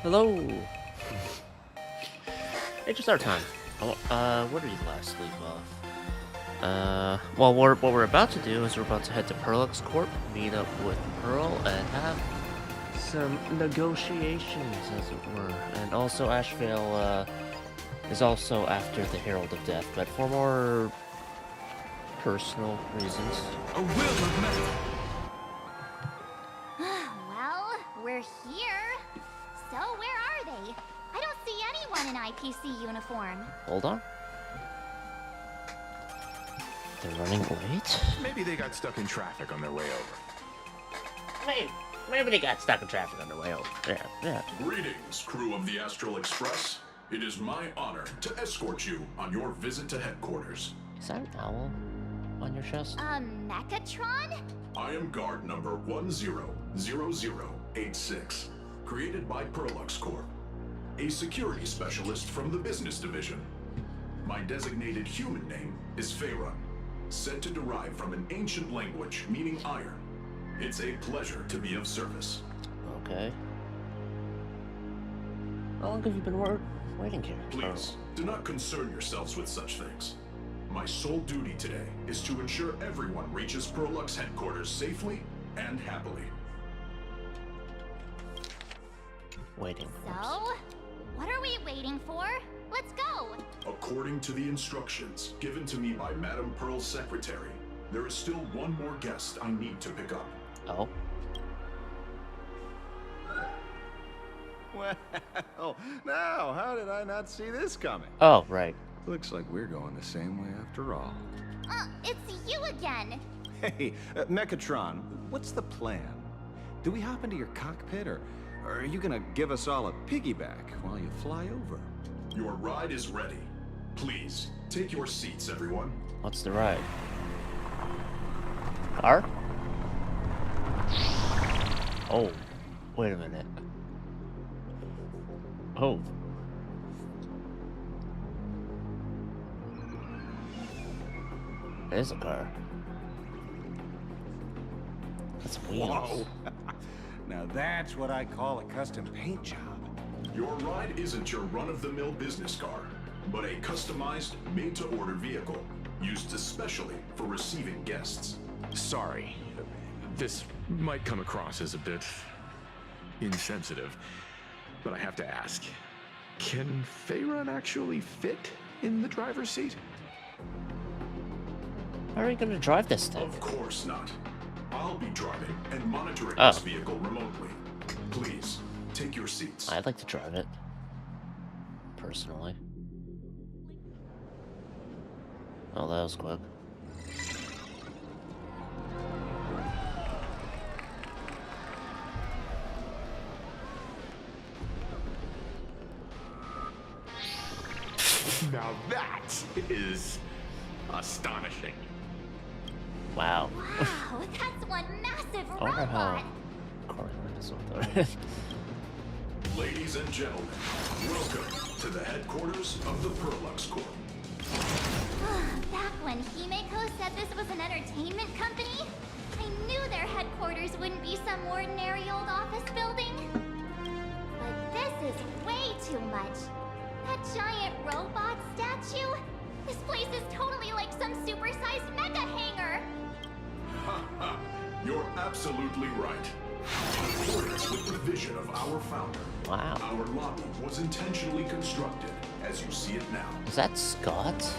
Hello. It's just our time. Oh, where did you last leave off? Well, what we're about to do is we're about to head to Perlux Corp, meet up with Pearl, and have some negotiations, as it were. And also, Ashvale, is also after the Herald of Death, but for more personal reasons. A will of metal. Well, we're here. So where are they? I don't see anyone in IPC uniform. Hold on. They're running late? Maybe they got stuck in traffic on their way over. Maybe they got stuck in traffic on their way over. Yeah. Greetings, crew of the Astral Express. It is my honor to escort you on your visit to headquarters. Is that an owl on your chest? Mechatron? I am guard number 100086, created by Perlux Corp, a security specialist from the business division. My designated human name is Faerun, said to derive from an ancient language meaning iron. It's a pleasure to be of service. Okay. How long have you been waiting here? Please, do not concern yourselves with such things. My sole duty today is to ensure everyone reaches Perlux headquarters safely and happily. Waiting. So, what are we waiting for? Let's go! According to the instructions given to me by Madame Pearl's secretary, there is still one more guest I need to pick up. Oh. Well, now, how did I not see this coming? Oh, right. Looks like we're going the same way after all. It's you again. Hey, Mechatron, what's the plan? Do we hop into your cockpit, or are you gonna give us all a piggyback while you fly over? Your ride is ready. Please, take your seats, everyone. What's the ride? Car? Oh, wait a minute. Oh. It is a car. That's wheels. Whoa! Now that's what I call a custom paint job. Your ride isn't your run-of-the-mill business car, but a customized, made-to-order vehicle, used especially for receiving guests. Sorry, this might come across as a bit insensitive, but I have to ask, can Faerun actually fit in the driver's seat? How are you gonna drive this thing? Of course not. I'll be driving and monitoring Oh. this vehicle remotely. Please, take your seats. I'd like to drive it. Personally. Oh, that was quick. Now that is astonishing. Wow. Wow, that's one massive I wonder how robot. Corlin is with her. Ladies and gentlemen, welcome to the headquarters of the Perlux Corp. Back when Himeko said this was an entertainment company, I knew their headquarters wouldn't be some ordinary old office building. But this is way too much. That giant robot statue? This place is totally like some supersized mecha hangar. Ha ha! You're absolutely right. In accordance with the vision of our founder, Wow. our lobby was intentionally constructed as you see it now. Is that Scott?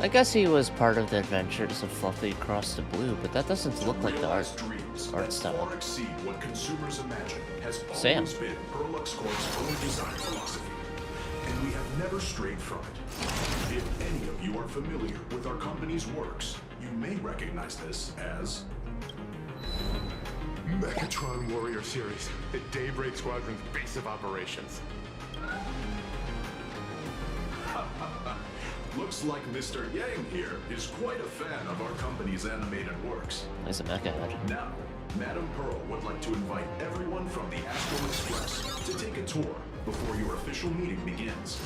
I guess he was part of the adventures of Fluffy Across the Blue, but that doesn't look like the art Dreams art that style. far exceed what consumers imagine has Sam. always been Perlux Corp's own design philosophy, and we have never strayed from it. If any of you are familiar with our company's works, you may recognize this as Mechatron Warrior Series, the Daybreak Squadron's base of operations. Looks like Mr. Yang here is quite a fan of our company's animated works. He's a mecha head. Now, Madame Pearl would like to invite everyone from the Astral Express to take a tour before your official meeting begins.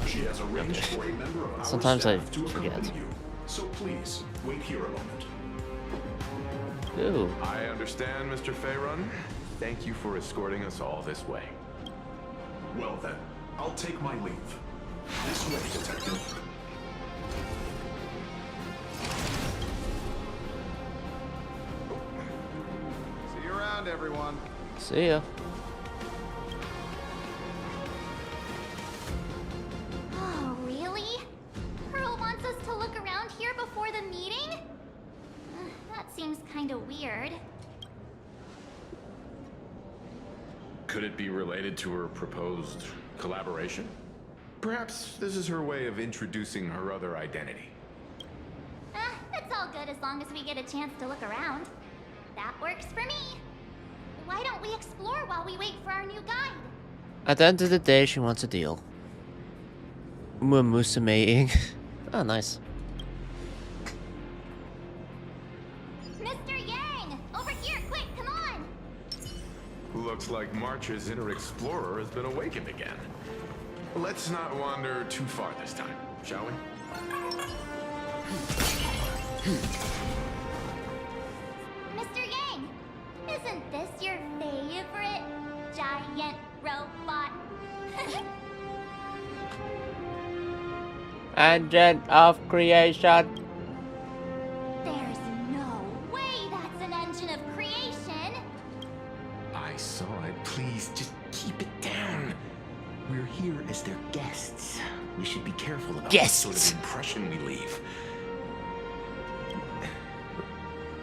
She has arranged for a member of our Sometimes I staff to forget. accompany you, so please wait here a moment. Ooh. I understand, Mr. Faerun. thank you for escorting us all this way. Well then, I'll take my leave. This way, Detective. See you around, everyone. See ya. Oh, really? Pearl wants us to look around here before the meeting? That seems kinda weird. Could it be related to her proposed collaboration? Perhaps this is her way of introducing her other identity. It's all good as long as we get a chance to look around. That works for me. Why don't we explore while we wait for our new guide? At the end of the day, she wants a deal. Musume-ing. Oh, nice. Mr. Yang! Over here, quick, come on! Looks like March's inner explorer has been awakened again. Let's not wander too far this time, shall we? Mr. Yang! Isn't this your favorite giant robot? Engine of creation. There's no way that's an engine of creation! I saw it. Please, just keep it down. We're here as their guests. We should be careful about what sort Guests. of impression we leave.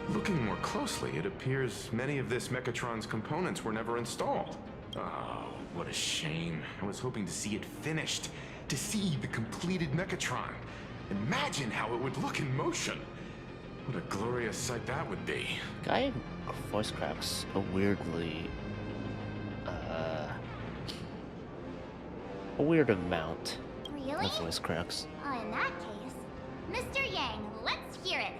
Looking more closely, it appears many of this Mechatron's components were never installed. Oh, what a shame. I was hoping to see it finished, to see the completed Mechatron. Imagine how it would look in motion. What a glorious sight that would be. Guy voice cracks a weirdly, a weird amount Really? of voice cracks. In that case, Mr. Yang, let's hear it.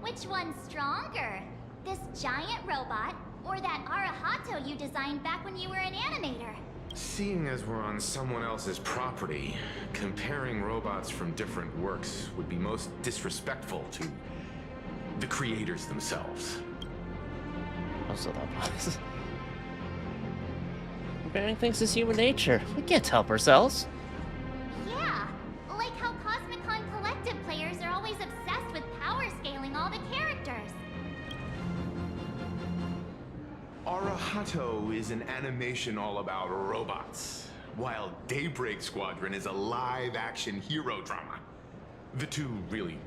Which one's stronger? This giant robot, or that Arahato you designed back when you were an animator? Seeing as we're on someone else's property, comparing robots from different works would be most disrespectful to the creators themselves. Also, that was. Comparing things is human nature. We can't help ourselves. Yeah, like how Cosmicon Collective players are always obsessed with power scaling all the characters. Arahato is an animation all about robots, while Daybreak Squadron is a live-action hero drama. The two really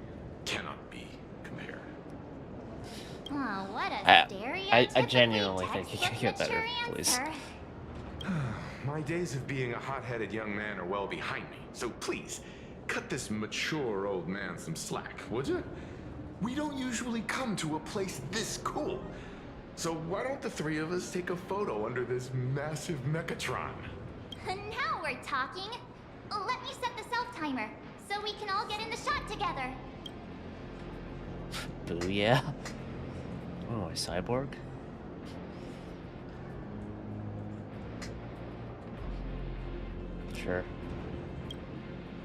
cannot be compared. Oh, what a stereotypically I genuinely think you can textbook get better, mature please. answer. My days of being a hot-headed young man are well behind me, so please, cut this mature old man some slack, would you? We don't usually come to a place this cool. So why don't the three of us take a photo under this massive Mechatron? Now we're talking. Let me set the self-timer, so we can all get in the shot together. Booyah. Oh, a cyborg? Sure.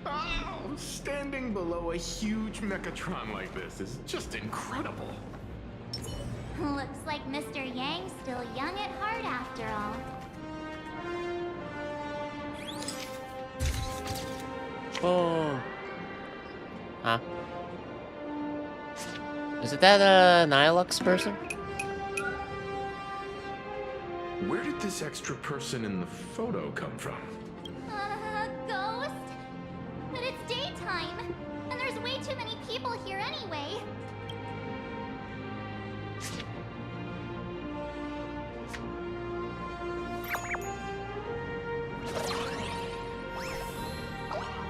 Oh, standing below a huge Mechatron like this is just incredible. Looks like Mr. Yang's still young at heart after all. Oh. Huh? Is it that, Nihilux person? Where did this extra person in the photo come from? Ghost? But it's daytime, and there's way too many people here anyway.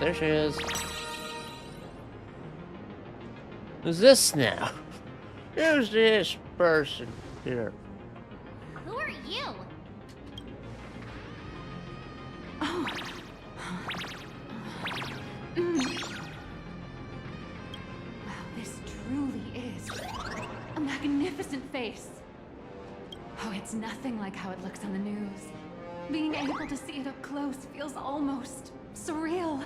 There she is. Who's this now? Who's this person here? Who are you? Wow, this truly is a magnificent face. Oh, it's nothing like how it looks on the news. Being able to see it up close feels almost surreal.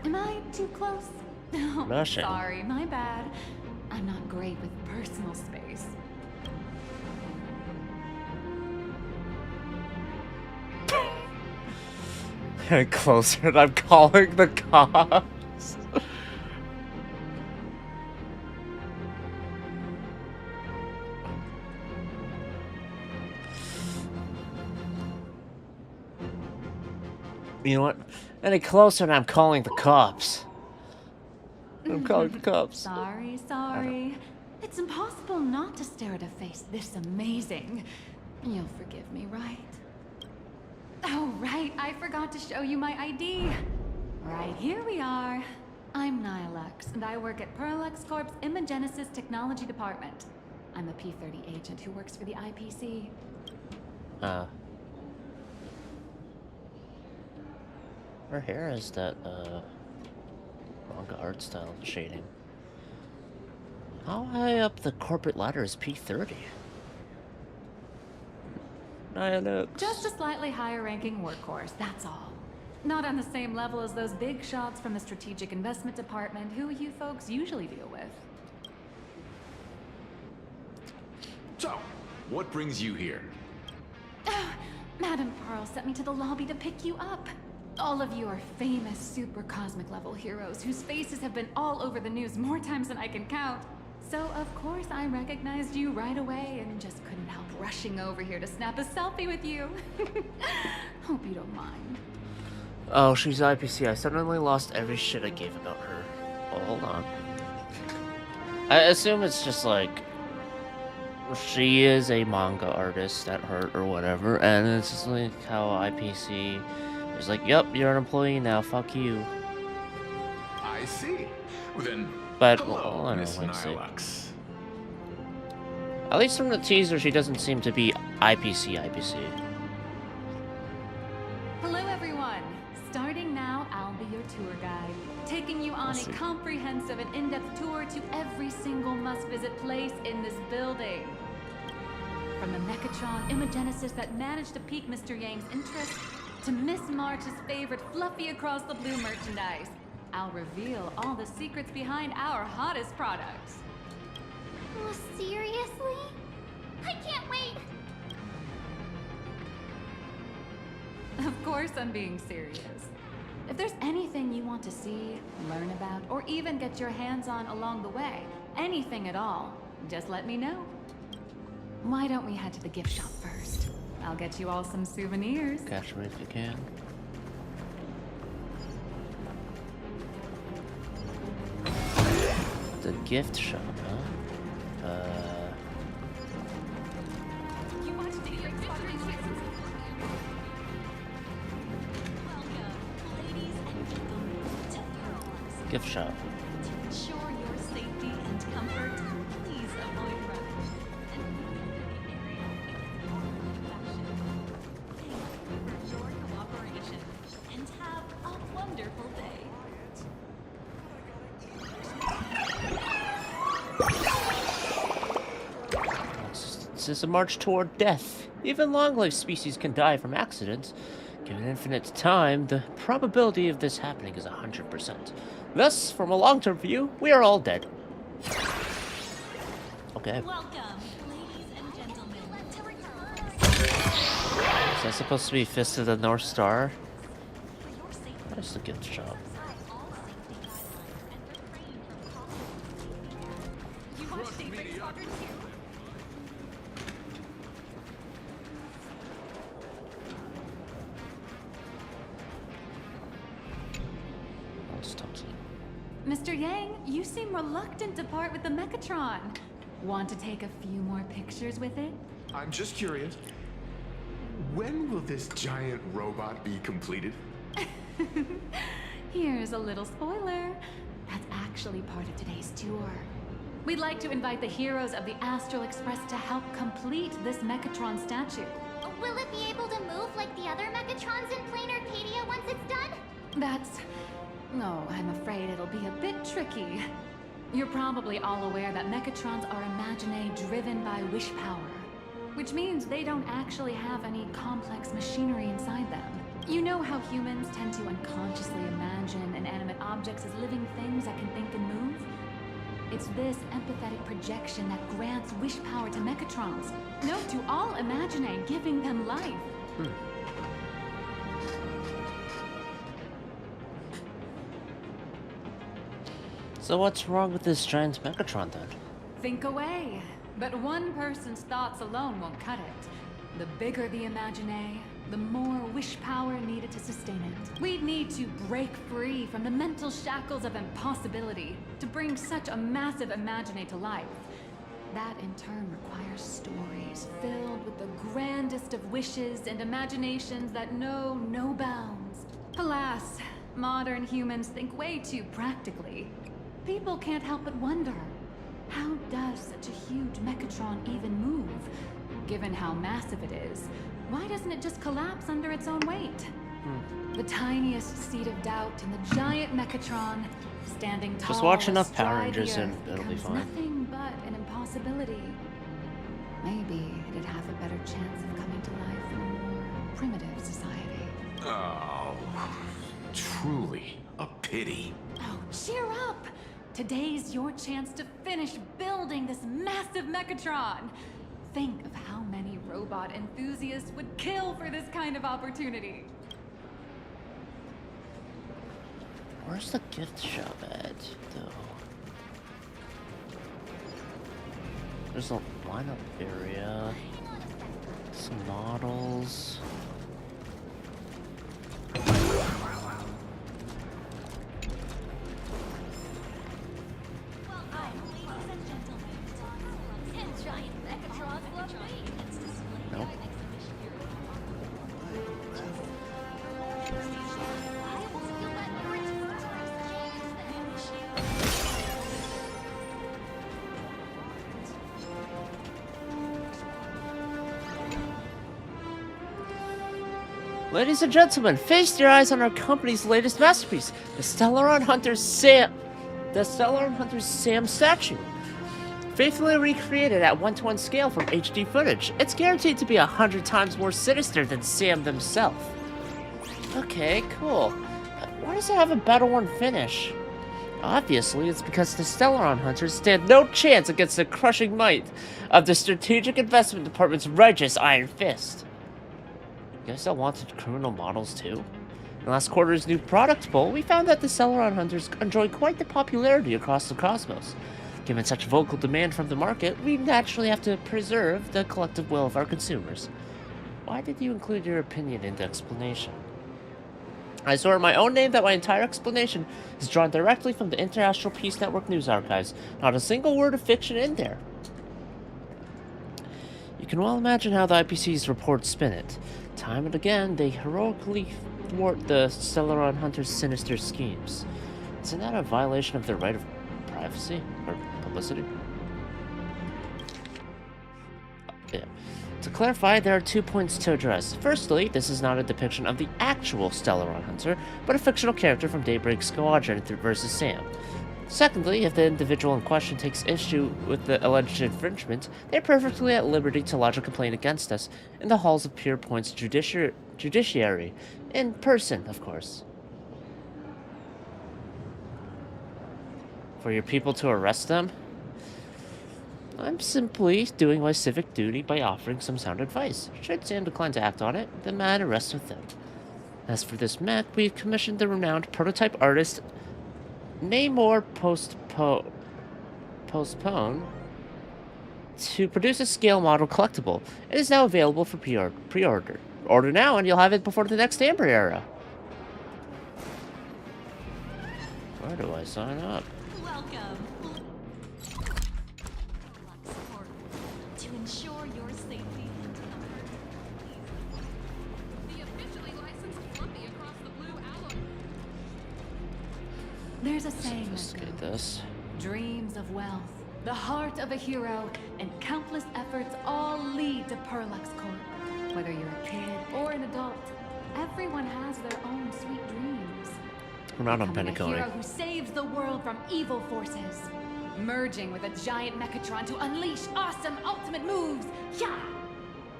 Am I too close? Oh, Rushing. sorry, my bad. I'm not great with personal space. Getting closer and I'm calling the cops. You know what? Any closer and I'm calling the cops. I'm calling the cops. Sorry. It's impossible not to stare at a face this amazing. You'll forgive me, right? Oh, right. I forgot to show you my ID. Right, here we are. I'm Nihilux, and I work at Perlux Corp's Imagenesis Technology Department. I'm a P-30 agent who works for the IPC. Her hair is that, manga art style shading. How high up the corporate ladder is P-30? Nihilux. Just a slightly higher ranking workhorse, that's all. Not on the same level as those big shots from the Strategic Investment Department who you folks usually deal with. So, what brings you here? Madam Pearl sent me to the lobby to pick you up. All of you are famous super cosmic level heroes whose faces have been all over the news more times than I can count. So of course I recognized you right away and just couldn't help rushing over here to snap a selfie with you. Hope you don't mind. Oh, she's IPC. I suddenly lost every shit I gave about her. Oh, hold on. I assume it's just like she is a manga artist at heart or whatever, and it's just like how IPC is like, yep, you're an employee now, fuck you. I see. Well, then, But, hello, well, I don't Miss know, let's see. Nihilux. At least from the teaser, she doesn't seem to be IPC. Hello everyone. Starting now, I'll be your tour guide, taking you on a comprehensive and in-depth tour to every single must-visit place in this building. From the Mechatron Imagenesis that managed to pique Mr. Yang's interest, to Miss March's favorite fluffy across the blue merchandise, I'll reveal all the secrets behind our hottest products. Oh, seriously? I can't wait! Of course I'm being serious. If there's anything you want to see, learn about, or even get your hands on along the way, anything at all, just let me know. Why don't we head to the gift shop first? I'll get you all some souvenirs. Catch me if you can. The gift shop, huh? You watch Daybreak Gift shop. To ensure your safety and comfort, please avoid rush. Thank you for your cooperation, and have a wonderful day. This is a march toward death. Even long-lived species can die from accidents. Given infinite time, the probability of this happening is 100%. Thus, from a long-term view, we are all dead. Okay. Welcome, ladies and gentlemen. Is that supposed to be Fist of the North Star? For your safety, That's the gift shop. all safety guidelines and refrain from causing. You watch Daybreak Squadron 2? Let's talk to him. Mr. Yang, you seem reluctant to part with the Mechatron. Want to take a few more pictures with it? I'm just curious. When will this giant robot be completed? Here's a little spoiler. That's actually part of today's tour. We'd like to invite the heroes of the Astral Express to help complete this Mechatron statue. Will it be able to move like the other Mechatrons in Plain Arcadia once it's done? That's... No, I'm afraid it'll be a bit tricky. You're probably all aware that Mechatrons are imaginae driven by wish power, which means they don't actually have any complex machinery inside them. You know how humans tend to unconsciously imagine inanimate objects as living things that can think and move? It's this empathetic projection that grants wish power to Mechatrons. No, to all imaginae, giving them life. So what's wrong with this giant Mechatron then? Think away. But one person's thoughts alone won't cut it. The bigger the imaginae, the more wish power needed to sustain it. We'd need to break free from the mental shackles of impossibility to bring such a massive imaginae to life. That in turn requires stories filled with the grandest of wishes and imaginations that know no bounds. Alas, modern humans think way too practically. People can't help but wonder, how does such a huge Mechatron even move? Given how massive it is, why doesn't it just collapse under its own weight? The tiniest seed of doubt in the giant Mechatron, standing tall. Just watch enough Power astride Rangers the and earth, it'll be becomes fine. nothing but an impossibility. Maybe it'd have a better chance of coming to life in a more primitive society. Oh, truly a pity. Oh, cheer up! Today's your chance to finish building this massive Mechatron. Think of how many robot enthusiasts would kill for this kind of opportunity. Where's the gift shop at, though? There's a lineup area. Some models. Nope. Ladies and gentlemen, feast your eyes on our company's latest masterpiece, the Stellaron Hunter's Sam statue. Faithfully recreated at 1:1 scale from HD footage, it's guaranteed to be 100 times more sinister than Sam himself. Okay, cool. Why does it have a battle-worn finish? Obviously, it's because the Stellaron Hunters stand no chance against the crushing might of the Strategic Investment Department's righteous Iron Fist. You guys still wanted criminal models too? In last quarter's new product poll, we found that the Stellaron Hunters enjoy quite the popularity across the cosmos. Given such vocal demand from the market, we naturally have to preserve the collective will of our consumers. Why did you include your opinion in the explanation? I swore in my own name that my entire explanation is drawn directly from the International Peace Network news archives. Not a single word of fiction in there. You can well imagine how the IPC's reports spin it. Time and again, they heroically thwart the Stellaron Hunters' sinister schemes. Isn't that a violation of their right of privacy or publicity? Yeah. To clarify, there are 2 points to address. Firstly, this is not a depiction of the actual Stellaron Hunter, but a fictional character from Daybreak Squadron versus Sam. Secondly, if the individual in question takes issue with the alleged infringement, they are perfectly at liberty to lodge a complaint against us in the halls of Pure Point's judiciary. In person, of course. For your people to arrest them? I'm simply doing my civic duty by offering some sound advice. Should Sam decline to act on it, the matter rests with them. As for this mech, we've commissioned the renowned prototype artist Namor Postpone to produce a scale model collectible. It is now available for pre-order. Order now and you'll have it before the next Amber era. Where do I sign up? Welcome. To ensure your safety and The officially licensed fluffy across the blue alloy. There's a saying Let's that get goes, this. dreams of wealth, the heart of a hero, and countless efforts all lead to Perlux Corp. Whether you're a kid or an adult, everyone has their own sweet dreams. We're not on Becoming a Pentacone. hero who saves the world from evil forces. Merging with a giant Mechatron to unleash awesome ultimate moves. Yeah!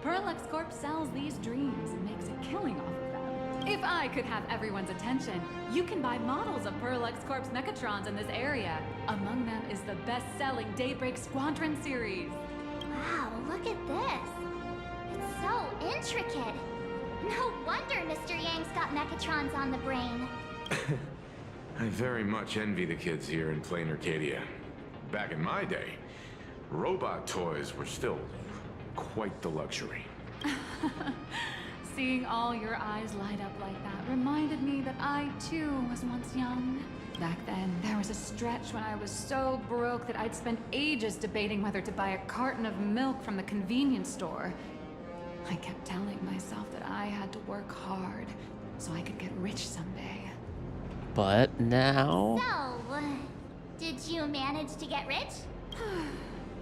Perlux Corp sells these dreams and makes a killing off of them. If I could have everyone's attention, you can buy models of Perlux Corp's Mechatrons in this area. Among them is the best-selling Daybreak Squadron series. Wow, look at this. It's so intricate. No wonder Mr. Yang's got Mechatrons on the brain. I very much envy the kids here in Plain Arcadia. Back in my day, robot toys were still quite the luxury. Seeing all your eyes light up like that reminded me that I, too, was once young. Back then, there was a stretch when I was so broke that I'd spend ages debating whether to buy a carton of milk from the convenience store. I kept telling myself that I had to work hard so I could get rich someday. But now... So, did you manage to get rich?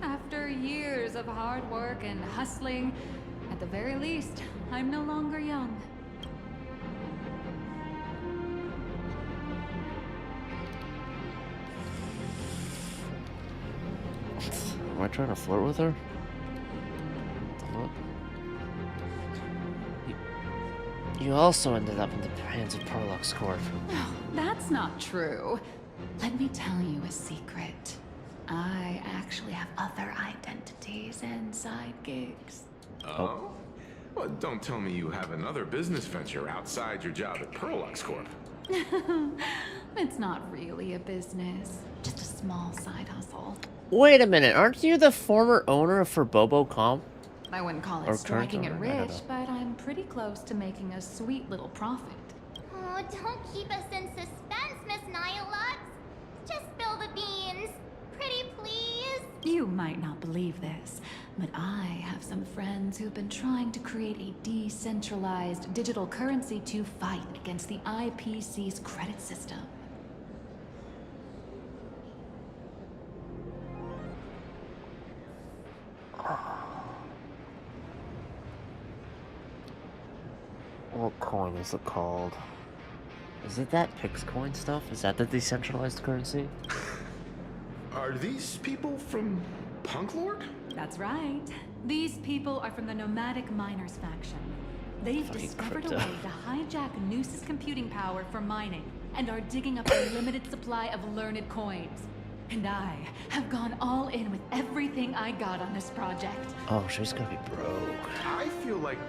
After years of hard work and hustling, at the very least, I'm no longer young. Am I trying to flirt with her? What? You also ended up in the hands of Perlux Corp. No, that's not true. Let me tell you a secret. I actually have other identities and side gigs. Oh? Well, don't tell me you have another business venture outside your job at Perlux Corp. It's not really a business, just a small side hustle. Wait a minute, aren't you the former owner of Forbobocom? I wouldn't call Or it striking it current owner, I don't rich, know. but I'm pretty close to making a sweet little profit. Oh, don't keep us in suspense, Miss Nihilux. Just spill the beans. Pretty please. You might not believe this, but I have some friends who've been trying to create a decentralized digital currency to fight against the IPC's credit system. What coin is it called? Is it that Pix coin stuff? Is that the decentralized currency? Are these people from Punk Lord? That's right. These people are from the Nomadic Miners faction. They've Fucking discovered crypto. a way to hijack Noose's computing power for mining and are digging up a limited supply of learned coins. And I have gone all in with everything I got on this project. Oh, she's gonna be broke. I feel like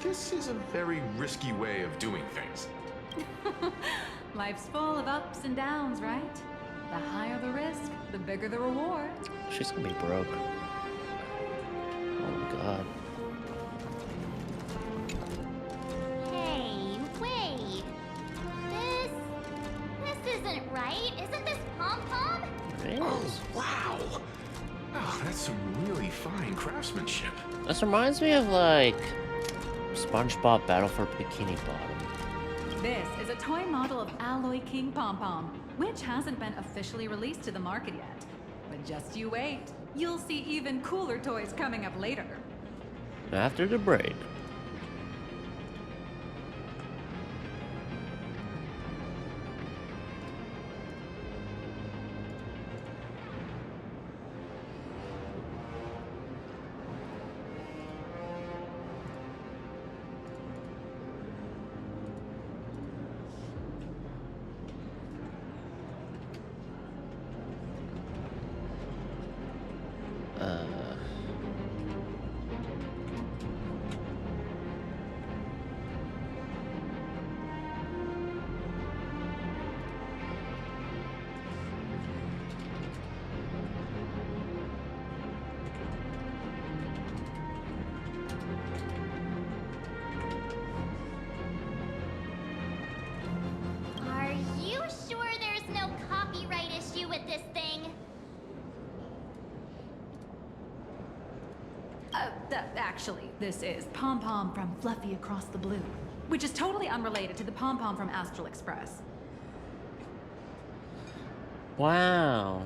this is a very risky way of doing things. Life's full of ups and downs, right? The higher the risk, the bigger the reward. She's gonna be broke. Oh my god. Hey, wait. This isn't right. Isn't this pom-pom? It Oh, is. wow! Oh, that's some really fine craftsmanship. This reminds me of like SpongeBob Battle for Bikini Bottom. This is a toy model of Alloy King Pom Pom, which hasn't been officially released to the market yet. But just you wait. You'll see even cooler toys coming up later. After the break. Are you sure there's no copyright issue with this thing? Actually, this is Pom Pom from Fluffy Across the Blue, which is totally unrelated to the Pom Pom from Astral Express. Wow.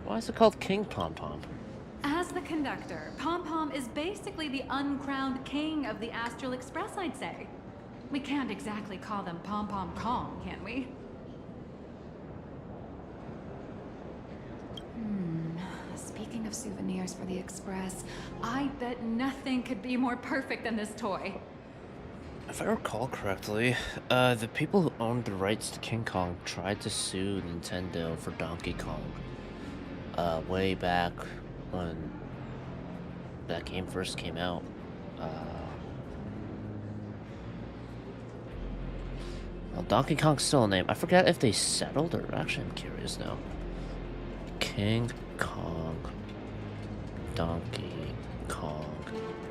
Why is it called King Pom Pom? As the conductor, Pom Pom is basically the uncrowned king of the Astral Express, I'd say. We can't exactly call them Pom Pom Kong, can we? Speaking of souvenirs for the Express, I bet nothing could be more perfect than this toy. If I recall correctly, the people who owned the rights to King Kong tried to sue Nintendo for Donkey Kong. Way back when that game first came out. Well, Donkey Kong's still a name. I forget if they settled or actually I'm curious now. King Kong. Donkey Kong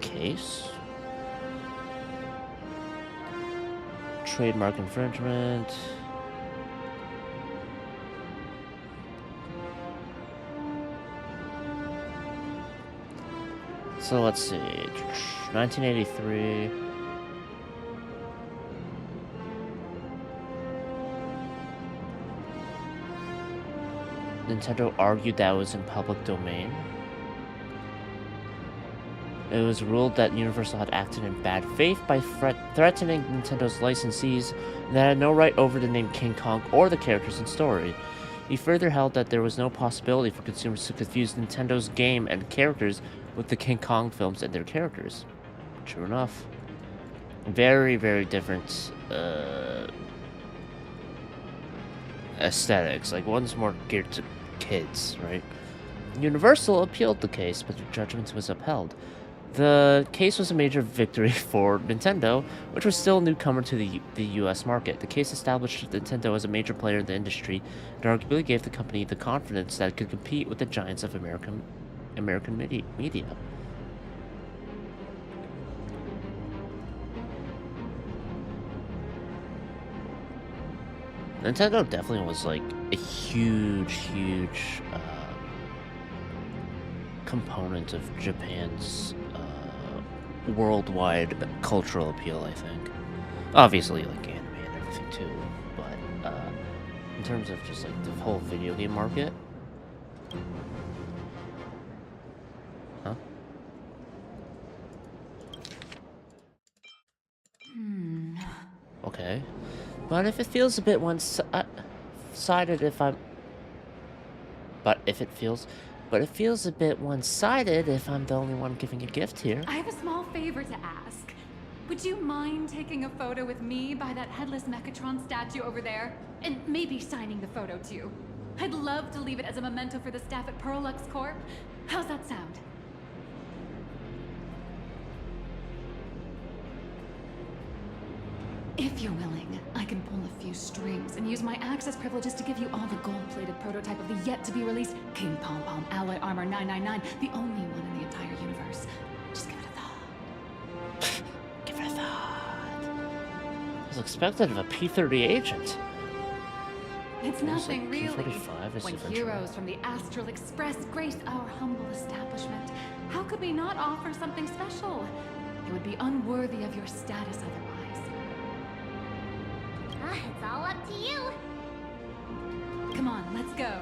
case? Trademark infringement. So let's see. 1983. Nintendo argued that it was in public domain. It was ruled that Universal had acted in bad faith by threatening Nintendo's licensees and that had no right over the name King Kong or the characters and story. He further held that there was no possibility for consumers to confuse Nintendo's game and characters with the King Kong films and their characters. True enough. Very, very different aesthetics. Like, one's more geared to kids, right? Universal appealed the case, but the judgment was upheld. The case was a major victory for Nintendo, which was still a newcomer to the US market. The case established Nintendo as a major player in the industry and arguably gave the company the confidence that it could compete with the giants of American media. Nintendo definitely was like a huge component of Japan's worldwide cultural appeal, I think. Obviously, like anime and everything too, but in terms of just like the whole video game market. Huh? Okay. But if it feels a bit one-sided But it feels a bit one-sided if I'm the only one giving a gift here. I have a small favor to ask. Would you mind taking a photo with me by that headless Mechatron statue over there? And maybe signing the photo too. I'd love to leave it as a memento for the staff at Perlux Corp. How's that sound? If you're willing, I can pull a few strings and use my access privileges to give you all the gold-plated prototype of the yet-to-be-released King Pom Pom Alloy Armor 999, the only one in the entire universe. Just give it a thought. Give it a thought. I was expected of a P-30 agent. It's nothing, like really. P-45 is When different. heroes from the Astral Express grace our humble establishment, how could we not offer something special? It would be unworthy of your status otherwise. It's all up to you. Come on, let's go.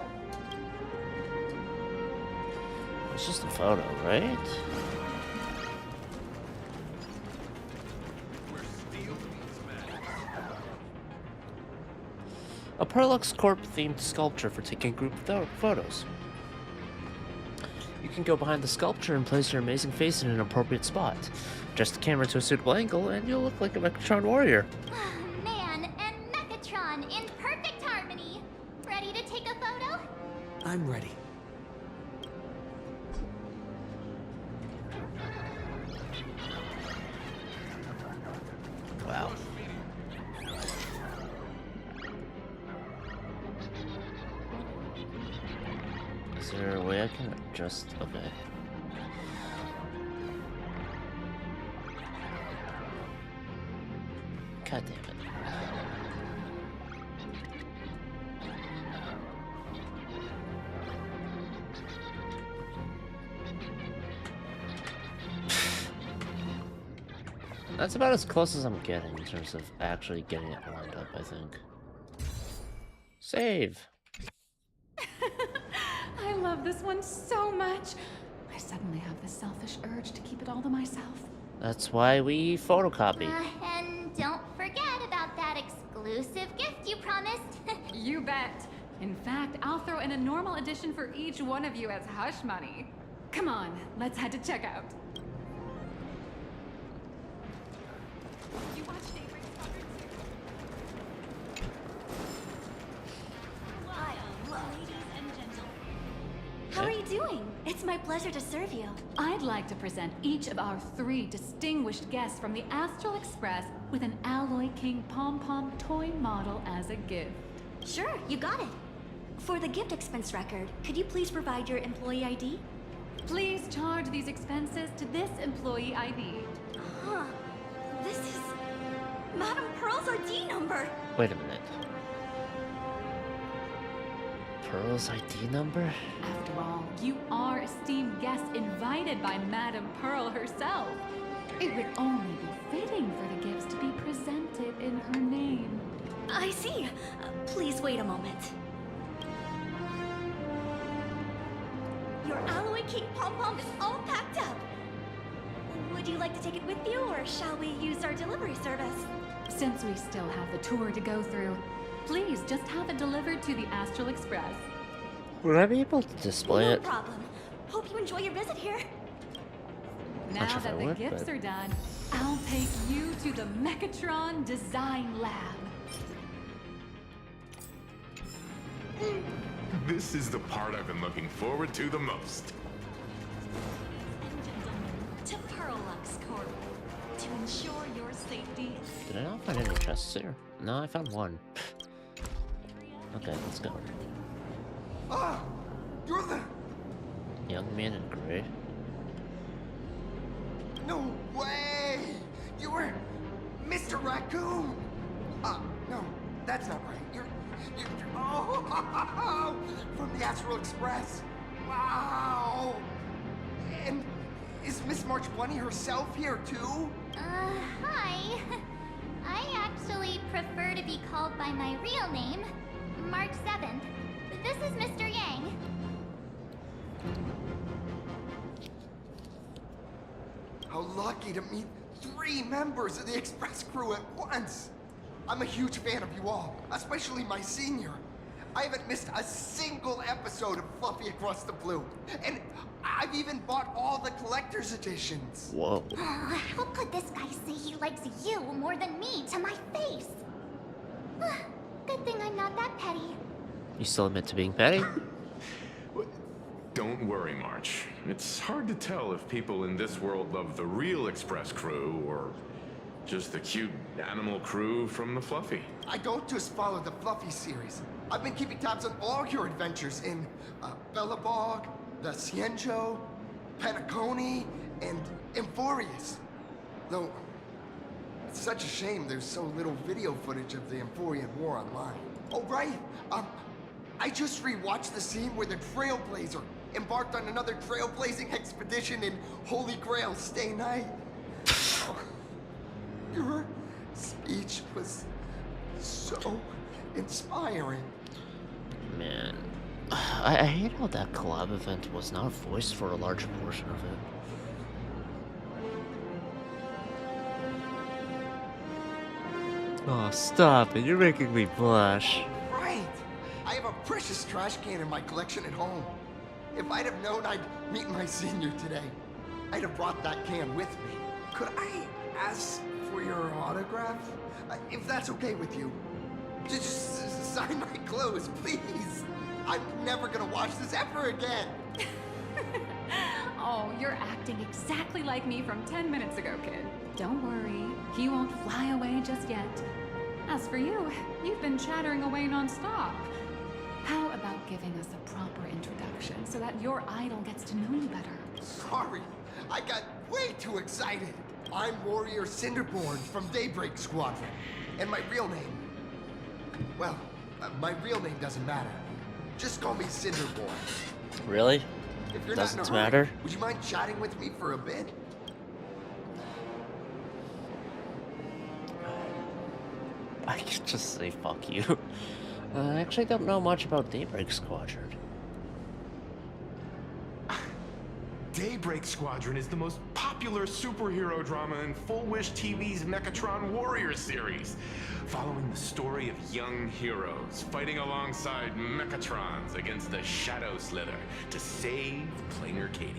It's just a photo, right? A Perlux Corp themed sculpture for taking group photos. You can go behind the sculpture and place your amazing face in an appropriate spot. Adjust the camera to a suitable angle and you'll look like a Mechatron warrior. Man and Mechatron in perfect harmony. Ready to take a photo? I'm ready. Wow. Is there a way I can adjust? Okay. God damn it. That's about as close as I'm getting in terms of actually getting it lined up, I think. Save! I love this one so much. I suddenly have this selfish urge to keep it all to myself. That's why we photocopy. And don't forget about that exclusive gift you promised. You bet. In fact, I'll throw in a normal edition for each one of you as hush money. Come on, let's head to checkout. You watch Daybreak Squadron too? Welcome, ladies and gentlemen. How are you doing? It's my pleasure to serve you. I'd like to present each of our 3 distinguished guests from the Astral Express with an Alloy King Pom-Pom toy model as a gift. Sure, you got it. For the gift expense record, could you please provide your employee ID? Please charge these expenses to this employee ID. Huh. This is Madame Pearl's ID number. Wait a minute. Pearl's ID number? After all, you are esteemed guests invited by Madame Pearl herself. It would only be fitting for the gifts to be presented in her name. I see. Please wait a moment. Your Alloy King Pom-Pom is all packed up. Would you like to take it with you, or shall we use our delivery service? Since we still have the tour to go through, please just have it delivered to the Astral Express. Would I be able to display No it? problem. Hope you enjoy your visit here. Now sure if I that the would, gifts but- are done, I'll take you to the Mechatron Design Lab. This is the part I've been looking forward to the most. And gentlemen, to Perlux Corp. To ensure your safety, Did I not find any chests here? No, I found one. Okay, let's go. Ah, you're the... Young man in gray. No way! You were Mr. Raccoon! No, that's not right. You're oh, from the Astral Express. Wow! And is Miss March Bunny herself here too? Hi. I actually prefer to be called by my real name, March 7th. This is Mr. Yang. How lucky to meet 3 members of the Express crew at once. I'm a huge fan of you all, especially my senior. I haven't missed a single episode of Fluffy Across the Blue. And I've even bought all the collector's editions. Whoa. Oh, how could this guy say he likes you more than me to my face? Good thing I'm not that petty. You still admit to being petty? Don't worry, March. It's hard to tell if people in this world love the real Express crew or just the cute animal crew from the Fluffy. I don't just follow the Fluffy series. I've been keeping tabs on all your adventures in Bellabog, the Cienjo, Penacony, and Emphorius. Though, it's such a shame there's so little video footage of the Emphorian War online. Oh, right. I just rewatched the scene where the Trailblazer embarked on another trailblazing expedition in Holy Grail Stay Night. Your speech was so inspiring. Man. I hate how that collab event was not voiced for a large portion of it. Oh, stop it. You're making me blush. Right. I have a precious trash can in my collection at home. If I'd have known I'd meet my senior today, I'd have brought that can with me. Could I ask for your autograph? If that's okay with you. Just sign my clothes, please. I'm never gonna watch this ever again. Oh, you're acting exactly like me from 10 minutes ago, kid. Don't worry, he won't fly away just yet. As for you, you've been chattering away nonstop. How about giving us a proper introduction so that your idol gets to know you better? Sorry, I got way too excited. I'm Warrior Cinderborn from Daybreak Squadron. And my real name... Well, my real name doesn't matter. Just call me Cinderborn. Really? If you're Doesn't not in a hurry, matter? would you mind chatting with me for a bit? I could just say fuck you. I actually don't know much about Daybreak Squadron. Daybreak Squadron is the most popular superhero drama in Full Wish TV's Mechatron Warrior series, following the story of young heroes fighting alongside Mechatrons against the Shadow Slither to save Plain Arcadia.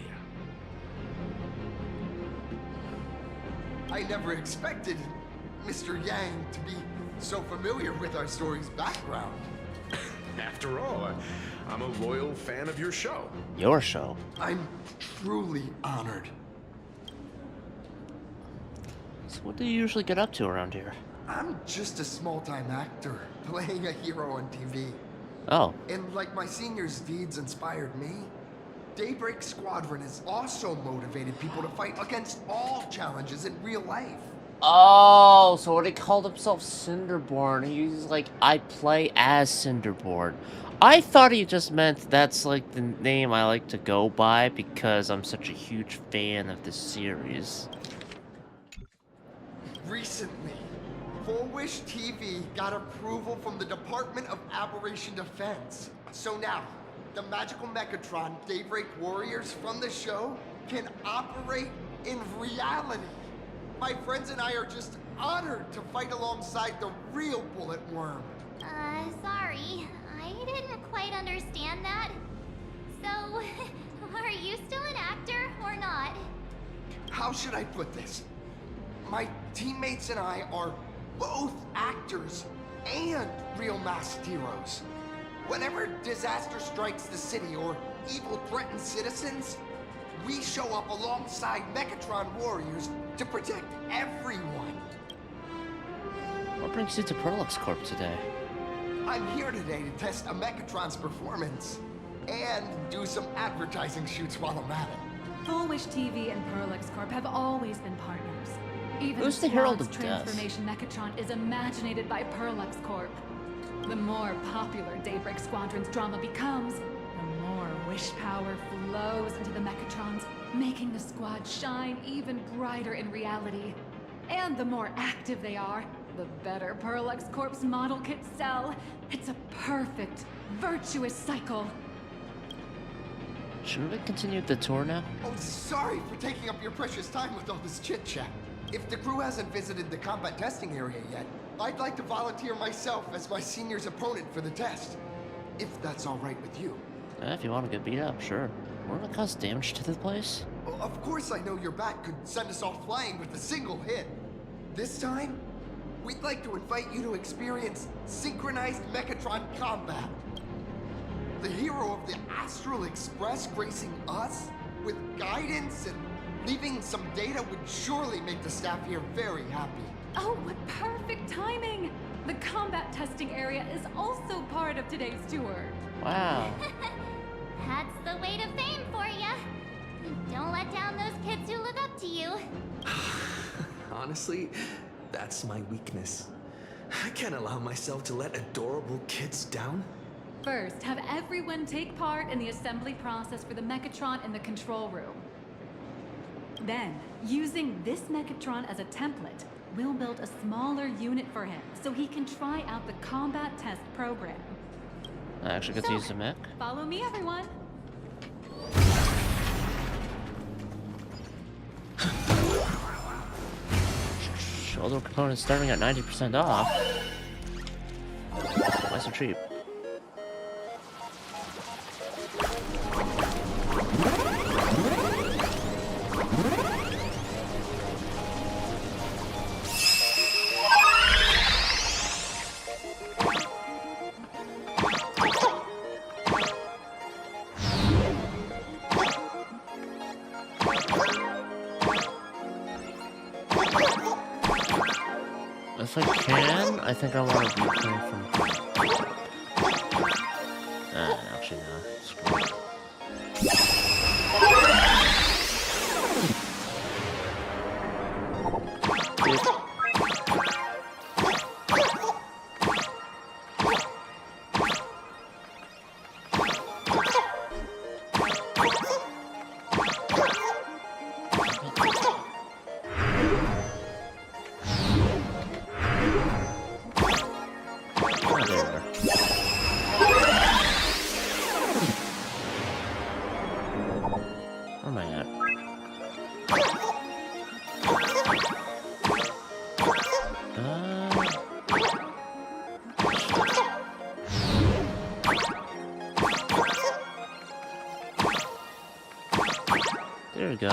I never expected Mr. Yang to be so familiar with our story's background. After all, I'm a loyal fan of your show. Your show. I'm truly honored. So what do you usually get up to around here? I'm just a small-time actor playing a hero on TV. Oh. And like my senior's deeds inspired me, Daybreak Squadron has also motivated people to fight against all challenges in real life. Oh, so when he called himself Cinderborn, he's like, I play as Cinderborn. I thought he just meant that's like the name I like to go by because I'm such a huge fan of this series. Recently, 4-Wish TV got approval from the Department of Aberration Defense. So now, the magical Mechatron Daybreak Warriors from the show can operate in reality. My friends and I are just honored to fight alongside the real Bullet Worm. Sorry. I didn't quite understand that. So, are you still an actor or not? How should I put this? My teammates and I are both actors and real masked heroes. Whenever disaster strikes the city or evil threatens citizens, we show up alongside Mechatron warriors to protect everyone. What brings you to Perlux Corp today? I'm here today to test a Mechatron's performance and do some advertising shoots while I'm at it. 4-Wish TV and Perlux Corp have always been partners. Even Who's the Herald Squad's of Death? transformation Mechatron is imaginated by Perlux Corp. The more popular Daybreak Squadron's drama becomes, the more wish power flows into the Mechatrons, making the squad shine even brighter in reality. And the more active they are, the better Perlux Corp's model kits sell. It's a perfect, virtuous cycle. Shouldn't we continue the tour now? Oh, sorry for taking up your precious time with all this chit-chat. If the crew hasn't visited the combat testing area yet, I'd like to volunteer myself as my senior's opponent for the test. If that's all right with you. If you want to get beat up, sure. Won't it cause damage to the place? Well, of course I know your bat could send us all flying with a single hit. This time, we'd like to invite you to experience synchronized Mechatron combat. The hero of the Astral Express gracing us with guidance and leaving some data would surely make the staff here very happy. Oh, what perfect timing! The combat testing area is also part of today's tour. Wow. That's the weight of fame for ya. Don't let down those kids who look up to you. Honestly, that's my weakness. I can't allow myself to let adorable kids down. First, have everyone take part in the assembly process for the Mechatron in the control room. Then, using this Mechatron as a template, we'll build a smaller unit for him so he can try out the combat test program. I actually get to use the mech. Follow me, everyone. Shoulder components starting at 90% off. Why so cheap? If I can, I think I want to replay from... actually no. Screw it. Where am I at? There we go.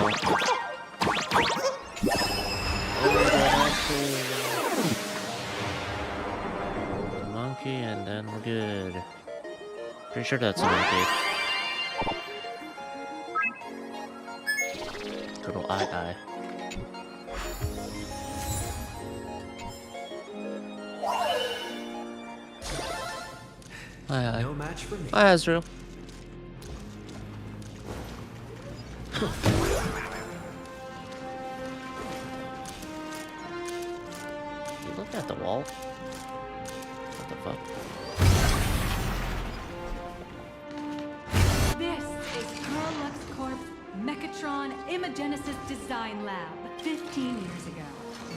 key, and then we're good. Pretty sure that's an arcade. Good ol' eye. Hi. No match for me. Hi, Azrael. You look at the wall. What the fuck? This is Lux Corp's Mechatron Imagenesis Design Lab. 15 years ago,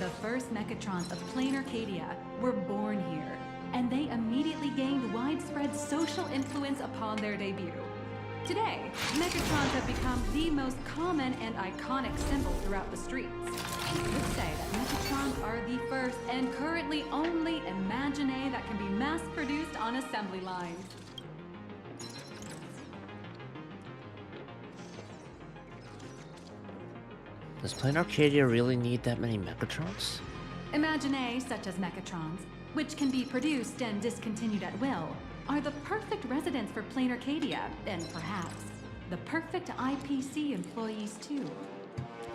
the first Mechatrons of Plain Arcadia were born here, and they immediately gained widespread social influence upon their debut. Today, Mechatrons have become the most common and iconic symbol throughout the streets. You could say that Mechatrons are the first and currently only Imagine that can be mass-produced on assembly lines. Does Plain Arcadia really need that many Mechatrons? Imagine such as Mechatrons, which can be produced and discontinued at will, are the perfect residents for Plain Arcadia, and perhaps the perfect IPC employees too.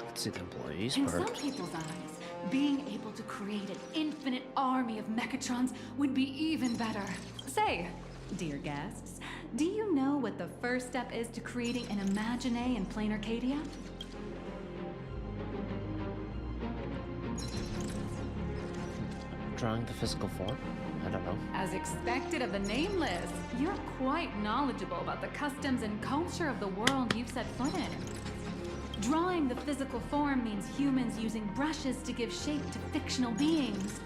Let's see the employees In perk. some people's eyes, being able to create an infinite army of Mechatrons would be even better. Say, dear guests, do you know what the first step is to creating an Imagine in Plain Arcadia? Drawing the physical form? I don't know. As expected of the nameless, you're quite knowledgeable about the customs and culture of the world you've set foot in. Drawing the physical form means humans using brushes to give shape to fictional beings,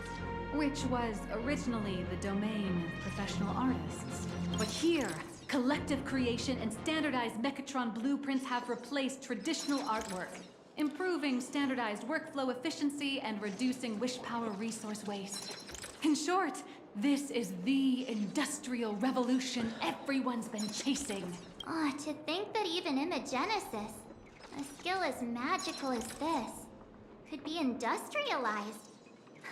which was originally the domain of professional artists. But here, collective creation and standardized Mechatron blueprints have replaced traditional artwork, improving standardized workflow efficiency and reducing wish power resource waste. In short, this is the industrial revolution everyone's been chasing. Oh, to think that even Imagenesis, a skill as magical as this, could be industrialized.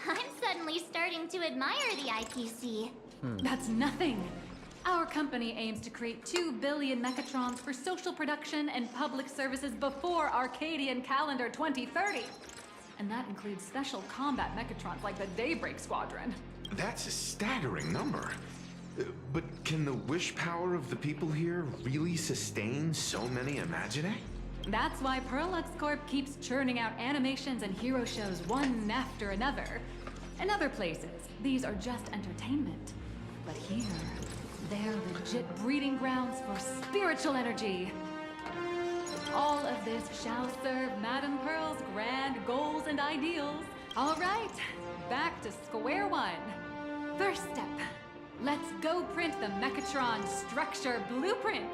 I'm suddenly starting to admire the IPC. That's nothing. Our company aims to create 2 billion Mechatrons for social production and public services before Arcadian calendar 2030. And that includes special combat Mechatrons like the Daybreak Squadron. That's a staggering number. But can the wish power of the people here really sustain so many Imagine? That's why Lux Corp keeps churning out animations and hero shows one after another. In other places, these are just entertainment. But here, they're legit breeding grounds for spiritual energy. All of this shall serve Madame Pearl's grand goals and ideals. All right, back to square one. First step, let's go print the Mechatron structure blueprint.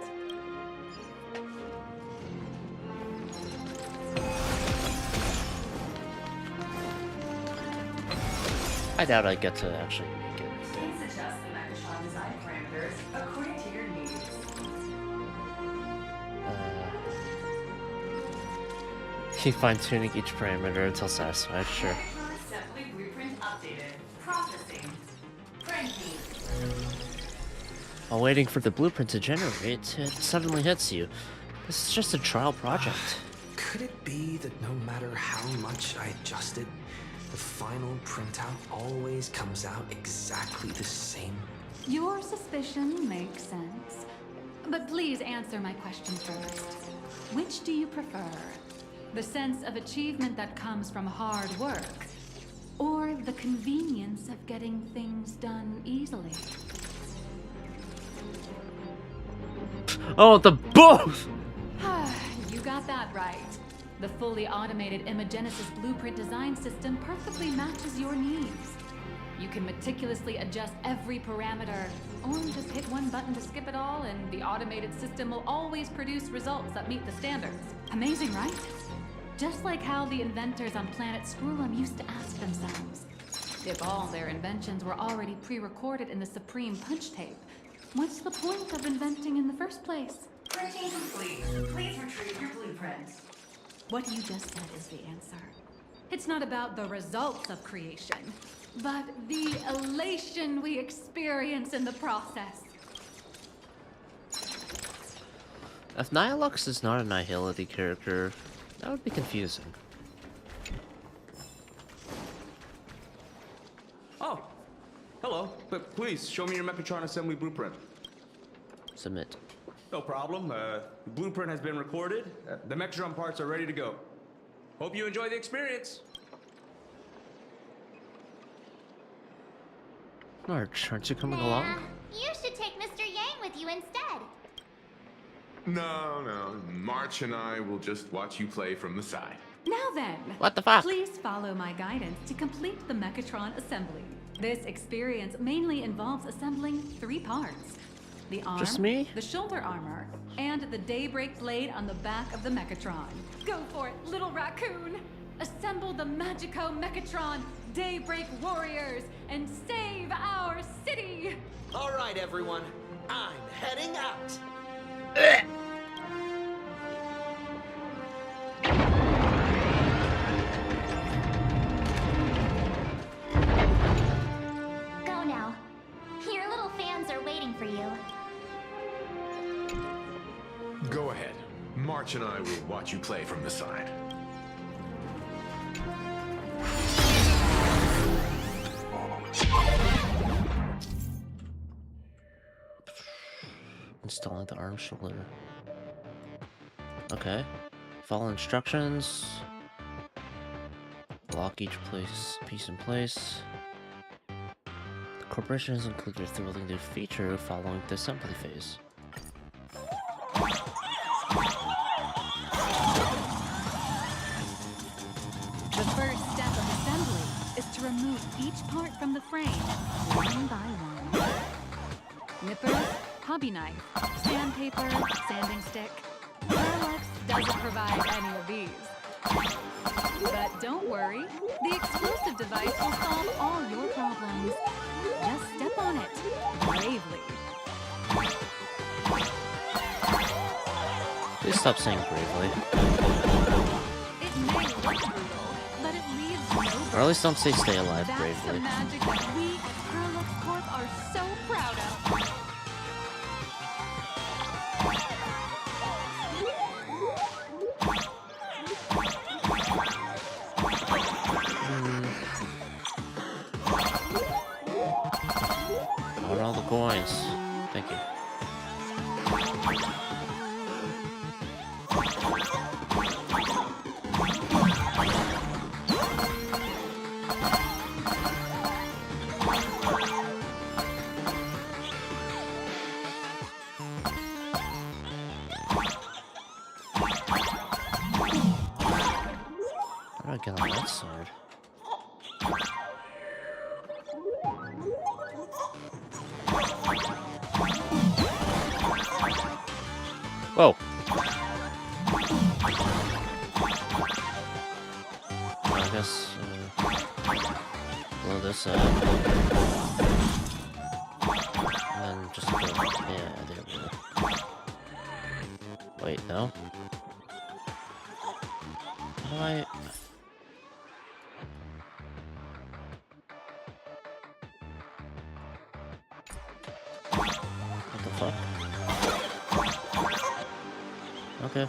I doubt I get to actually make it. Please adjust the Mechatron design parameters according to your needs. Keep fine-tuning each parameter until satisfied, sure. Mechatron assembly blueprint updated. Processing. Printing. While waiting for the blueprint to generate, it suddenly hits you. This is just a trial project. Could it be that no matter how much I adjusted, the final printout always comes out exactly the same? Your suspicion makes sense. But please answer my question first. Which do you prefer? The sense of achievement that comes from hard work, or the convenience of getting things done easily? Oh, the both! You got that right. The fully automated Imagenesis blueprint design system perfectly matches your needs. You can meticulously adjust every parameter, or just hit one button to skip it all, and the automated system will always produce results that meet the standards. Amazing, right? Just like how the inventors on planet Screwlum used to ask themselves, if all their inventions were already pre-recorded in the Supreme Punch Tape, what's the point of inventing in the first place? Printing complete. Please retrieve your blueprint. What you just said is the answer. It's not about the results of creation, but the elation we experience in the process. If Nihilux is not a Nihility character, that would be confusing. Oh, hello. But please, show me your Mechatron assembly blueprint. Submit. No problem. The blueprint has been recorded. The Mechatron parts are ready to go. Hope you enjoy the experience. March, aren't you coming Nah, along? you should take Mr. Yang with you instead. No. March and I will just watch you play from the side. Now then, What the fuck? please follow my guidance to complete the Mechatron assembly. This experience mainly involves assembling 3 parts. The arm, Just me? the shoulder armor, and the Daybreak blade on the back of the Mechatron. Go for it, little raccoon! Assemble the Magico Mechatron Daybreak warriors and save our city! All right, everyone. I'm heading out. Go now. Your little fans are waiting for you. Go ahead. March and I will watch you play from the side. Installing the arm shoulder. Okay. Follow instructions. Lock each piece in place. The corporation has included a thrilling new feature following the assembly phase. The first step of assembly is to remove each part from the frame, one by one. Nippers, hobby knife, sandpaper, sanding stick. Parallax doesn't provide any of these. But don't worry, the explosive device will solve all your problems. Just step on it, bravely. Please stop saying bravely. It may look brutal, but it leaves no Or at least don't say stay alive That's the bravely. magic that we at Parallax Corp are so proud of. What are all the coins? Thank you. How do I get on that side? Whoa. I guess, blow this up. And then just go, yeah, there we go. Wait, no? How do I... What the fuck? Okay.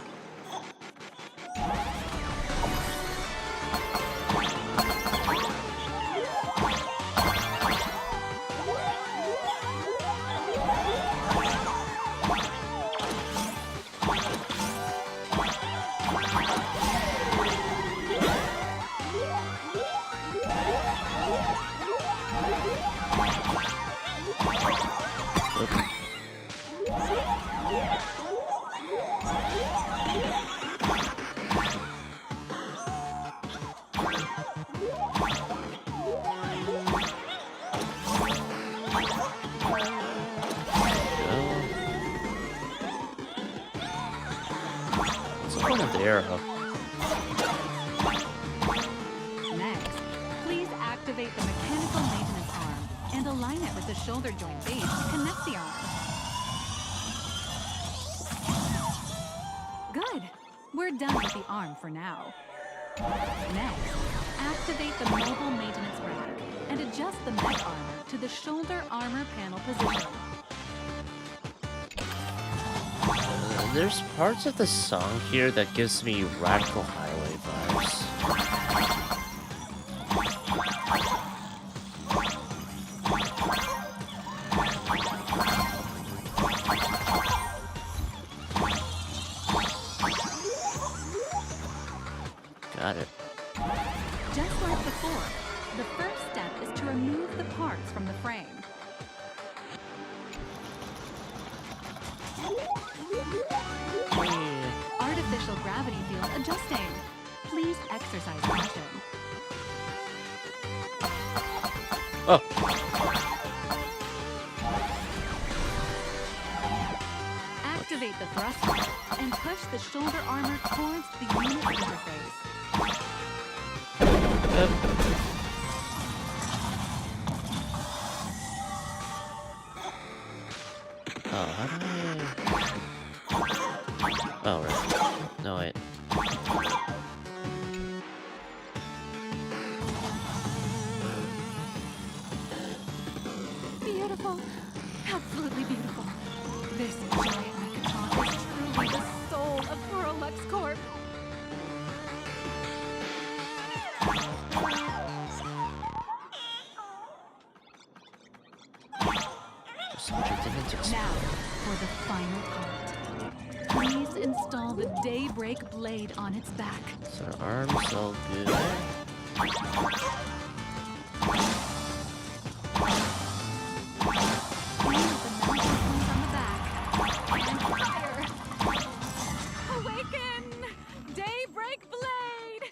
Arrow. Next, please activate the mechanical maintenance arm and align it with the shoulder joint base to connect the arm. Good. We're done with the arm for now. Next, activate the mobile maintenance rack and adjust the mech armor to the shoulder armor panel position. There's parts of the song here that gives me Radical Highway vibes. Got it. Just like before, the first step is to remove the parts from the frame. Artificial gravity field adjusting. Please exercise caution. Oh. Activate the thruster and push the shoulder armor towards the unit interface. Oh, how do I... Oh, right. No, wait. Beautiful. Absolutely beautiful. This giant Mechatron is truly the soul of Prolux Corp. Now, for the final part. Please install the Daybreak blade on its back. So our arm's all good. Use the mounting points on the back. And fire! Awaken! Daybreak blade!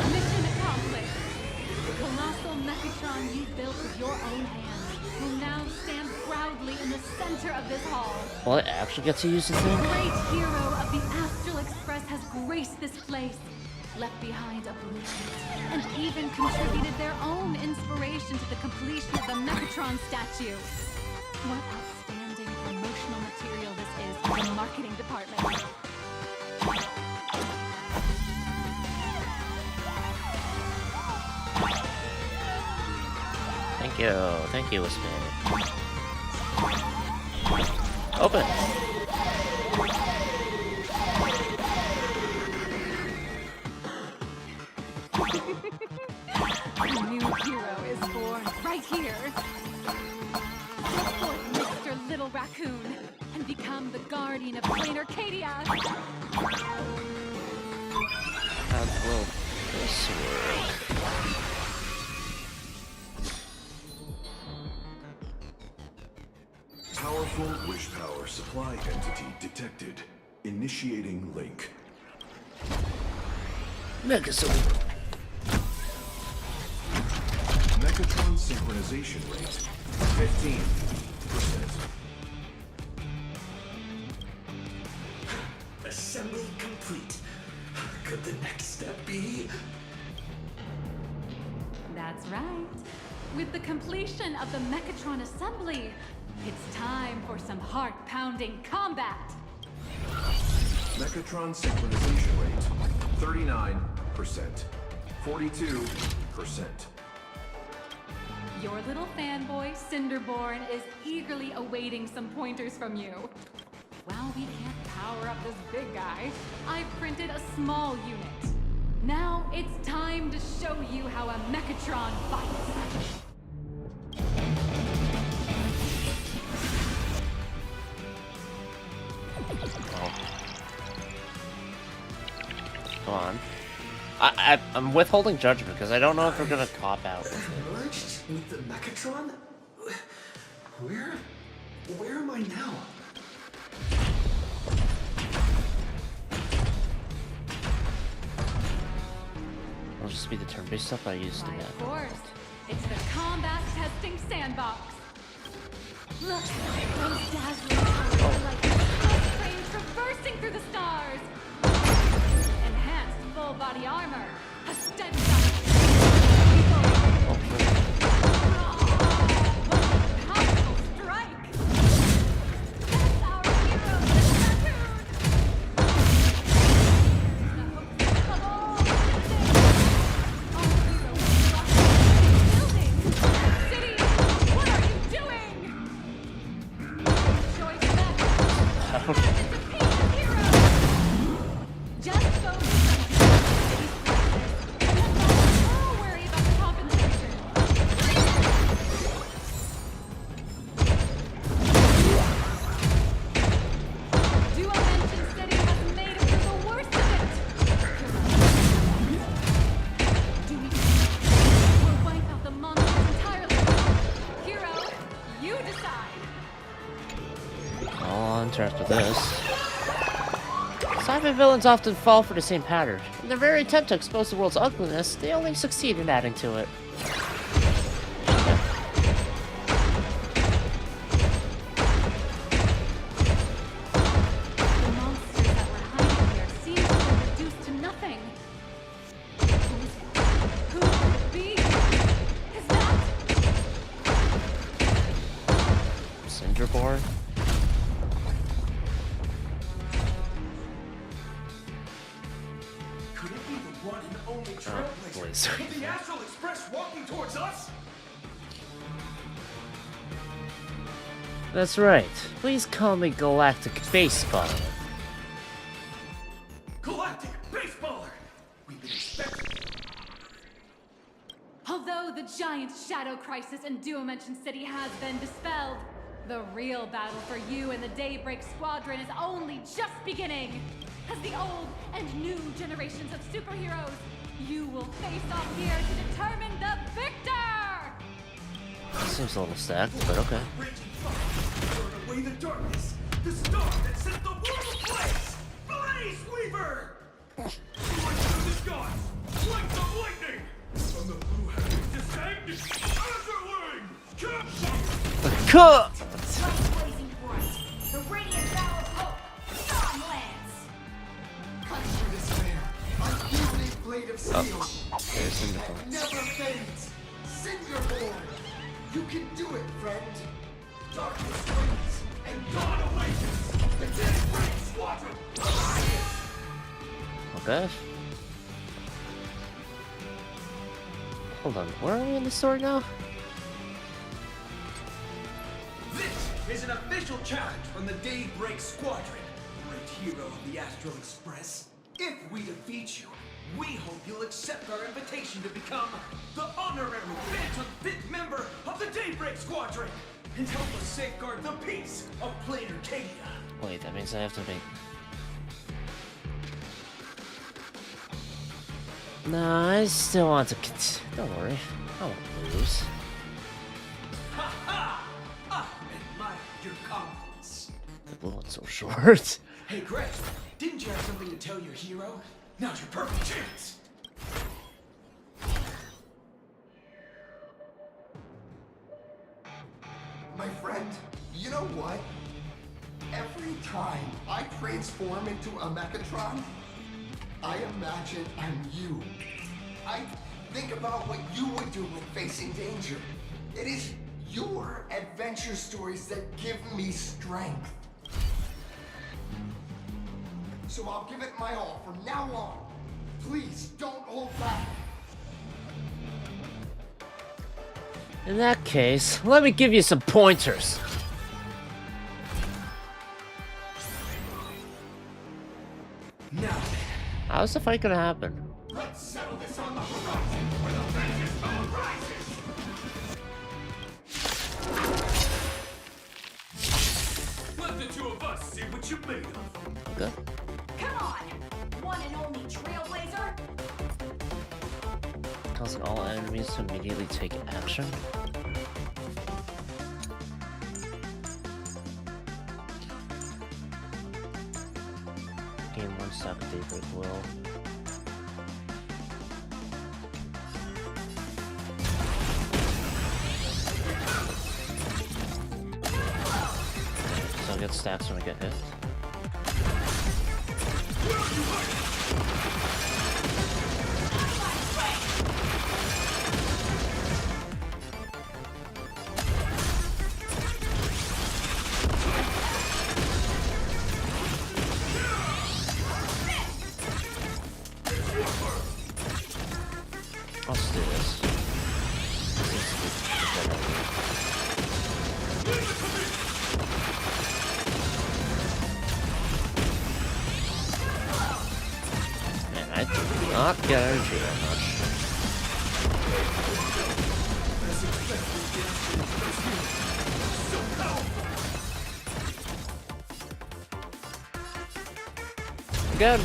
Mission accomplished! The colossal Mechatron you built with your own hands will now stand proudly in the center of this hall. Well, I actually get to use the thing? Great hero of the Astral Express has graced this place, left behind a blueprint, and even contributed their own inspiration to the completion of the Mechatron statue. What outstanding promotional material this is for the marketing department. Thank you, Wisman. Open! A new hero is born right here. Step forth, Mr. Little Raccoon, and become the guardian of Plain Arcadia. How will this work? Powerful wish power supply entity detected. Initiating link. Megazord. Mechatron synchronization rate 15%. Assembly complete. Could the next step be? That's right. With the completion of the Mechatron assembly, it's time for some heart-pounding combat. Mechatron synchronization rate 39%. 42%. Your little fanboy, Cinderborn, is eagerly awaiting some pointers from you. While we can't power up this big guy, I've printed a small unit. Now it's time to show you how a Mechatron fights. Come on. I'm withholding judgment because I don't know if we're gonna cop out with it. Merged with the Mechatron? Where am I now? It'll just be the turn-based stuff I used in Why, that. of course. It's the combat testing sandbox. Look, those dazzling colors are like a train traversing through the stars. Enhanced full body armor, a steady powerful strike. That's our counter after this. Sci-fi villains often fall for the same pattern. In their very attempt to expose the world's ugliness, they only succeed in adding to it. The monsters that were hiding here seem to have reduced to nothing. Who could it be? Is that Cinderborn? Could it be the one and only trailblazer? Blazer. With the Astral Express walking towards us? That's right. Please call me Galactic Baseballer. Galactic Baseballer! We've been expecting. Although the giant shadow crisis in Dimension City has been dispelled, the real battle for you and the Daybreak Squadron is only just beginning. As the old and new generations of superheroes, you will face off here to determine the victor! Seems a little stacked, but okay. Raging fire, burn away the darkness. The star that set the world ablaze! Blaze Weaver! Soaring through the skies, flanks of lightning! From the blue heavens descend, Azurling! Cut! Light blazing bright, the radiant bow of hope, Stormlands! Cut through despair. Unyielding blade of steel. There's Cinderborn. That never fades. Cinderborn. You can do it, friend. Darkness waits, and dawn awakens. The Daybreak Squadron. Alliance. Okay. Hold on, where are we in the story now? This is an official challenge from the Daybreak Squadron. Great hero of the Astral Express. If we defeat you, we hope you'll accept our invitation to become the honorary Phantom Fifth member of the Daybreak Squadron and help us safeguard the peace of Plain Arcadia. Wait, that means I have to make... No, I still want to don't worry, I won't lose. Ha ha! I admire your confidence. The blue one's so short. Hey, Greg, didn't you have something to tell your hero? Now's your perfect chance. My friend, you know what? Every time I transform into a Mechatron, I imagine I'm you. I think about what you would do when facing danger. It is your adventure stories that give me strength. So I'll give it my all from now on. Please don't hold back. In that case, let me give you some pointers. Now, How's the fight gonna happen? let's settle this on the horizon where the vengeance bone rises. Let the two of us see what you made of. Okay. Come on! One and only Trailblazer! Causing all enemies to immediately take action. Gain 1 stack of Daybreak will. So I'll get stacks when I get hit. I'll just do this. Man, I do not get energy that much. Good.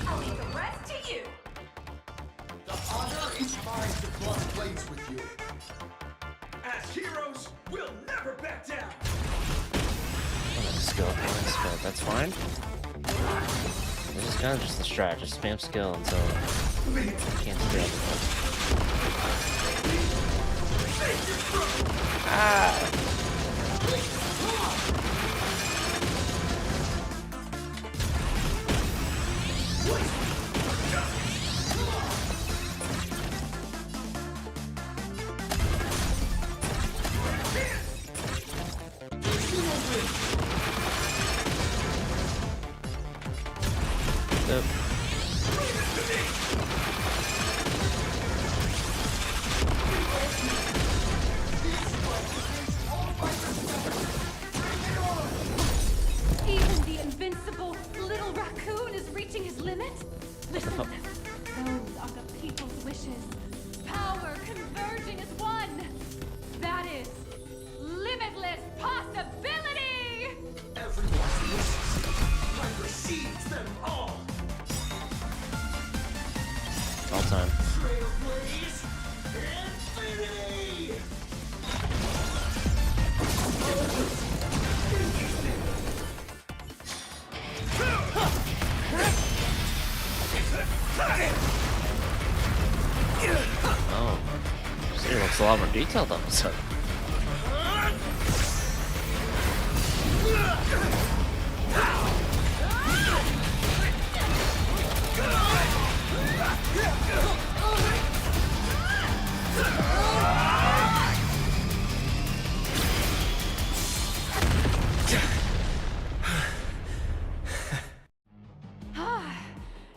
I'll leave the rest to you! kind of just a strat, just spam skill until you can't figure out the button. Ah! Yep. Even the invincible little raccoon is reaching his limit? Listen, those are the people's wishes. Power converging as one. That is limitless possibility! Everyone's wishes. Light receives them all. All time. Trailblaze infinity! Oh. See, it looks a lot more detailed all of a sudden.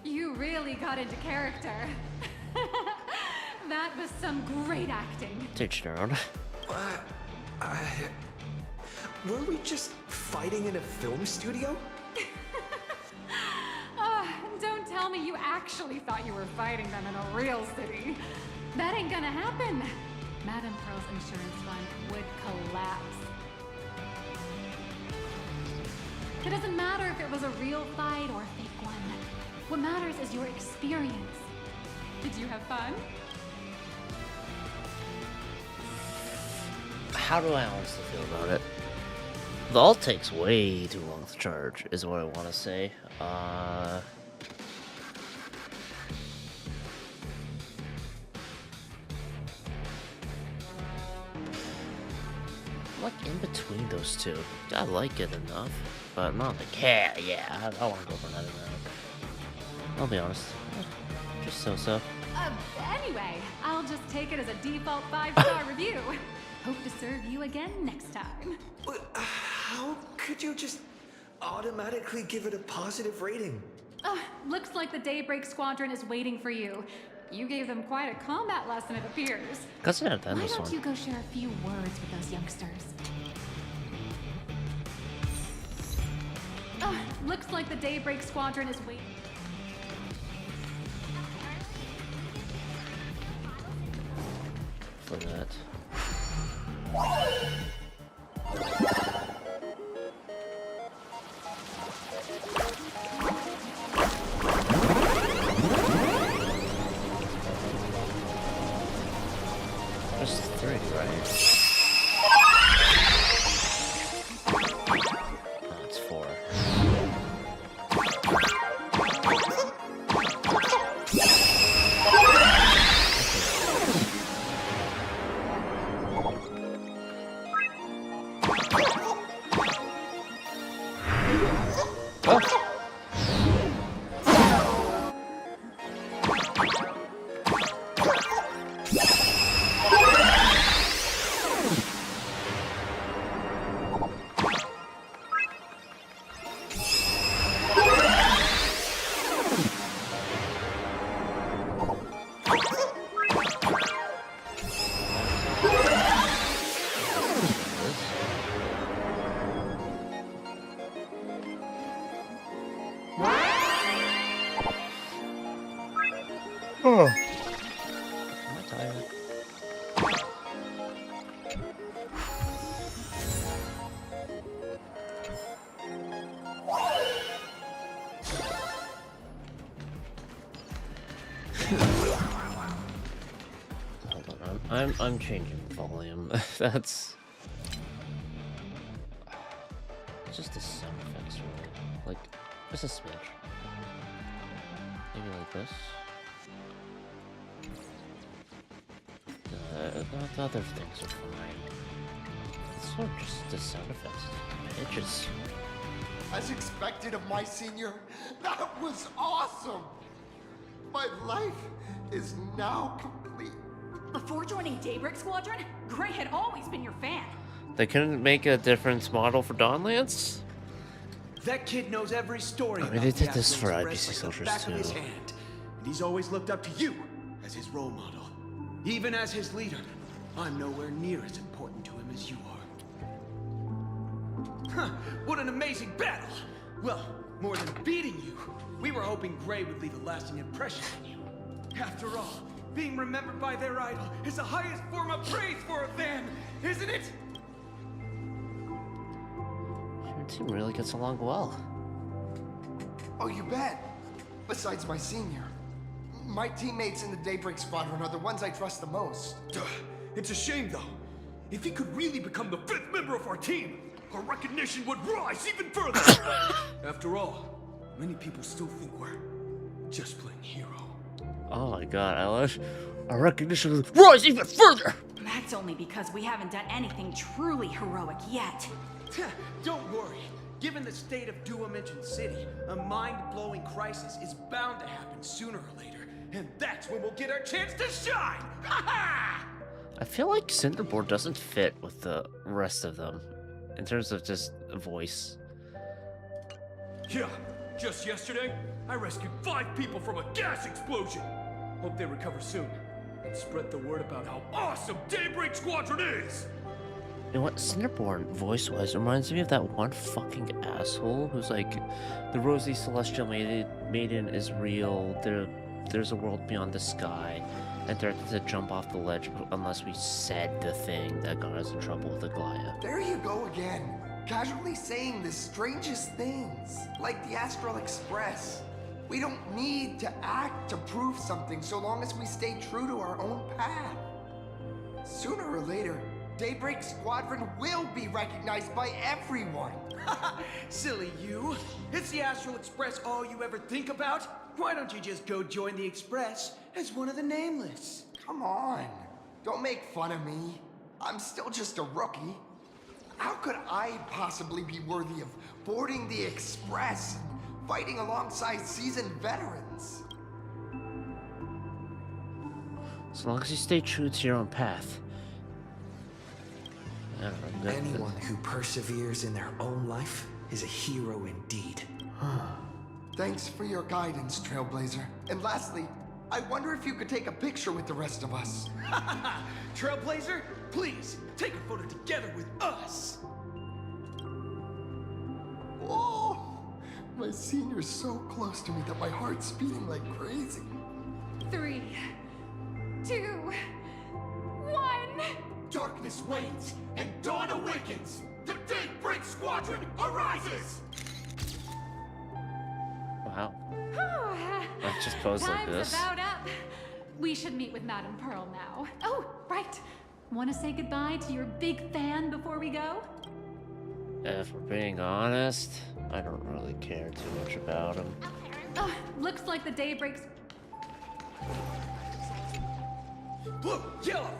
You really got into character. That was some great acting. Teach your own. Were we just fighting in a film studio? Don't tell me you actually thought you were fighting them in a real city. That ain't gonna happen. Madame Pearl's insurance fund would collapse. It doesn't matter if it was a real fight or a fake one. What matters is your experience. Did you have fun? How do I honestly feel about it? The ult takes way too long to charge, is what I want to say. Like in between those two. I like it enough, but not like, yeah, I want to go for another round. I'll be honest, just so-so. Anyway, I'll just take it as a default 5-star review. Hope to serve you again next time. But how could you just automatically give it a positive rating? Looks like the Daybreak Squadron is waiting for you. You gave them quite a combat lesson, it appears. Why don't you go share a few words with those youngsters? Looks like the Daybreak Squadron is waiting. For that. Just 3, right? Oh, it's 4. Oh. Am I tired? Hold on, I'm changing the volume. That's just the sound effects, really. Like, just a smidge. Maybe like this. The other things are fine. It's sort of just the sound effects. Pitches. As expected of my senior, that was awesome! My life is now complete. Before joining Daybreak Squadron, Gray had always been your fan. They couldn't make a different model for Dawnlands? That kid knows every story. I mean, about they the did this Astral for Express IBC like the Soldiers back of his too. hand, and he's always looked up to you as his role model. Even as his leader, I'm nowhere near as important to him as you are. Huh, what an amazing battle! Well, more than beating you, we were hoping Gray would leave a lasting impression on you. After all, being remembered by their idol is the highest form of praise for a fan, isn't it? Your team really gets along well. Oh, you bet. Besides my senior. My teammates in the Daybreak Squadron are the ones I trust the most. It's a shame, though. If he could really become the 5th member of our team, our recognition would rise even further. After all, many people still think we're just playing hero. Oh my god, I love our recognition will rise even further! That's only because we haven't done anything truly heroic yet. Don't worry. Given the state of Duomension City, a mind-blowing crisis is bound to happen sooner or later. And that's when we'll get our chance to shine! Ha ha! I feel like Cinderboard doesn't fit with the rest of them in terms of just voice. Yeah, just yesterday, I rescued 5 people from a gas explosion. Hope they recover soon. And spread the word about how awesome Daybreak Squadron is! You know what, Cinderborn voice-wise reminds me of that one fucking asshole who's like, the Rosy Celestial Maiden is real, there's a world beyond the sky, and threatened to jump off the ledge unless we said the thing that got us in trouble with the Glaya. There you go again. Casually saying the strangest things, like the Astral Express. We don't need to act to prove something so long as we stay true to our own path. Sooner or later, Daybreak Squadron will be recognized by everyone. Silly you. Is the Astral Express all you ever think about? Why don't you just go join the Express as one of the Nameless? Come on. Don't make fun of me. I'm still just a rookie. How could I possibly be worthy of boarding the Express and fighting alongside seasoned veterans? As long as you stay true to your own path. I don't know, Anyone who perseveres in their own life is a hero indeed. Thanks for your guidance, Trailblazer. And lastly, I wonder if you could take a picture with the rest of us. Trailblazer, please, take a photo together with us. Whoa! My senior's so close to me that my heart's beating like crazy. 3, 2, 1. Darkness wanes and dawn awakens. The Daybreak Squadron arises. Wow. I just posed like Time's this. about up. We should meet with Madame Pearl now. Oh, right. Want to say goodbye to your big fan before we go? If we're being honest, I don't really care too much about him. Oh, looks like the Daybreak's... Blue, yellow,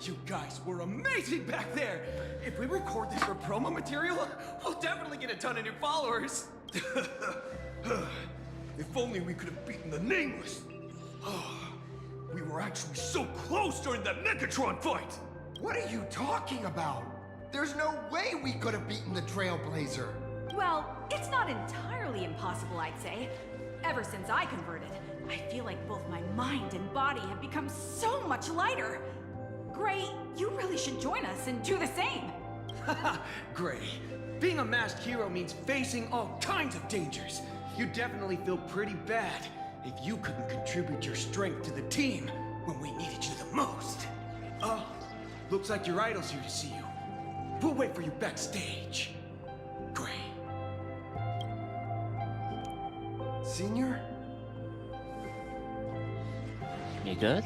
you guys were amazing back there. If we record this for promo material, we'll definitely get a ton of new followers. If only we could have beaten the Nameless. We were actually so close during that Megatron fight. What are you talking about? There's no way we could have beaten the Trailblazer. Well, it's not entirely impossible, I'd say. Ever since I converted, I feel like both my mind and body have become so much lighter. Gray, you really should join us and do the same. Gray, being a masked hero means facing all kinds of dangers. You definitely feel pretty bad if you couldn't contribute your strength to the team when we needed you the most. Looks like your idol's here to see you. We'll wait for you backstage. Gray. Senior? You good?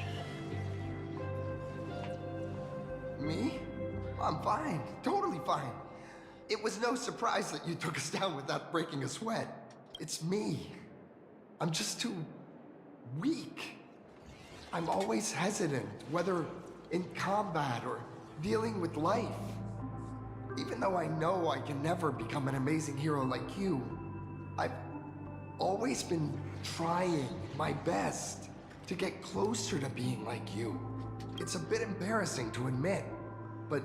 Me? I'm fine. Totally fine. It was no surprise that you took us down without breaking a sweat. It's me. I'm just too weak. I'm always hesitant, whether in combat or dealing with life. Even though I know I can never become an amazing hero like you, I've always been trying my best to get closer to being like you. It's a bit embarrassing to admit, but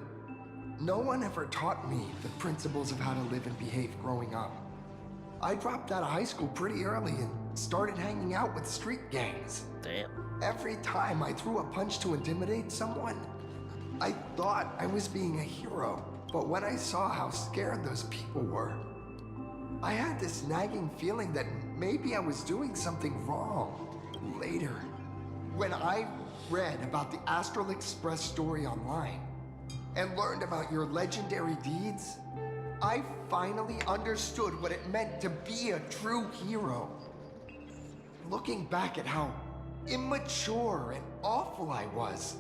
no one ever taught me the principles of how to live and behave growing up. I dropped out of high school pretty early and started hanging out with street gangs. Damn. Every time I threw a punch to intimidate someone, I thought I was being a hero. But when I saw how scared those people were, I had this nagging feeling that maybe I was doing something wrong. Later, when I read about the Astral Express story online and learned about your legendary deeds, I finally understood what it meant to be a true hero. Looking back at how immature and awful I was,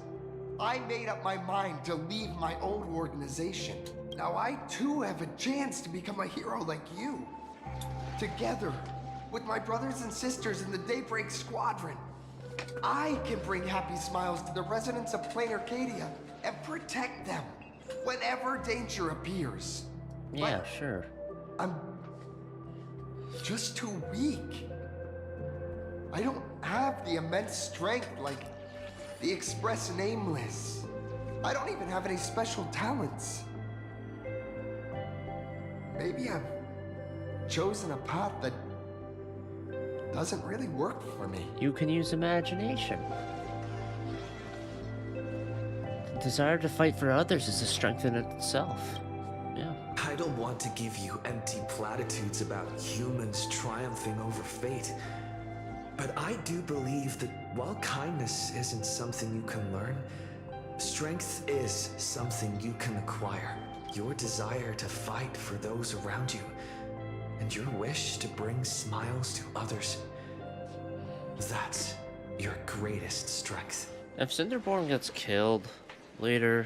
I made up my mind to leave my old organization. Now I too have a chance to become a hero like you. Together with my brothers and sisters in the Daybreak Squadron, I can bring happy smiles to the residents of Plain Arcadia and protect them whenever danger appears. Yeah, But sure. I'm just too weak. I don't have the immense strength like the Express Nameless. I don't even have any special talents. Maybe I've chosen a path that doesn't really work for me. You can use imagination. The desire to fight for others is a strength in itself. Yeah. I don't want to give you empty platitudes about humans triumphing over fate. But I do believe that while kindness isn't something you can learn, strength is something you can acquire. Your desire to fight for those around you, and your wish to bring smiles to others, that's your greatest strength. If Cinderborn gets killed later,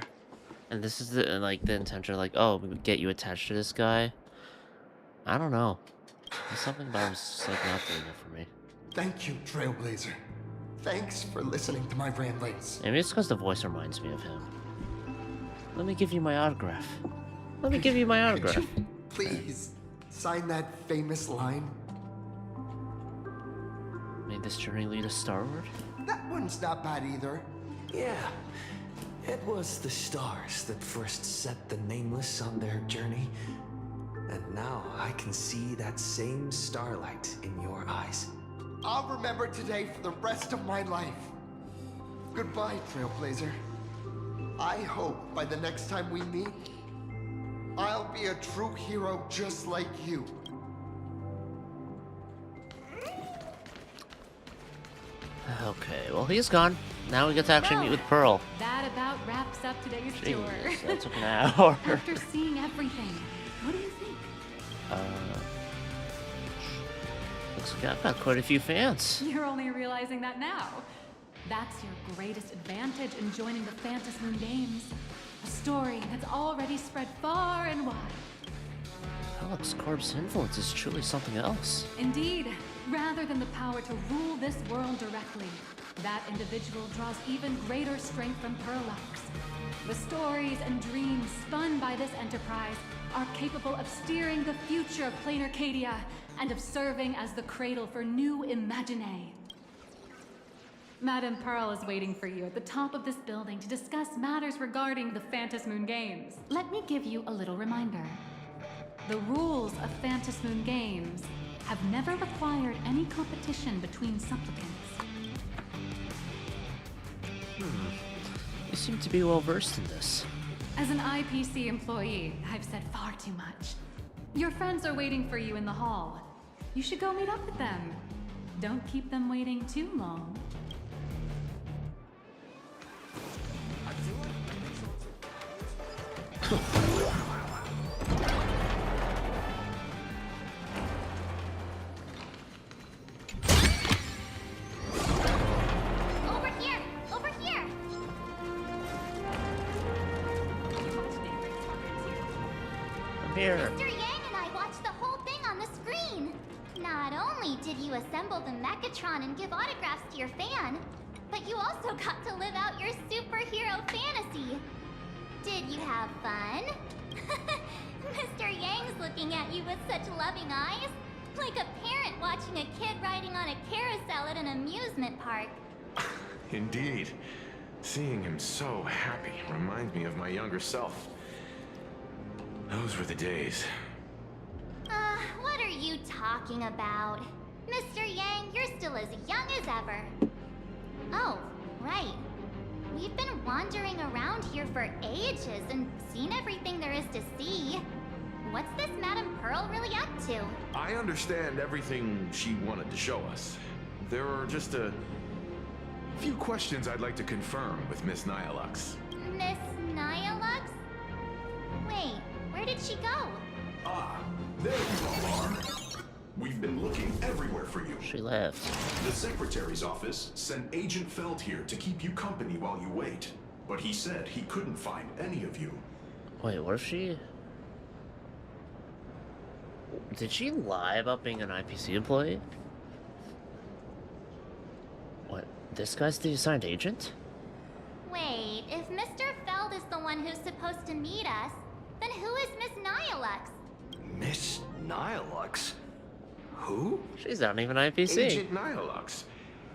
and this is the intention, like, oh, we would get you attached to this guy, I don't know. There's something about him just like not doing it for me. Thank you, Trailblazer. Thanks for listening to my ramblings. Maybe it's because the voice reminds me of him. Let me give you my autograph. Let me give you my autograph. Could you please sign that famous line? May this journey lead us starward? That one's not bad either. Yeah, it was the stars that first set the Nameless on their journey. And now I can see that same starlight in your eyes. I'll remember today for the rest of my life. Goodbye, Trailblazer. I hope by the next time we meet, I'll be a true hero just like you. Okay, well, he's gone. Now we get to actually meet with Pearl. That about wraps up today's tour. Jeez, that took an hour. After seeing everything, what do you think? Looks like I've got quite a few fans. You're only realizing that now. That's your greatest advantage in joining the Phantasmoon Games. A story that's already spread far and wide. Alex Corb's influence is truly something else. Indeed, rather than the power to rule this world directly, that individual draws even greater strength from Perlux. The stories and dreams spun by this enterprise are capable of steering the future of Plain Arcadia and of serving as the cradle for new imaginae. Madame Pearl is waiting for you at the top of this building to discuss matters regarding the Phantasmoon Games. Let me give you a little reminder. The rules of Phantasmoon Games have never required any competition between supplicants. You seem to be well versed in this. As an IPC employee, I've said far too much. Your friends are waiting for you in the hall. You should go meet up with them. Don't keep them waiting too long. Over here! Over here! I'm here. Mr. Yang and I watched the whole thing on the screen. Not only did you assemble the Mechatron and give autographs to your fan, but you also got to live out your superhero fantasy. Did you have fun? Mr. Yang's looking at you with such loving eyes, like a parent watching a kid riding on a carousel at an amusement park. Indeed. Seeing him so happy reminds me of my younger self. Those were the days. What are you talking about? Mr. Yang, you're still as young as ever. Oh, right. We've been wandering around here for ages and seen everything there is to see. What's this Madame Pearl really up to? I understand everything she wanted to show us. There are just a few questions I'd like to confirm with Miss Nyalux. Miss Nyalux? Wait, where did she go? Ah, there you all are. We've been looking everywhere for you. She left. The Secretary's office sent Agent Feld here to keep you company while you wait. But he said he couldn't find any of you. Wait, what if she... Did she lie about being an IPC employee? What? This guy's the assigned agent? Wait, if Mr. Feld is the one who's supposed to meet us, then who is Miss Nyalux? Miss Nyalux? Who? She's not even IPC. Agent Nyalux,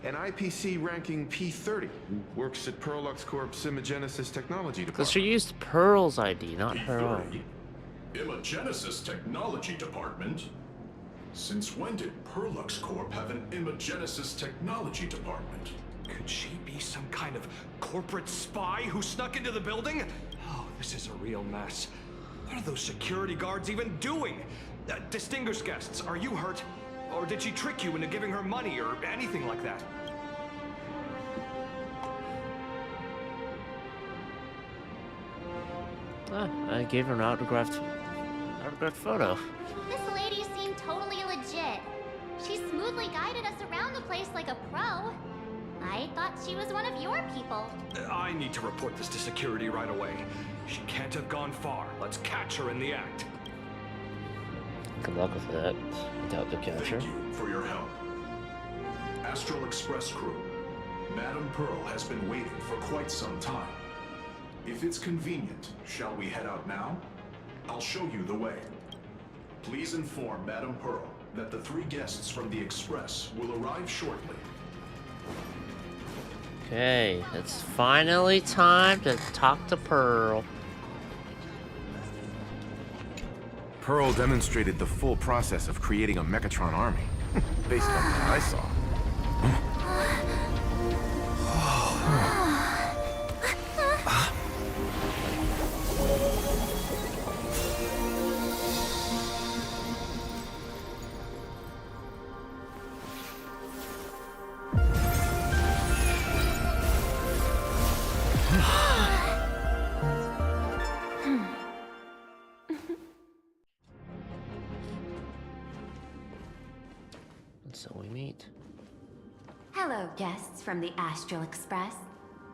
an IPC ranking P30, who works at Perlux Corp's Imagenesis Technology Department. Because she used Pearl's ID, not her own. Imagenesis Technology Department? Since when did Perlux Corp have an Imagenesis Technology Department? Could she be some kind of corporate spy who snuck into the building? Oh, this is a real mess. What are those security guards even doing? Distinguished guests, are you hurt? Or did she trick you into giving her money or anything like that? I gave her an autographed photo. This lady seemed totally legit. She smoothly guided us around the place like a pro. I thought she was one of your people. I need to report this to security right away. She can't have gone far. Let's catch her in the act. Good luck with that. I doubt they'll catch her. Thank you for your help. Astral Express crew, Madame Pearl has been waiting for quite some time. If it's convenient, shall we head out now? I'll show you the way. Please inform Madame Pearl that the 3 guests from the Express will arrive shortly. Okay, it's finally time to talk to Pearl. Pearl demonstrated the full process of creating a Mechatron army, based on what I saw. So we meet. Hello, guests from the Astral Express.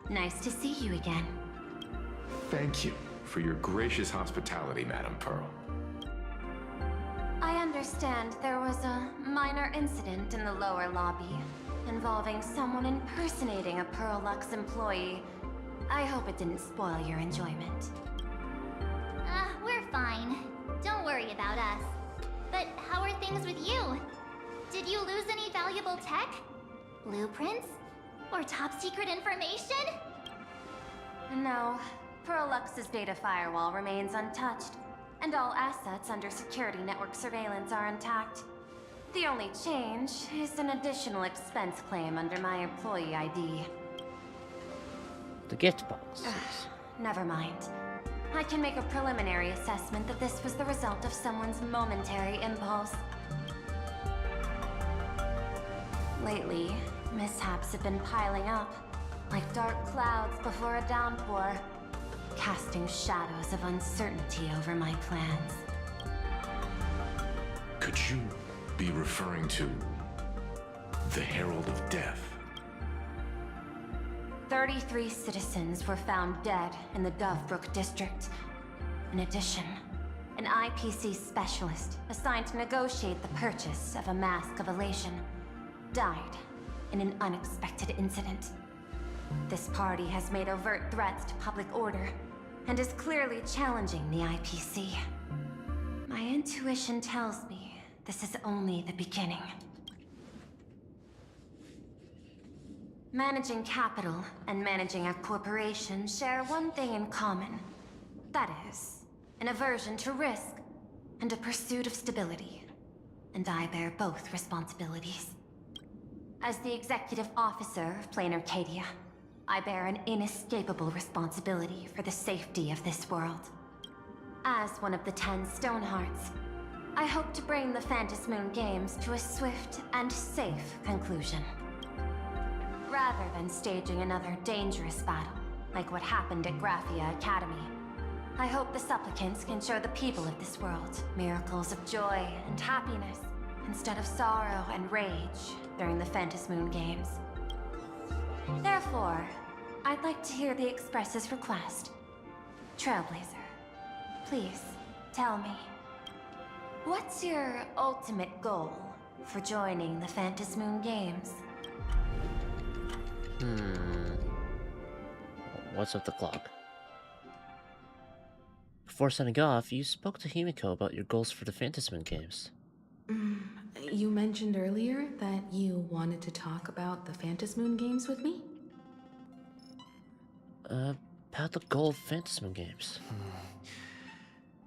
Nice to see you again. Thank you for your gracious hospitality, Madame Pearl. I understand there was a minor incident in the lower lobby involving someone impersonating a Perlux employee. I hope it didn't spoil your enjoyment. We're fine. Don't worry about us. But how are things with you? Did you lose any valuable tech? Blueprints? Or top secret information? No. Perlux's data firewall remains untouched, and all assets under security network surveillance are intact. The only change is an additional expense claim under my employee ID. The gift boxes. Never mind. I can make a preliminary assessment that this was the result of someone's momentary impulse. Lately, mishaps have been piling up, like dark clouds before a downpour, casting shadows of uncertainty over my plans. Could you be referring to the Herald of Death? 33 citizens were found dead in the Dovebrook district. In addition, an IPC specialist assigned to negotiate the purchase of a Mask of Elation, died in an unexpected incident. This party has made overt threats to public order and is clearly challenging the IPC. My intuition tells me this is only the beginning. Managing capital and managing a corporation share one thing in common. That is, an aversion to risk and a pursuit of stability. And I bear both responsibilities. As the executive officer of Plain Arcadia, I bear an inescapable responsibility for the safety of this world. As one of the 10 Stonehearts, I hope to bring the Phantom Moon Games to a swift and safe conclusion. Rather than staging another dangerous battle, like what happened at Graphia Academy, I hope the supplicants can show the people of this world miracles of joy and happiness, instead of sorrow and rage during the Phantom Moon Games. Therefore, I'd like to hear the Express's request. Trailblazer, please, tell me. What's your ultimate goal for joining the Phantom Moon Games? What's with the clock? Before signing off, you spoke to Himiko about your goals for the Phantom Moon Games. You mentioned earlier that you wanted to talk about the Phantom Moon Games with me? About the goal of Phantom Moon Games.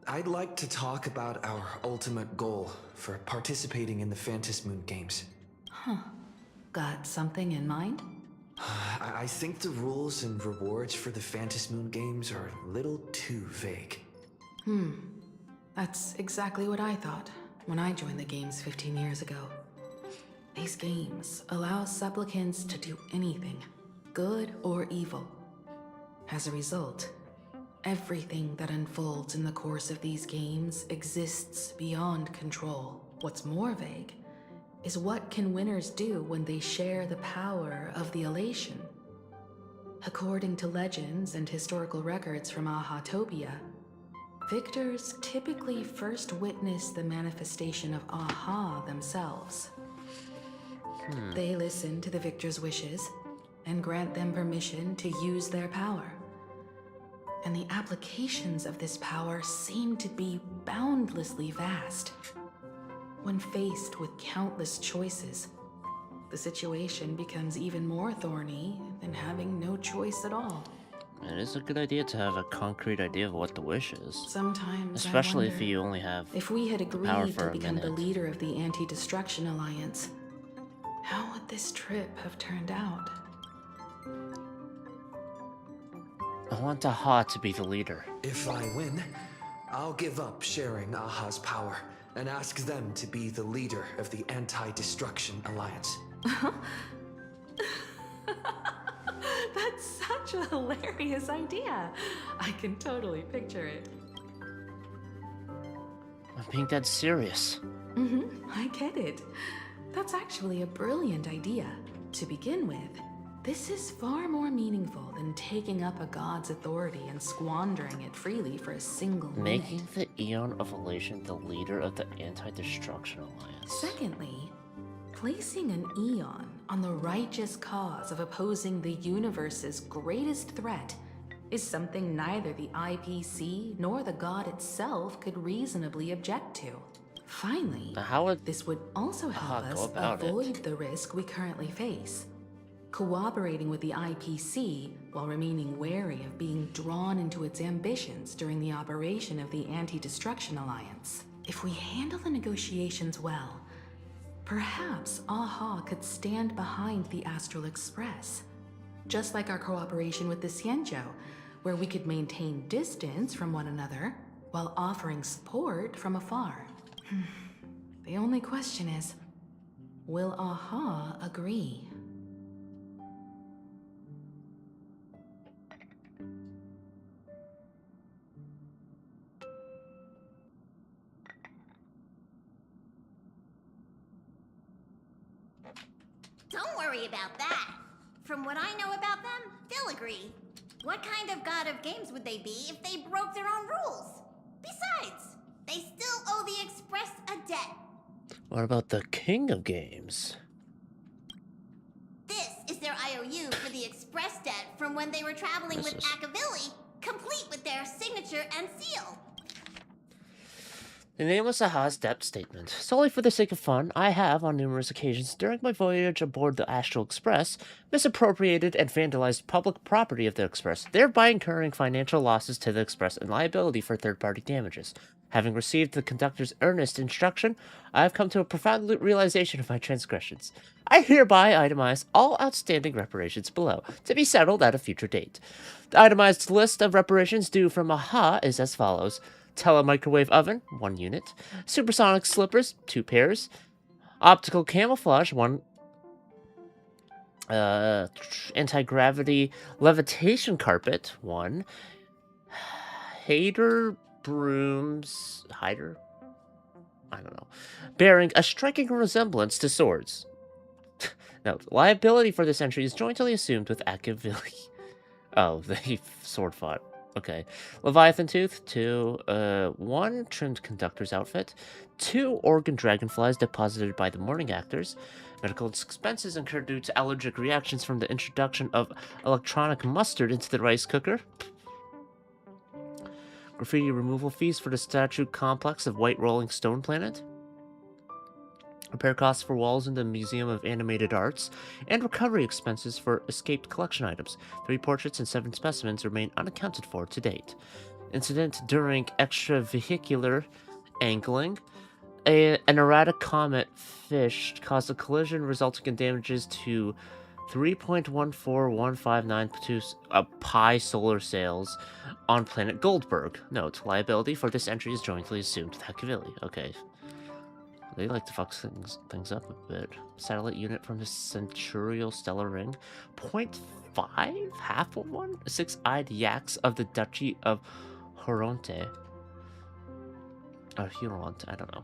I'd like to talk about our ultimate goal for participating in the Phantom Moon Games. Huh. Got something in mind? I think the rules and rewards for the Phantom Moon Games are a little too vague. That's exactly what I thought when I joined the games 15 years ago. These games allow supplicants to do anything, good or evil. As a result, everything that unfolds in the course of these games exists beyond control. What's more vague is what can winners do when they share the power of the elation. According to legends and historical records from Ahatopia, victors typically first witness the manifestation of Aha themselves. They listen to the victor's wishes and grant them permission to use their power. And the applications of this power seem to be boundlessly vast. When faced with countless choices, the situation becomes even more thorny than having no choice at all. It is a good idea to have a concrete idea of what the wish is. Sometimes especially I if wonder you only have if we had power agreed for to a become the minute. leader of the Anti-Destruction Alliance, how would this trip have turned out? I want Aha to be the leader. If I win, I'll give up sharing Aha's power and ask them to be the leader of the Anti-Destruction Alliance. That's such a hilarious idea. I can totally picture it. I'm being dead serious. I get it. That's actually a brilliant idea. To begin with, this is far more meaningful than taking up a god's authority and squandering it freely for a single minute. Making the Eon of Elation the leader of the Anti-Destruction Alliance. Secondly, placing an Eon on the righteous cause of opposing the universe's greatest threat is something neither the IPC nor the god itself could reasonably object to. Finally, this would also help us avoid the risk we currently face. Cooperating with the IPC while remaining wary of being drawn into its ambitions during the operation of the Anti-Destruction Alliance. If we handle the negotiations well, perhaps Aha could stand behind the Astral Express. Just like our cooperation with the Xianzhou, where we could maintain distance from one another while offering support from afar. The only question is, will Aha agree? Don't worry about that. From what I know about them, they'll agree. What kind of god of games would they be if they broke their own rules? Besides, They still owe the Express a debt. What about the king of games? This is their IOU for the Express debt from when they were traveling with Akavili, complete with their signature and seal. The nameless Aha's debt statement. Solely for the sake of fun, I have, on numerous occasions during my voyage aboard the Astral Express, misappropriated and vandalized public property of the Express, thereby incurring financial losses to the Express and liability for third-party damages. Having received the conductor's earnest instruction, I have come to a profound realization of my transgressions. I hereby itemize all outstanding reparations below, to be settled at a future date. The itemized list of reparations due from Aha is as follows. Telemicrowave oven, 1 unit. Supersonic slippers, 2 pairs. Optical camouflage, 1. Anti-gravity levitation carpet, 1. Hider brooms... Hider? I don't know. Bearing a striking resemblance to swords. Note, liability for this entry is jointly assumed with Akavili. Oh, they sword fought. Okay. Leviathan Tooth, 2. 1 trimmed conductor's outfit. 2 organ dragonflies deposited by the morning actors. Medical expenses incurred due to allergic reactions from the introduction of electronic mustard into the rice cooker. Graffiti removal fees for the statue complex of White Rolling Stone Planet. Repair costs for walls in the Museum of Animated Arts, and recovery expenses for escaped collection items. 3 portraits and 7 specimens remain unaccounted for to date. Incident during extravehicular angling. An erratic comet fish caused a collision resulting in damages to 3.14159 pi solar sails on planet Goldberg. Note, liability for this entry is jointly assumed with Akavili. Okay. They like to fuck things up a bit. Satellite unit from the Centurial Stellar Ring. 0.5? Half of 1? 6-eyed yaks of the Duchy of Huronte. Or Huronte, I don't know.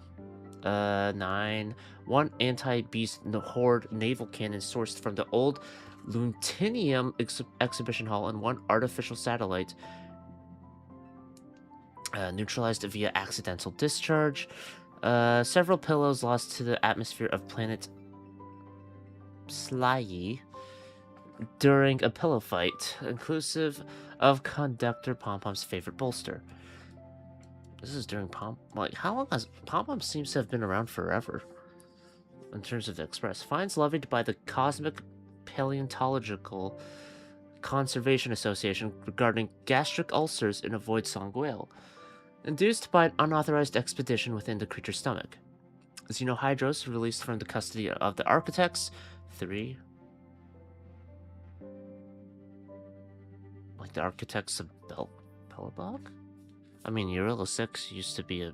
9. 1 anti-beast horde naval cannon sourced from the old Luntinium exhibition hall, and 1 artificial satellite neutralized via accidental discharge. Several pillows lost to the atmosphere of planet Slyi during a pillow fight, inclusive of conductor Pom-Pom's favorite bolster. This is during how long has Pom-Pom seems to have been around forever in terms of the Express. Fines levied by the Cosmic Paleontological Conservation Association regarding gastric ulcers in a void song whale. Induced by an unauthorized expedition within the creature's stomach. Xenohydros released from the custody of the architects. 3. Like the architects of Belobog? I mean, Eurilo 6 used to be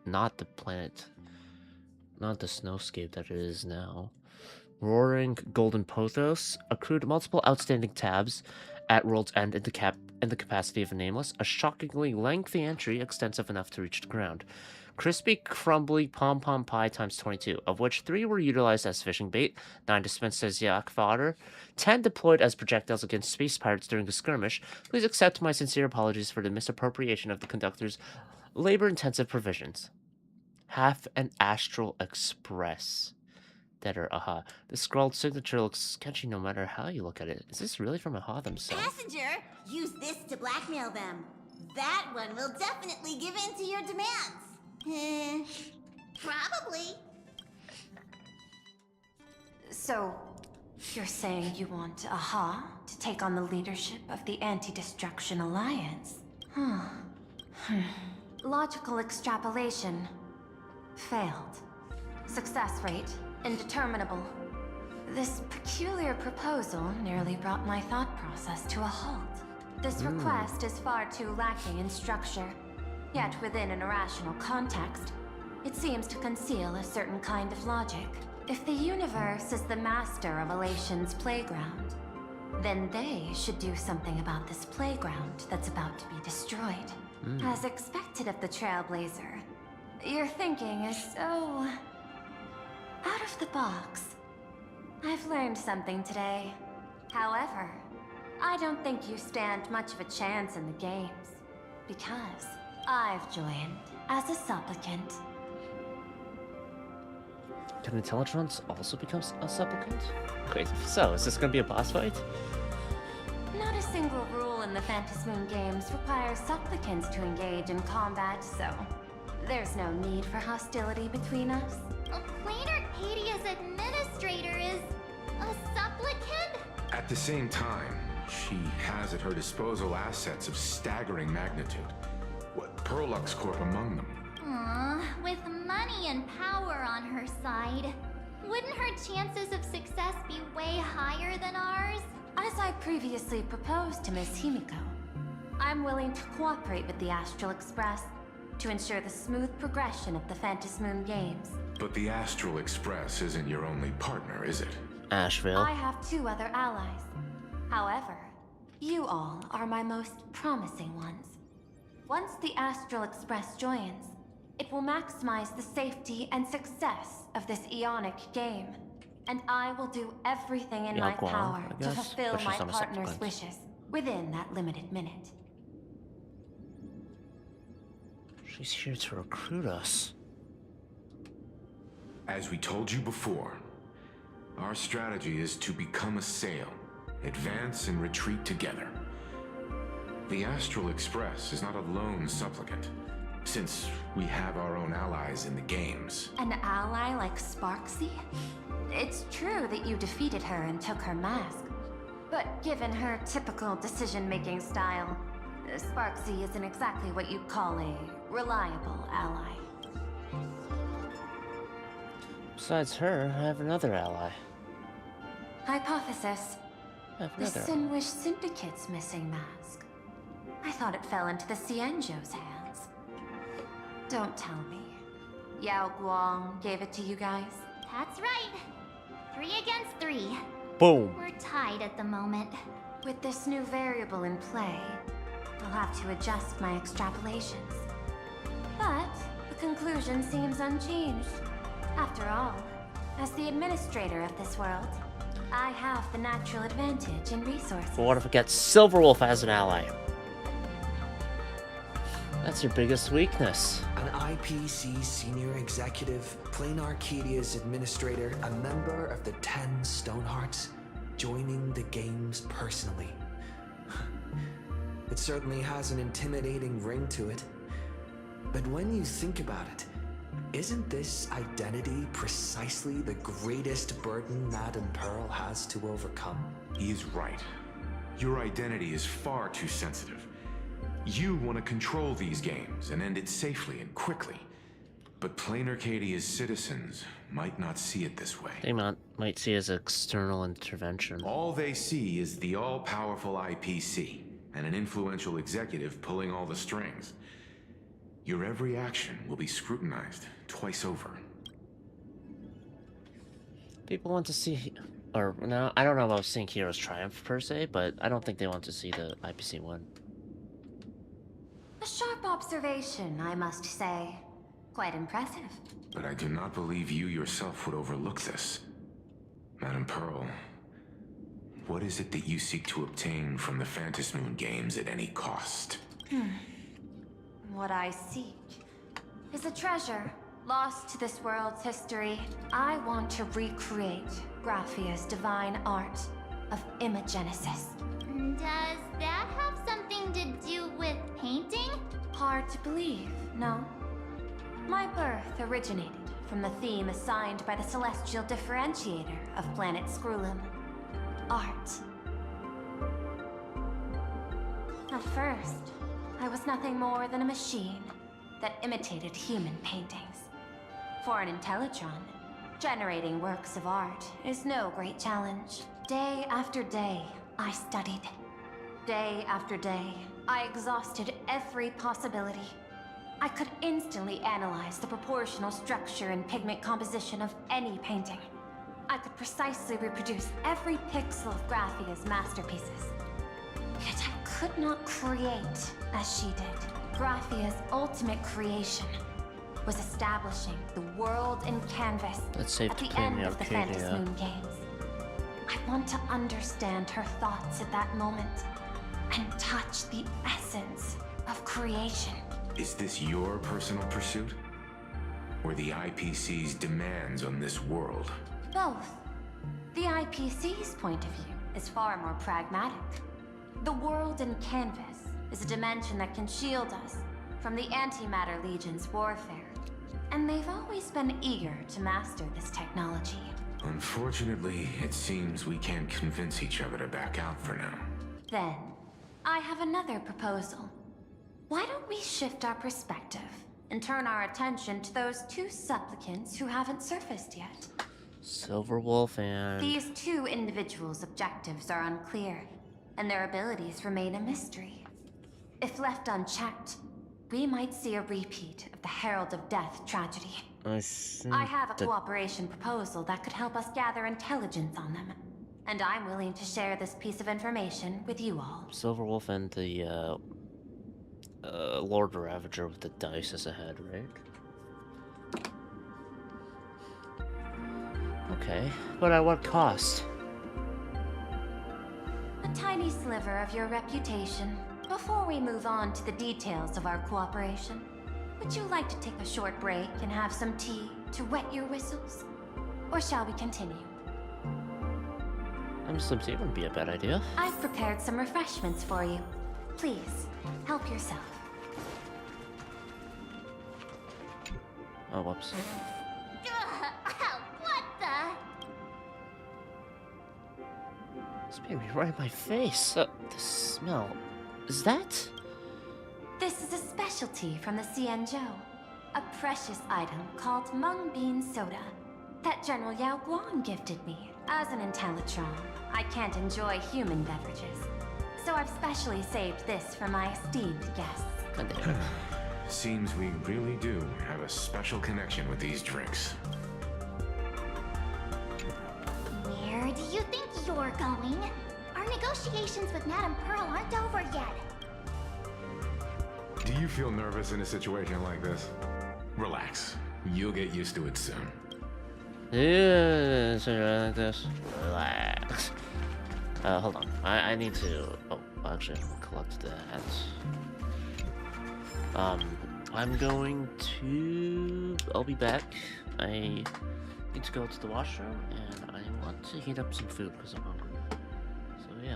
not the planet, not the snowscape that it is now. Roaring Golden Pothos accrued multiple outstanding tabs at World's End in the capacity of a nameless, a shockingly lengthy entry extensive enough to reach the ground. Crispy, crumbly pom-pom pie times 22, of which 3 were utilized as fishing bait, 9 dispensed as yak fodder, 10 deployed as projectiles against space pirates during the skirmish. Please accept my sincere apologies for the misappropriation of the conductor's labor-intensive provisions. Half an Astral Express. Deader, Aha. The scrawled signature looks sketchy no matter how you look at it. Is this really from Aha themselves? Passenger, use this to blackmail them. That one will definitely give in to your demands. Probably. So, you're saying you want Aha to take on the leadership of the Anti-Destruction Alliance? Logical extrapolation. Failed. Success rate. Indeterminable. This peculiar proposal nearly brought my thought process to a halt. This request is far too lacking in structure. Yet within an irrational context, it seems to conceal a certain kind of logic. If the universe is the master of Elation's playground, then they should do something about this playground that's about to be destroyed. As expected of the Trailblazer, your thinking is so out of the box. I've learned something today. However, I don't think you stand much of a chance in the games, because I've joined as a supplicant. Can Intellitrons also become a supplicant? Wait, so is this gonna be a boss fight? Not a single rule in the Phantasmoon games requires supplicants to engage in combat, so there's no need for hostility between us. Plain Arcadia's administrator is a supplicant? At the same time, she has at her disposal assets of staggering magnitude. What, Perlux Corp among them? With money and power on her side, wouldn't her chances of success be way higher than ours? As I previously proposed to Miss Himiko, I'm willing to cooperate with the Astral Express to ensure the smooth progression of the Phantasmoon games. But the Astral Express isn't your only partner, is it? Asheville. I have 2 other allies. However, you all are my most promising ones. Once the Astral Express joins, it will maximize the safety and success of this Ionic game. And I will do everything in my power to fulfill my partner's wishes within that limited minute. She's here to recruit us. As we told you before, our strategy is to become a sail, advance and retreat together. The Astral Express is not a lone supplicant, since we have our own allies in the games. An ally like Sparksy? It's true that you defeated her and took her mask, but given her typical decision-making style, Sparksy isn't exactly what you'd call a reliable ally. Besides her, I have another ally. Hypothesis. The Sinwish Syndicate's missing mask. I thought it fell into the Cienjo's hands. Don't tell me. Yao Guang gave it to you guys? That's right. 3 against 3. Boom. We're tied at the moment. With this new variable in play, I'll have to adjust my extrapolations. But the conclusion seems unchanged. After all, as the administrator of this world, I have the natural advantage in resources. But what if we get Silverwolf as an ally? That's your biggest weakness. An IPC senior executive, Plain Arcadia's administrator, a member of the 10 Stonehearts, joining the games personally. It certainly has an intimidating ring to it. But when you think about it, isn't this identity precisely the greatest burden Madame Pearl has to overcome? He is right. Your identity is far too sensitive. You want to control these games and end it safely and quickly. But Plain Arcadia's citizens might not see it this way. They might see it as external intervention. All they see is the all-powerful IPC and an influential executive pulling all the strings. Your every action will be scrutinized twice over. People want to see, or no, I don't know about seeing heroes triumph per se, but I don't think they want to see the IPC win. A sharp observation, I must say. Quite impressive. But I do not believe you yourself would overlook this. Madame Pearl, what is it that you seek to obtain from the Phantasmoon games at any cost? What I seek is a treasure lost to this world's history. I want to recreate Graphia's divine art of imagenesis. Does that have something to do with painting? Hard to believe, no? My birth originated from the theme assigned by the celestial differentiator of planet Scrulum. Art. At first, I was nothing more than a machine that imitated human paintings. For an Intellitron, generating works of art is no great challenge. Day after day, I studied. Day after day, I exhausted every possibility. I could instantly analyze the proportional structure and pigment composition of any painting. I could precisely reproduce every pixel of Graphia's masterpieces. Yet I could not create as she did. Graphia's ultimate creation was establishing the world in canvas at the end of the Phantasmoon games. I want to understand her thoughts at that moment and touch the essence of creation. Is this your personal pursuit? Or the IPC's demands on this world? Both. The IPC's point of view is far more pragmatic. The world in canvas is a dimension that can shield us from the Antimatter Legion's warfare. And they've always been eager to master this technology. Unfortunately, it seems we can't convince each other to back out for now. Then, I have another proposal. Why don't we shift our perspective and turn our attention to those two supplicants who haven't surfaced yet? Silverwolf and... These two individuals' objectives are unclear, and their abilities remain a mystery. If left unchecked, we might see a repeat of the Herald of Death tragedy. I have a cooperation proposal that could help us gather intelligence on them, and I'm willing to share this piece of information with you all. Silverwolf and the, Lord Ravager with the dice as a head, right? Okay, but at what cost? A tiny sliver of your reputation. Before we move on to the details of our cooperation, would you like to take a short break and have some tea to wet your whistles? Or shall we continue? Some tea wouldn't be a bad idea. I've prepared some refreshments for you. Please, help yourself. Oh, whoops. What the? It's being right in my face. The smell. Is that? This is a specialty from the Cienzhou. A precious item called mung bean soda that General Yao Guang gifted me. As an Intellitron, I can't enjoy human beverages, so I've specially saved this for my esteemed guests. Seems we really do have a special connection with these drinks. Where do you think you're going? Our negotiations with Madame Pearl aren't over yet. Do you feel nervous in a situation like this? Relax. You'll get used to it soon. Yeah, something like this. Relax. Hold on. I need to... Oh, actually, I'm gonna collect that. I'm going to... I'll be back. I need to go to the washroom, and I want to heat up some food because I'm hungry. So, yeah.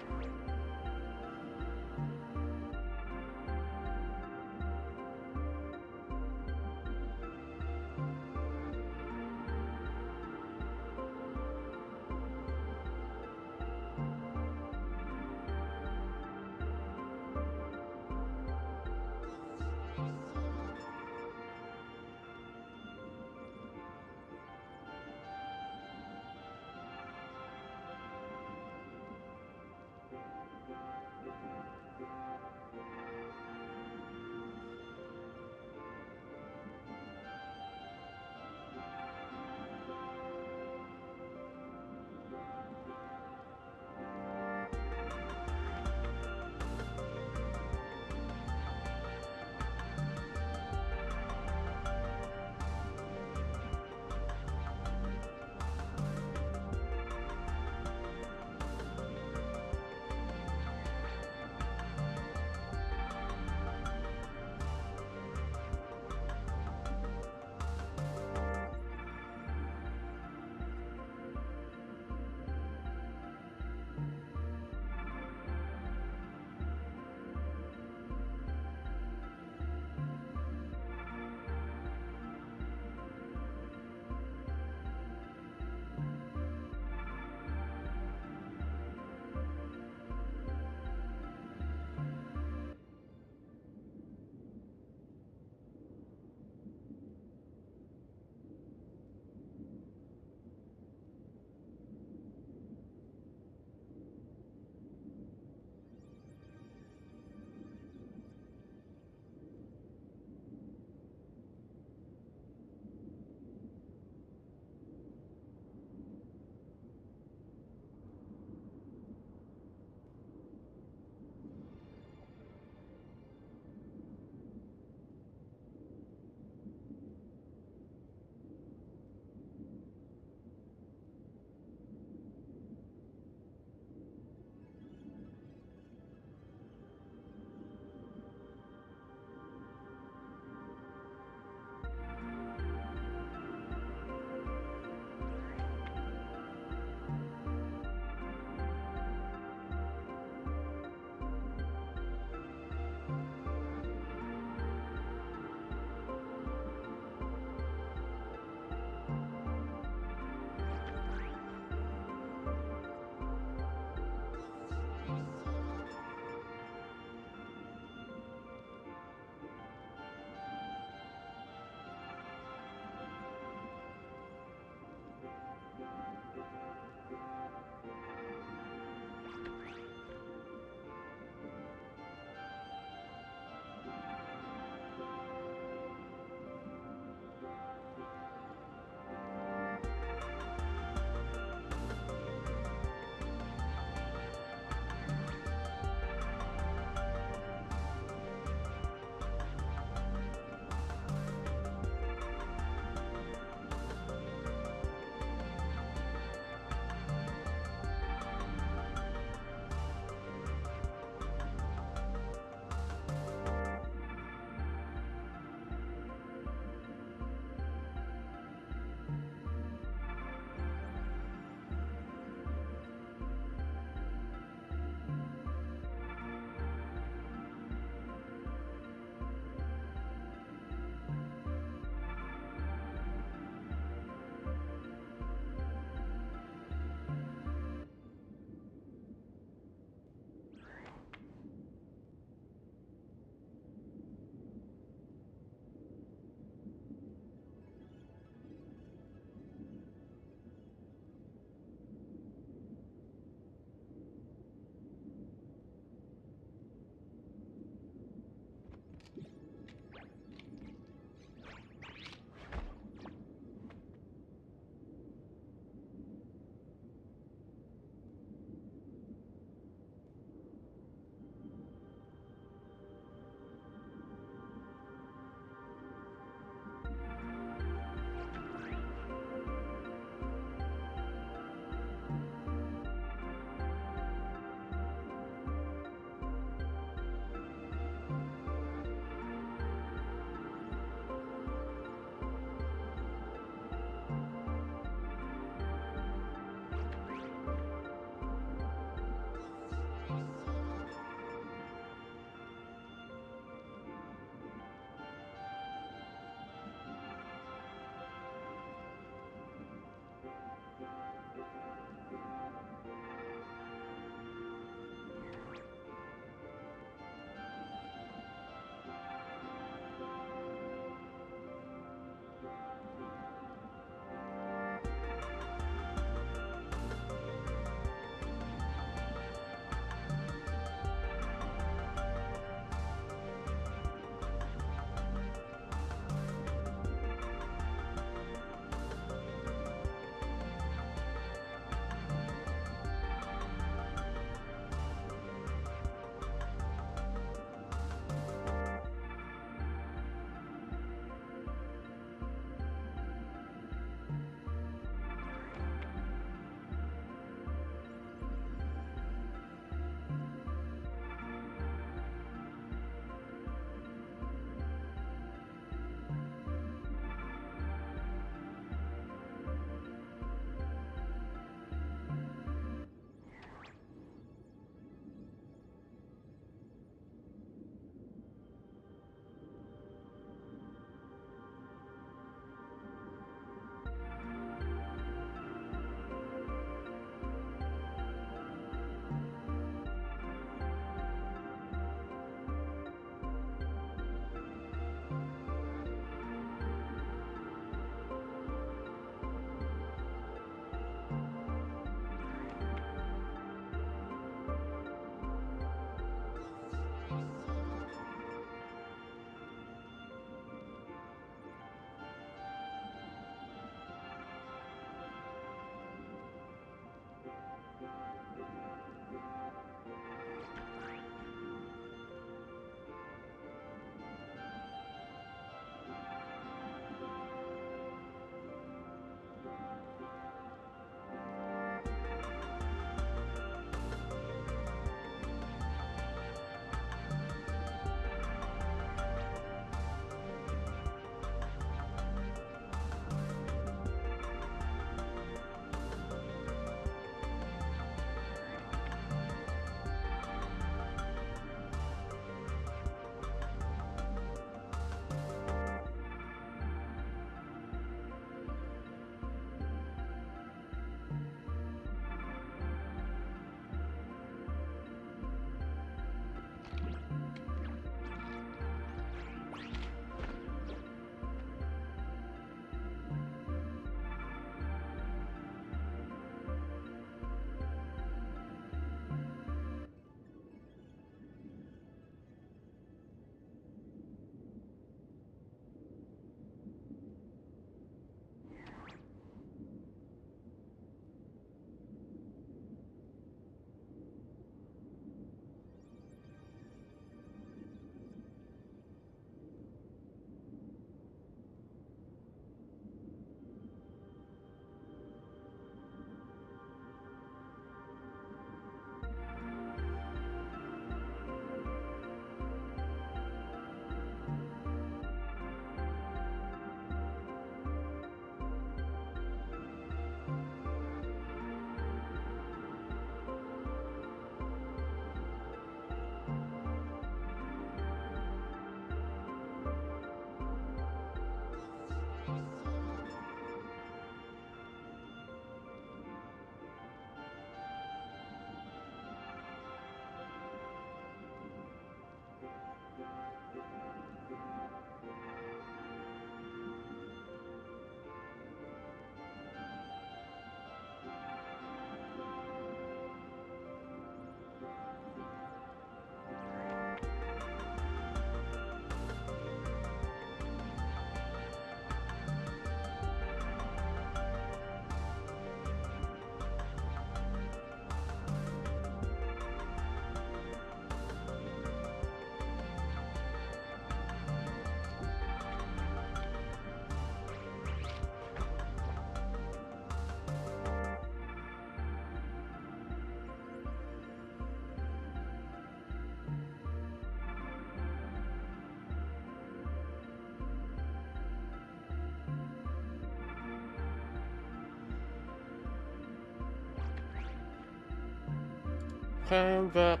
Come back.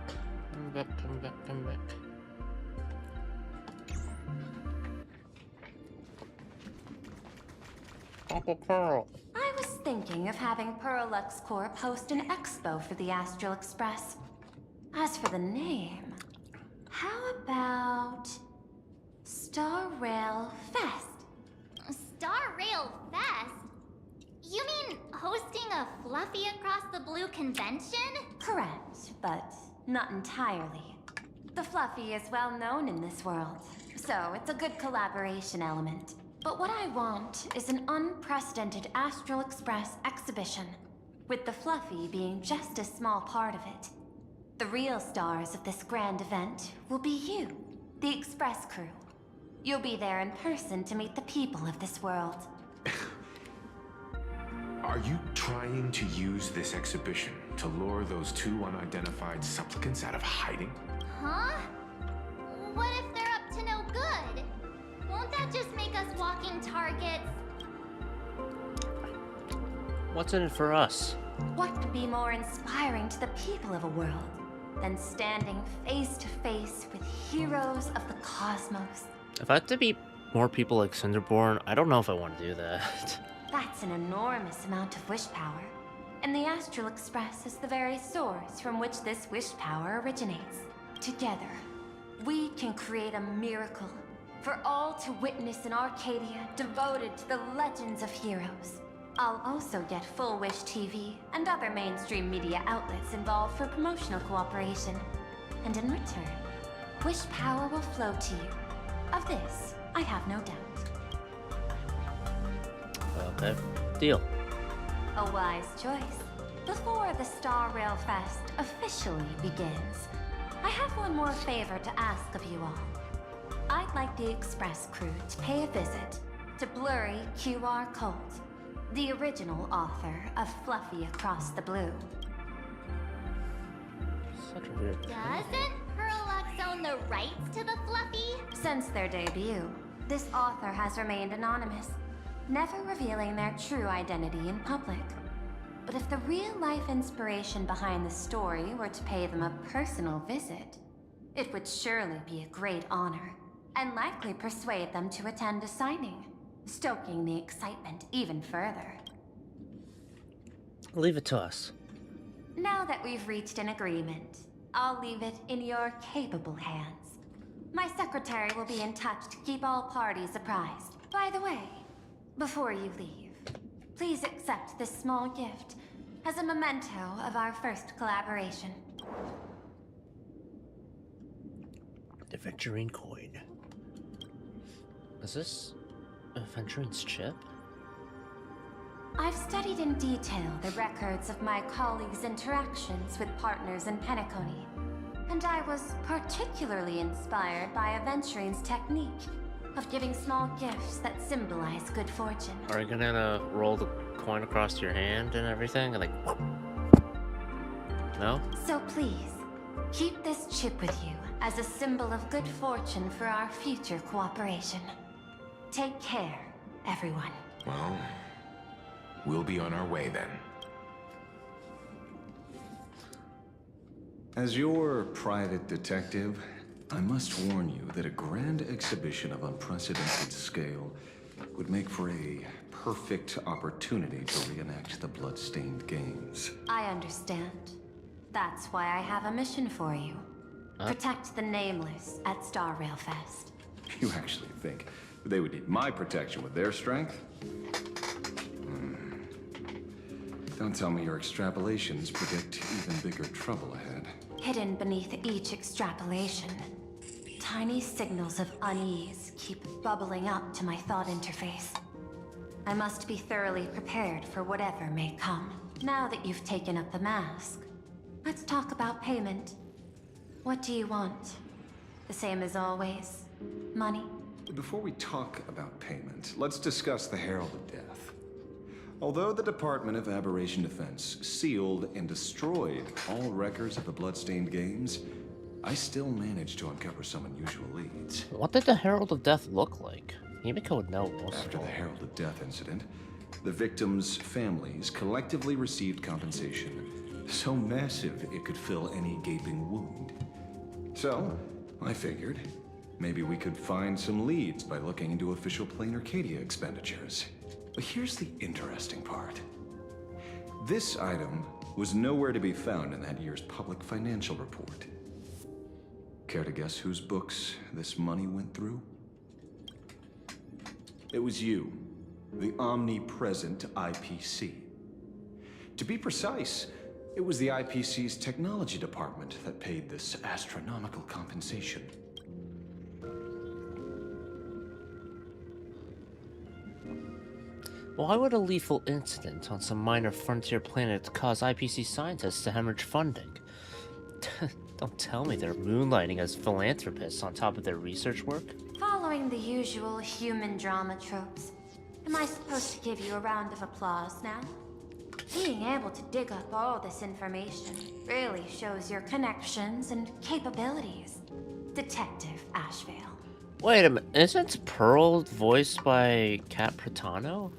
Come back, come back, come back. Uncle Pearl. I was thinking of having Perlux Corp host an expo for the Astral Express. As for the name, how about Star Rail Fest? Star Rail Fest? You mean hosting a Fluffy Across the Blue convention? Correct, but not entirely. The Fluffy is well known in this world, so it's a good collaboration element. But what I want is an unprecedented Astral Express exhibition, with the Fluffy being just a small part of it. The real stars of this grand event will be you, the Express crew. You'll be there in person to meet the people of this world. Are you trying to use this exhibition to lure those two unidentified supplicants out of hiding? Huh? What if they're up to no good? Won't that just make us walking targets? What's in it for us? What could be more inspiring to the people of a world than standing face to face with heroes of the cosmos? If I had to beat more people like Cinderborn, I don't know if I want to do that. That's an enormous amount of wish power. And the Astral Express is the very source from which this wish power originates. Together, we can create a miracle for all to witness in Arcadia devoted to the legends of heroes. I'll also get Full Wish TV and other mainstream media outlets involved for promotional cooperation. And in return, wish power will flow to you. Of this, I have no doubt. Okay, deal. A wise choice. Before the Star Rail Fest officially begins, I have one more favor to ask of you all. I'd like the Express crew to pay a visit to Blurry QR Colt, the original author of Fluffy Across the Blue. Such a weird. Doesn't Perlux own the rights to the Fluffy? Since their debut, this author has remained anonymous, never revealing their true identity in public. But if the real-life inspiration behind the story were to pay them a personal visit, it would surely be a great honor, and likely persuade them to attend a signing, stoking the excitement even further. Leave it to us. Now that we've reached an agreement, I'll leave it in your capable hands. My secretary will be in touch to keep all parties apprised. By the way, before you leave, please accept this small gift as a memento of our first collaboration. The Venturine coin. Is this a Venturine's chip? I've studied in detail the records of my colleagues' interactions with partners in Penacony, and I was particularly inspired by a Venturine's technique of giving small gifts that symbolize good fortune. Are you gonna roll the coin across your hand and everything? And like, no? So please, keep this chip with you as a symbol of good fortune for our future cooperation. Take care, everyone. Well, we'll be on our way then. As your private detective, I must warn you that a grand exhibition of unprecedented scale would make for a perfect opportunity to reenact the blood-stained games. I understand. That's why I have a mission for you. Protect the Nameless at Star Rail Fest. You actually think they would need my protection with their strength? Don't tell me your extrapolations predict even bigger trouble ahead. Hidden beneath each extrapolation, tiny signals of unease keep bubbling up to my thought interface. I must be thoroughly prepared for whatever may come. Now that you've taken up the mask, let's talk about payment. What do you want? The same as always? Money? Before we talk about payment, let's discuss the Herald of Death. Although the Department of Aberration Defense sealed and destroyed all records of the Bloodstained Games, I still managed to uncover some unusual leads. What did the Herald of Death look like? Himiko would know most. After the Herald of Death incident, the victims' families collectively received compensation So massive it could fill any gaping wound. So, I figured, maybe we could find some leads by looking into official Plain Arcadia expenditures. But here's the interesting part. This item was nowhere to be found in that year's public financial report. Care to guess whose books this money went through? It was you, the omnipresent IPC. To be precise, it was the IPC's technology department that paid this astronomical compensation. Why would a lethal incident on some minor frontier planet cause IPC scientists to hemorrhage funding? Don't tell me they're moonlighting as philanthropists on top of their research work. Following the usual human drama tropes, am I supposed to give you a round of applause now? Being able to dig up all this information really shows your connections and capabilities, Detective Ashvale. Wait a minute, isn't Pearl voiced by Kat Pratano?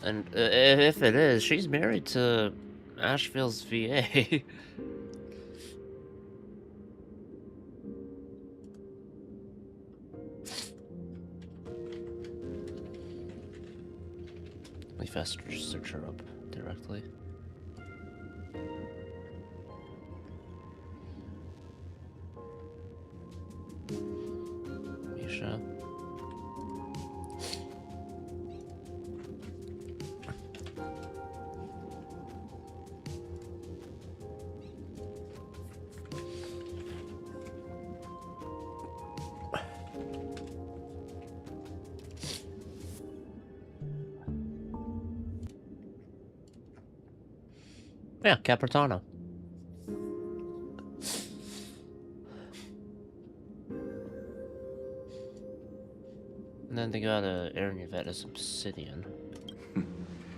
And if it is, she's married to Asheville's VA. Let me fast search her up directly. Misha. Yeah, Capertano. And then they got Aaron Yvette as Obsidian.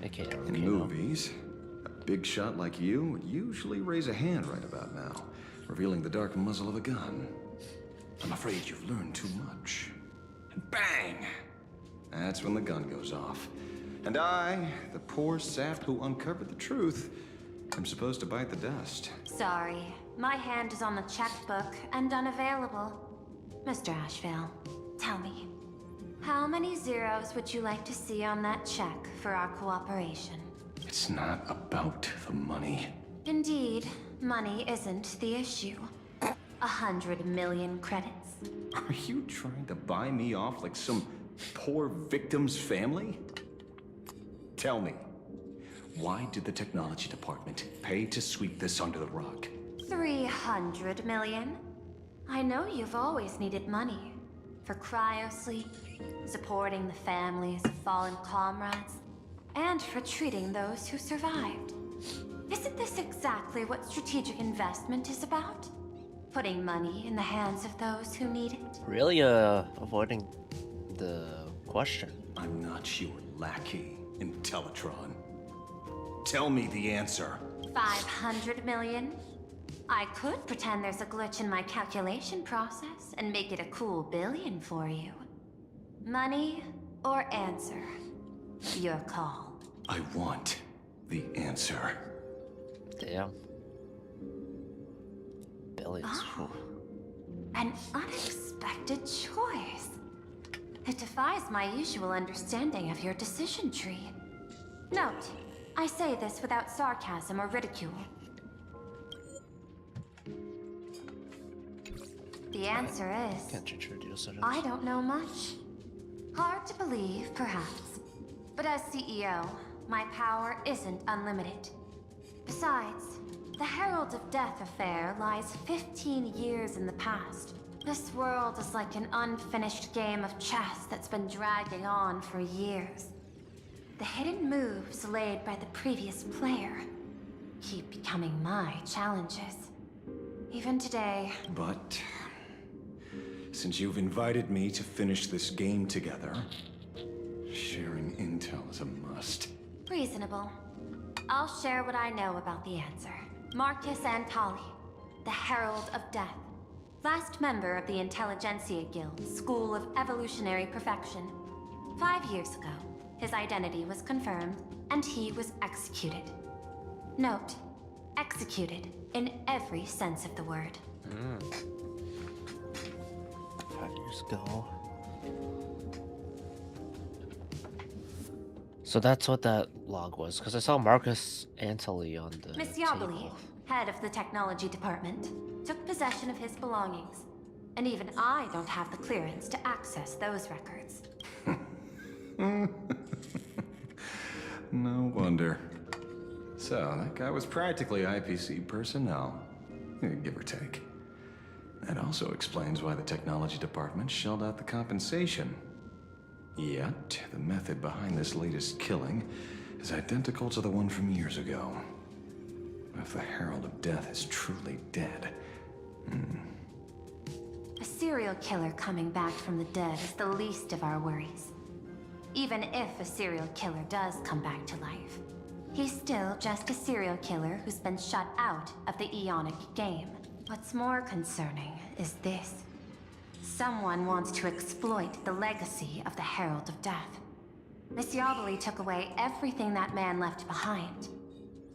AKA In movies, a big shot like you would usually raise a hand right about now, revealing the dark muzzle of a gun. I'm afraid you've learned too much. And bang! That's when the gun goes off. And I, the poor sap who uncovered the truth, I'm supposed to bite the dust. Sorry, my hand is on the checkbook and unavailable. Mr. Ashvale, tell me, how many zeros would you like to see on that check for our cooperation? It's not about the money. Indeed, money isn't the issue. 100 million credits. Are you trying to buy me off like some poor victim's family? Tell me, why did the technology department pay to sweep this under the rug? 300 million? I know you've always needed money. For cryosleep, supporting the families of fallen comrades, and for treating those who survived. Isn't this exactly what strategic investment is about? Putting money in the hands of those who need it? Really, avoiding the question. I'm not your lackey, Intellitron. Tell me the answer. 500 million? I could pretend there's a glitch in my calculation process and make it a cool billion for you. Money or answer? Your call. I want the answer. Damn. Billions. Oh, an unexpected choice. It defies my usual understanding of your decision tree. Note, I say this without sarcasm or ridicule. The answer is, I don't know much. Hard to believe, perhaps. But as CEO, my power isn't unlimited. Besides, the Herald of Death affair lies 15 years in the past. This world is like an unfinished game of chess that's been dragging on for years. The hidden moves laid by the previous player keep becoming my challenges. Even today. But since you've invited me to finish this game together, sharing intel is a must. Reasonable. I'll share what I know about the answer. Marcus Antali, the Herald of Death. Last member of the Intelligentsia Guild, School of Evolutionary Perfection. 5 years ago, his identity was confirmed, and he was executed. Note, executed in every sense of the word. 5 years ago. So that's what that log was, because I saw Marcus Antony on the Miss Yabali, table. head of the technology department, took possession of his belongings. And even I don't have the clearance to access those records. No wonder. So, that guy was practically IPC personnel, give or take. That also explains why the technology department shelled out the compensation. Yet, the method behind this latest killing is identical to the one from years ago. If the Herald of Death is truly dead... A serial killer coming back from the dead is the least of our worries. Even if a serial killer does come back to life, he's still just a serial killer who's been shut out of the Ionic game. What's more concerning is this. Someone wants to exploit the legacy of the Herald of Death. Miss Yabali took away everything that man left behind,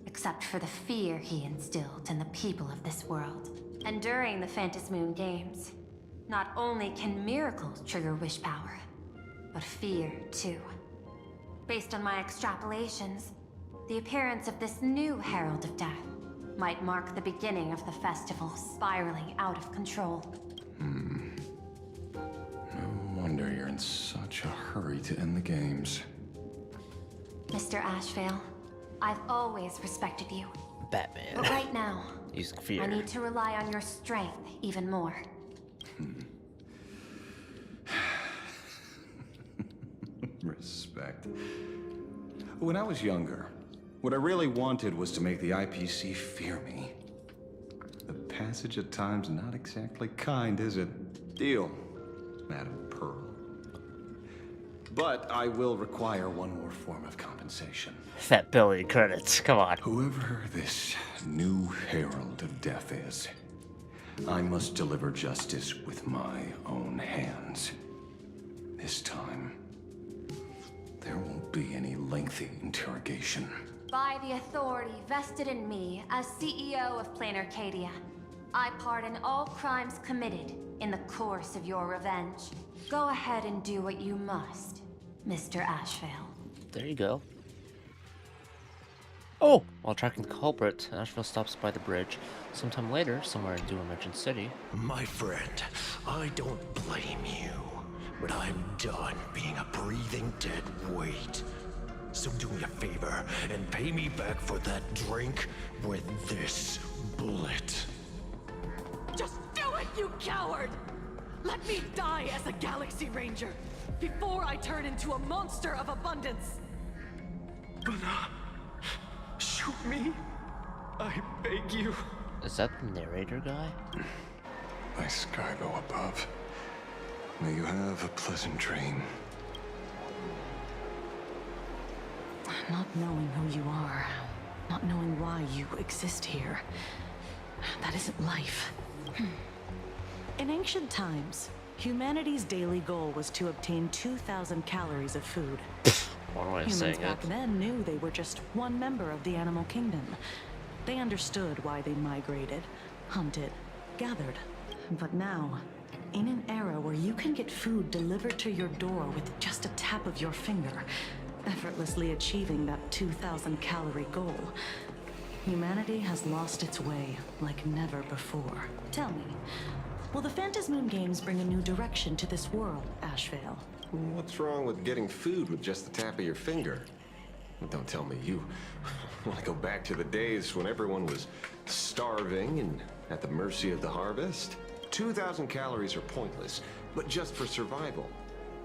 except for the fear he instilled in the people of this world. And during the Phantasmoon Games, not only can miracles trigger wish power, but fear too. Based on my extrapolations, the appearance of this new Herald of Death might mark the beginning of the festival spiraling out of control. No wonder you're in such a hurry to end the games. Mr. Ashvale, I've always respected you. Batman. But right now, He's fear. I need to rely on your strength even more. Respect. When I was younger, what I really wanted was to make the IPC fear me. The passage of time's not exactly kind, is it? Deal, Madam Pearl. But I will require one more form of compensation. Fat Billy credits, come on. Whoever this new Herald of Death is, I must deliver justice with my own hands. This time, there won't be any lengthy interrogation. By the authority vested in me as CEO of Plain Arcadia, I pardon all crimes committed in the course of your revenge. Go ahead and do what you must, Mr. Ashvale. There you go. Oh! While tracking the culprit, Asheville stops by the bridge. Sometime later, somewhere in Doom Merchant City. My friend, I don't blame you, but I'm done being a breathing dead weight. So do me a favor and pay me back for that drink with this bullet. Just do it, you coward! Let me die as a Galaxy Ranger before I turn into a monster of abundance. Shoot me. I beg you. Is that the narrator guy? My Skybo above. May you have a pleasant dream. Not knowing who you are, not knowing why you exist here, that isn't life. In ancient times, humanity's daily goal was to obtain 2,000 calories of food. One way of Humans saying back it. then knew they were just one member of the animal kingdom. They understood why they migrated, hunted, gathered. But now, in an era where you can get food delivered to your door with just a tap of your finger, effortlessly achieving that 2,000 calorie goal, humanity has lost its way like never before. Tell me, will the Phantasmoon Games bring a new direction to this world, Ashvale? What's wrong with getting food with just the tap of your finger? Don't tell me you want to go back to the days when everyone was starving and at the mercy of the harvest. 2,000 calories are pointless, but just for survival.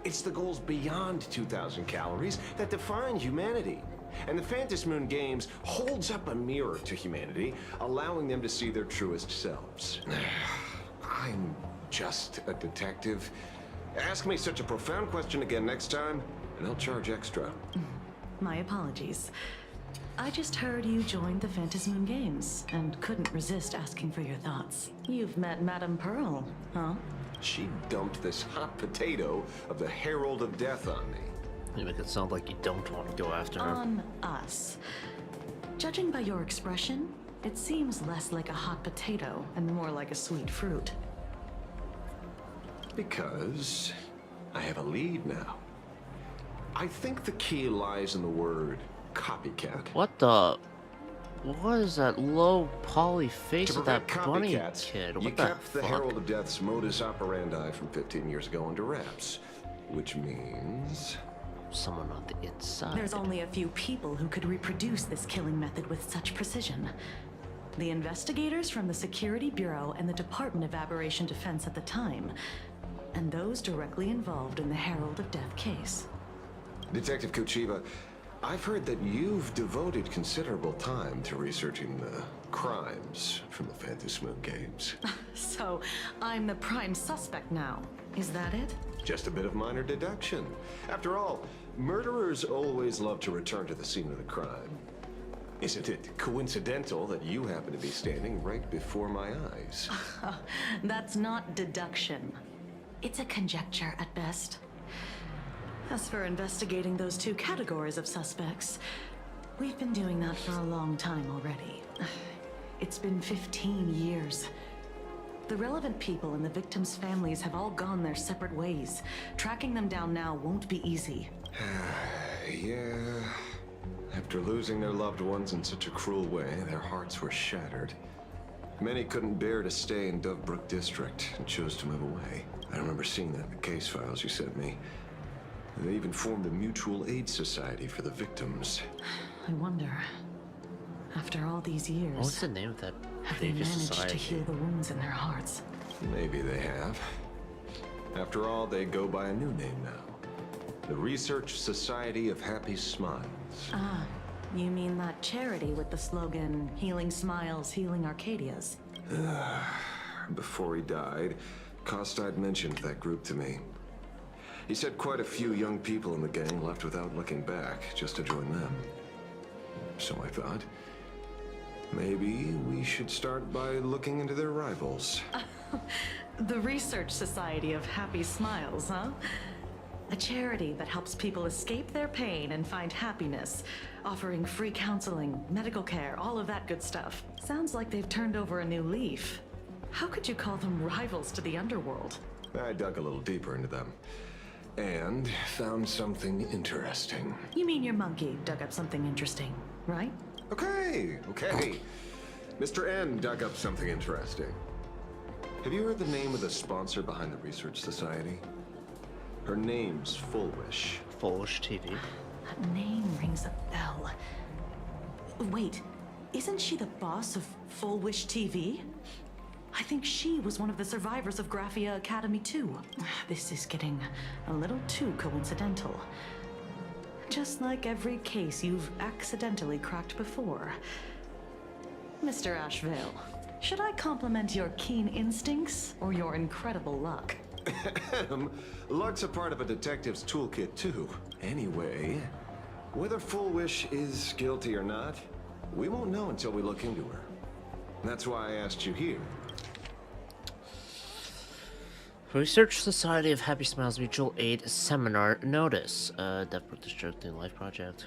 It's the goals beyond 2,000 calories that define humanity. And the Phantasmoon Games holds up a mirror to humanity, allowing them to see their truest selves. I'm just a detective. Ask me such a profound question again next time, and I'll charge extra. My apologies. I just heard you joined the Phantasmoon Games and couldn't resist asking for your thoughts. You've met Madame Pearl, huh? She dumped this hot potato of the Herald of Death on me. You make it sound like you don't want to go after her. On us. Judging by your expression, it seems less like a hot potato and more like a sweet fruit. Because I have a lead now. I think the key lies in the word copycat. What the? What is that low poly face To of that prevent bunny copycats, kid? you What the kept the fuck? Herald of Death's modus operandi from 15 years ago under wraps. Which means... someone on the inside. There's only a few people who could reproduce this killing method with such precision. The investigators from the Security Bureau and the Department of Aberration Defense at the time, and those directly involved in the Herald of Death case. Detective Kochiba, I've heard that you've devoted considerable time to researching the crimes from the Phantasmoon games. So, I'm the prime suspect now. Is that it? Just a bit of minor deduction. After all, murderers always love to return to the scene of the crime. Isn't it coincidental that you happen to be standing right before my eyes? That's not deduction. It's a conjecture at best. As for investigating those two categories of suspects, we've been doing that for a long time already. It's been 15 years. The relevant people and the victims' families have all gone their separate ways. Tracking them down now won't be easy. Yeah. After losing their loved ones in such a cruel way, their hearts were shattered. Many couldn't bear to stay in Daybreak District and chose to move away. I remember seeing that in the case files you sent me. They even formed a mutual aid society for the victims. I wonder, after all these years, What's the name of that have they previous managed society? to heal the wounds in their hearts? Maybe they have. After all, they go by a new name now. The Research Society of Happy Smiles. Ah, you mean that charity with the slogan, Healing Smiles, Healing Arcadias? Before he died, Kostad mentioned that group to me. He said quite a few young people in the gang left without looking back, just to join them. So I thought, maybe we should start by looking into their rivals. The Research Society of Happy Smiles, huh? A charity that helps people escape their pain and find happiness, offering free counseling, medical care, all of that good stuff. Sounds like they've turned over a new leaf. How could you call them rivals to the underworld? I dug a little deeper into them, and found something interesting. You mean your monkey dug up something interesting, right? Okay. Mr. N dug up something interesting. Have you heard the name of the sponsor behind the Research Society? Her name's Fullwish. Fullwish TV. That name rings a bell. Wait, isn't she the boss of Full Wish TV? I think she was one of the survivors of Graphia Academy too. This is getting a little too coincidental. Just like every case you've accidentally cracked before. Mr. Ashvale, should I compliment your keen instincts or your incredible luck? Luck's a part of a detective's toolkit too. Anyway, whether Fullwish is guilty or not, we won't know until we look into her. That's why I asked you here. Research Society of Happy Smiles Mutual Aid Seminar Notice. Daybreak District and Life Project.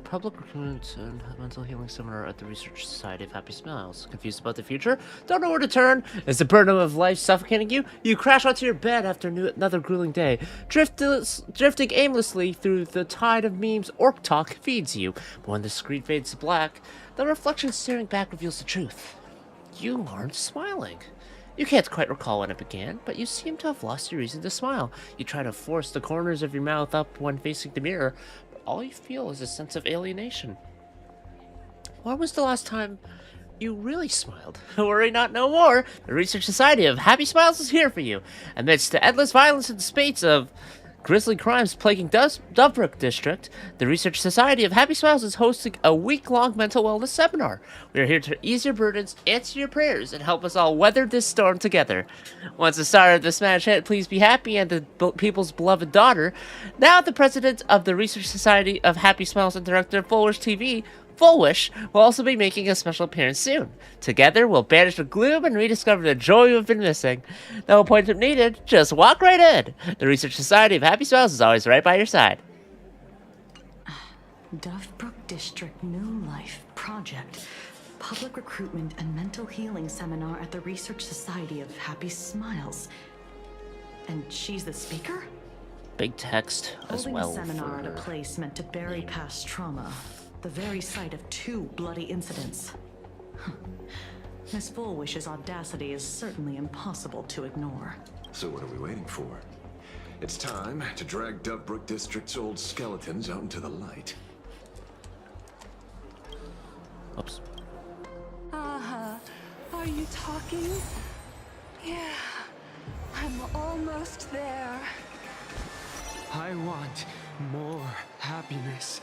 Public recruitment and mental healing seminar at the Research Society of Happy Smiles. Confused about the future? Don't know where to turn? Is the burden of life suffocating you? You crash onto your bed after another grueling day. Drifting aimlessly through the tide of memes Orc Talk feeds you. But when the screen fades to black, the reflection staring back reveals the truth. You aren't smiling. You can't quite recall when it began, but you seem to have lost your reason to smile. You try to force the corners of your mouth up when facing the mirror, but all you feel is a sense of alienation. When was the last time you really smiled? Worry not, no more. The Research Society of Happy Smiles is here for you. Amidst the endless violence and spates of grisly crimes plaguing Daybreak District, the Research Society of Happy Smiles is hosting a week-long mental wellness seminar. We are here to ease your burdens, answer your prayers, and help us all weather this storm together. Once the star of the smash hit Please Be Happy and the people's beloved daughter, now the president of the Research Society of Happy Smiles and director of Fullwish TV, Fullwish, will also be making a special appearance soon. Together, we'll banish the gloom and rediscover the joy we've been missing. No appointment needed, just walk right in. The Research Society of Happy Smiles is always right by your side. Dovebrook District New Life Project. Public recruitment and mental healing seminar at the Research Society of Happy Smiles. And she's the speaker? Big text as Holding well. a seminar at a for place meant to bury past trauma. The very site of 2 bloody incidents. Miss Fullwish's audacity is certainly impossible to ignore. So what are we waiting for? It's time to drag Dovebrook District's old skeletons out into the light. Oops. Uh-huh. Are you talking? Yeah. I'm almost there. I want more happiness.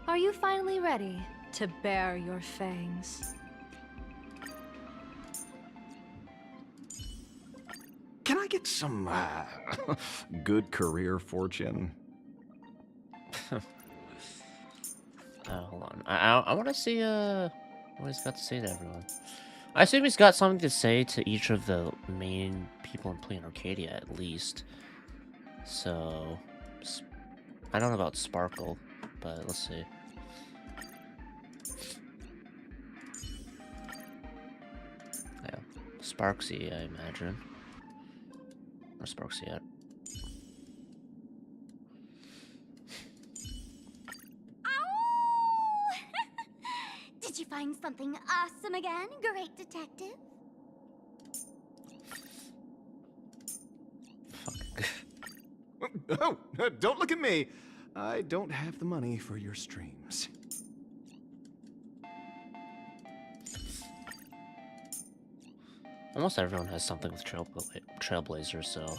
Are you finally ready to bare your fangs? Can I get some, good career fortune? Hold on. I want to see what he's got to say to everyone. I assume he's got something to say to each of the main people in Play in Arcadia at least. So I don't know about Sparkle, but let's see. Yeah, Sparksy, I imagine. Where's Sparksy at? Did you find something awesome again, great detective? Oh, don't look at me. I don't have the money for your streams. Almost everyone has something with Trailblazer, so...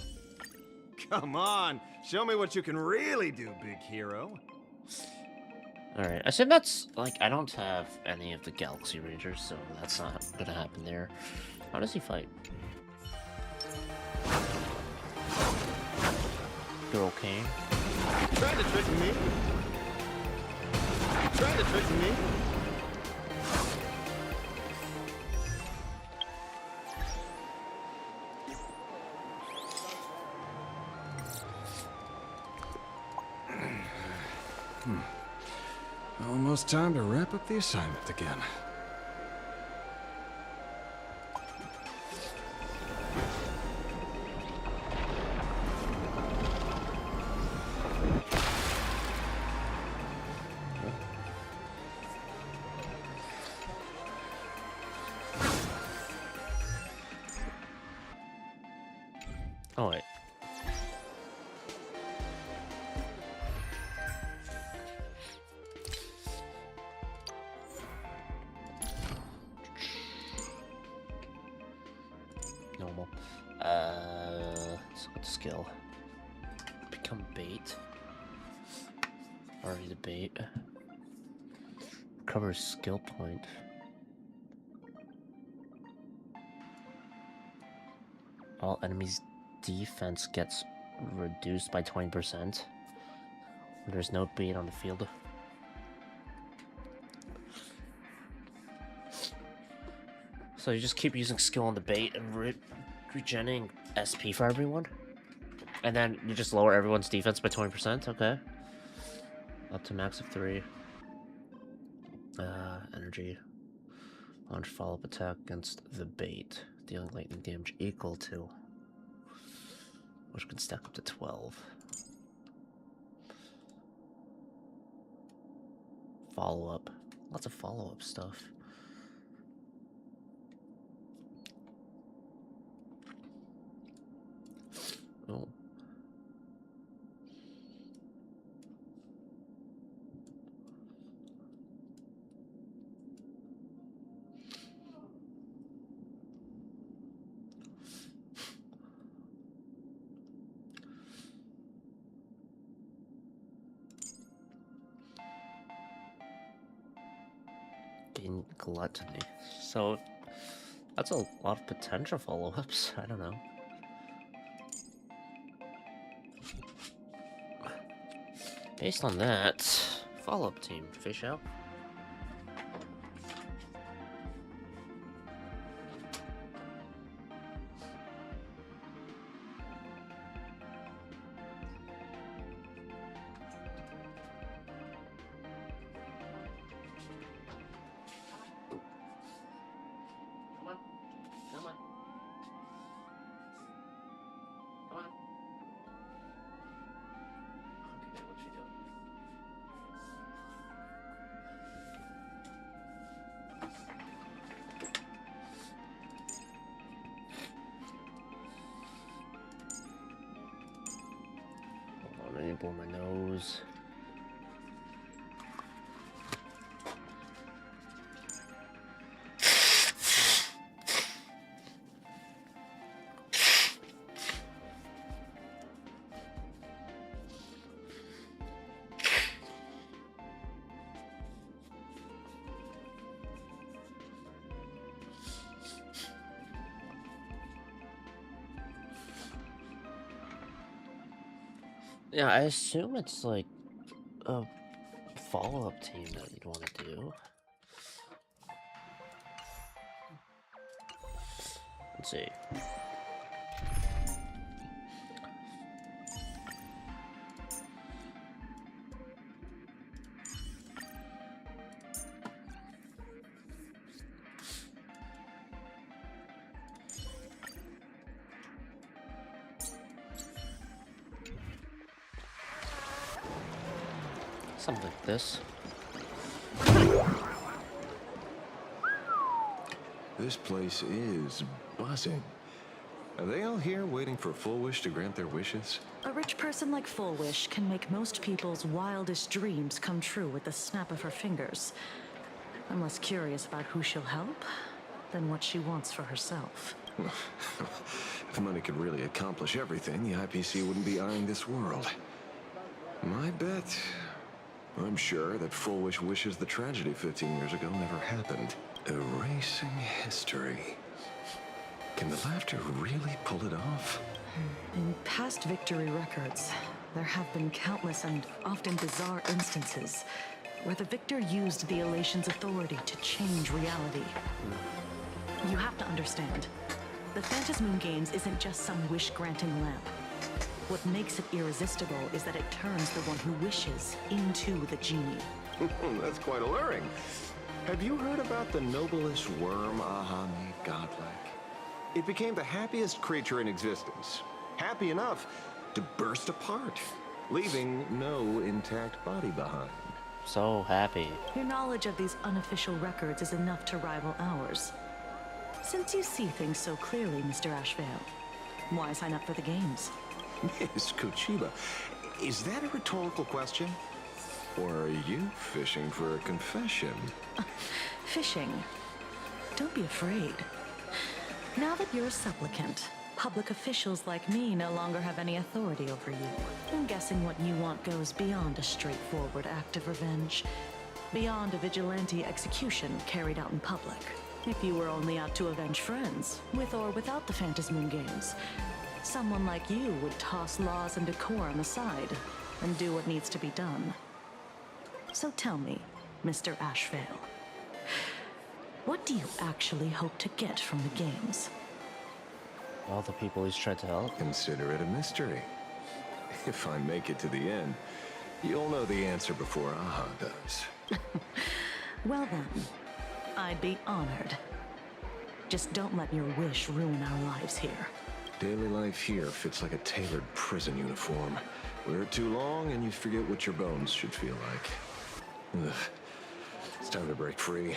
Come on, show me what you can really do, big hero. Alright, I assume that's, like, I don't have any of the Galaxy Rangers, so that's not gonna happen there. How does he fight? Girl Kane? Trying to trick me? Trying to trick me? Almost time to wrap up the assignment again. Oh, wait. Normal. Let's look at the skill. Become bait. Already the bait. Recover skill point. All enemies' defense gets reduced by 20%. There's no bait on the field. So you just keep using skill on the bait and regenerating SP for everyone? And then you just lower everyone's defense by 20%? Okay. Up to max of 3. Energy. Launch follow-up attack against the bait. Dealing lightning damage equal to... which can stack up to 12. Follow-up. Lots of follow-up stuff. Oh. Gain gluttony. So that's a lot of potential follow-ups. I don't know. Based on that, follow-up team, fish out. I need to blow my nose. Yeah, I assume it's like a follow-up team that you'd want to do. Let's see. Something like this. This place is buzzing. Are they all here waiting for Full Wish to grant their wishes? A rich person like Full Wish can make most people's wildest dreams come true with the snap of her fingers. I'm less curious about who she'll help than what she wants for herself. If money could really accomplish everything, the IPC wouldn't be eyeing this world. My bet, I'm sure that Full Wish wishes the tragedy 15 years ago never happened. Erasing history. Can the laughter really pull it off? In past victory records, there have been countless and often bizarre instances where the victor used the elation's authority to change reality. You have to understand, the Phantasmoon Games isn't just some wish-granting lamp. What makes it irresistible is that it turns the one who wishes into the genie. That's quite alluring. Have you heard about the noblest worm Aha made godlike? It became the happiest creature in existence. Happy enough to burst apart, leaving no intact body behind. So happy. Your knowledge of these unofficial records is enough to rival ours. Since you see things so clearly, Mr. Ashvale, why sign up for the games? Miss Kochiba, is that a rhetorical question? Or are you fishing for a confession? Fishing? Don't be afraid. Now that you're a supplicant, public officials like me no longer have any authority over you. I'm guessing what you want goes beyond a straightforward act of revenge. Beyond a vigilante execution carried out in public. If you were only out to avenge friends, with or without the Phantasmoon Games, someone like you would toss laws and decorum aside and do what needs to be done. So tell me, Mr. Ashvale, what do you actually hope to get from the games? All the people he's tried to help. Consider it a mystery. If I make it to the end, you'll know the answer before Aha does. Well then, I'd be honored. Just don't let your wish ruin our lives here. Daily life here fits like a tailored prison uniform. Wear it too long and you forget what your bones should feel like. Ugh. It's time to break free.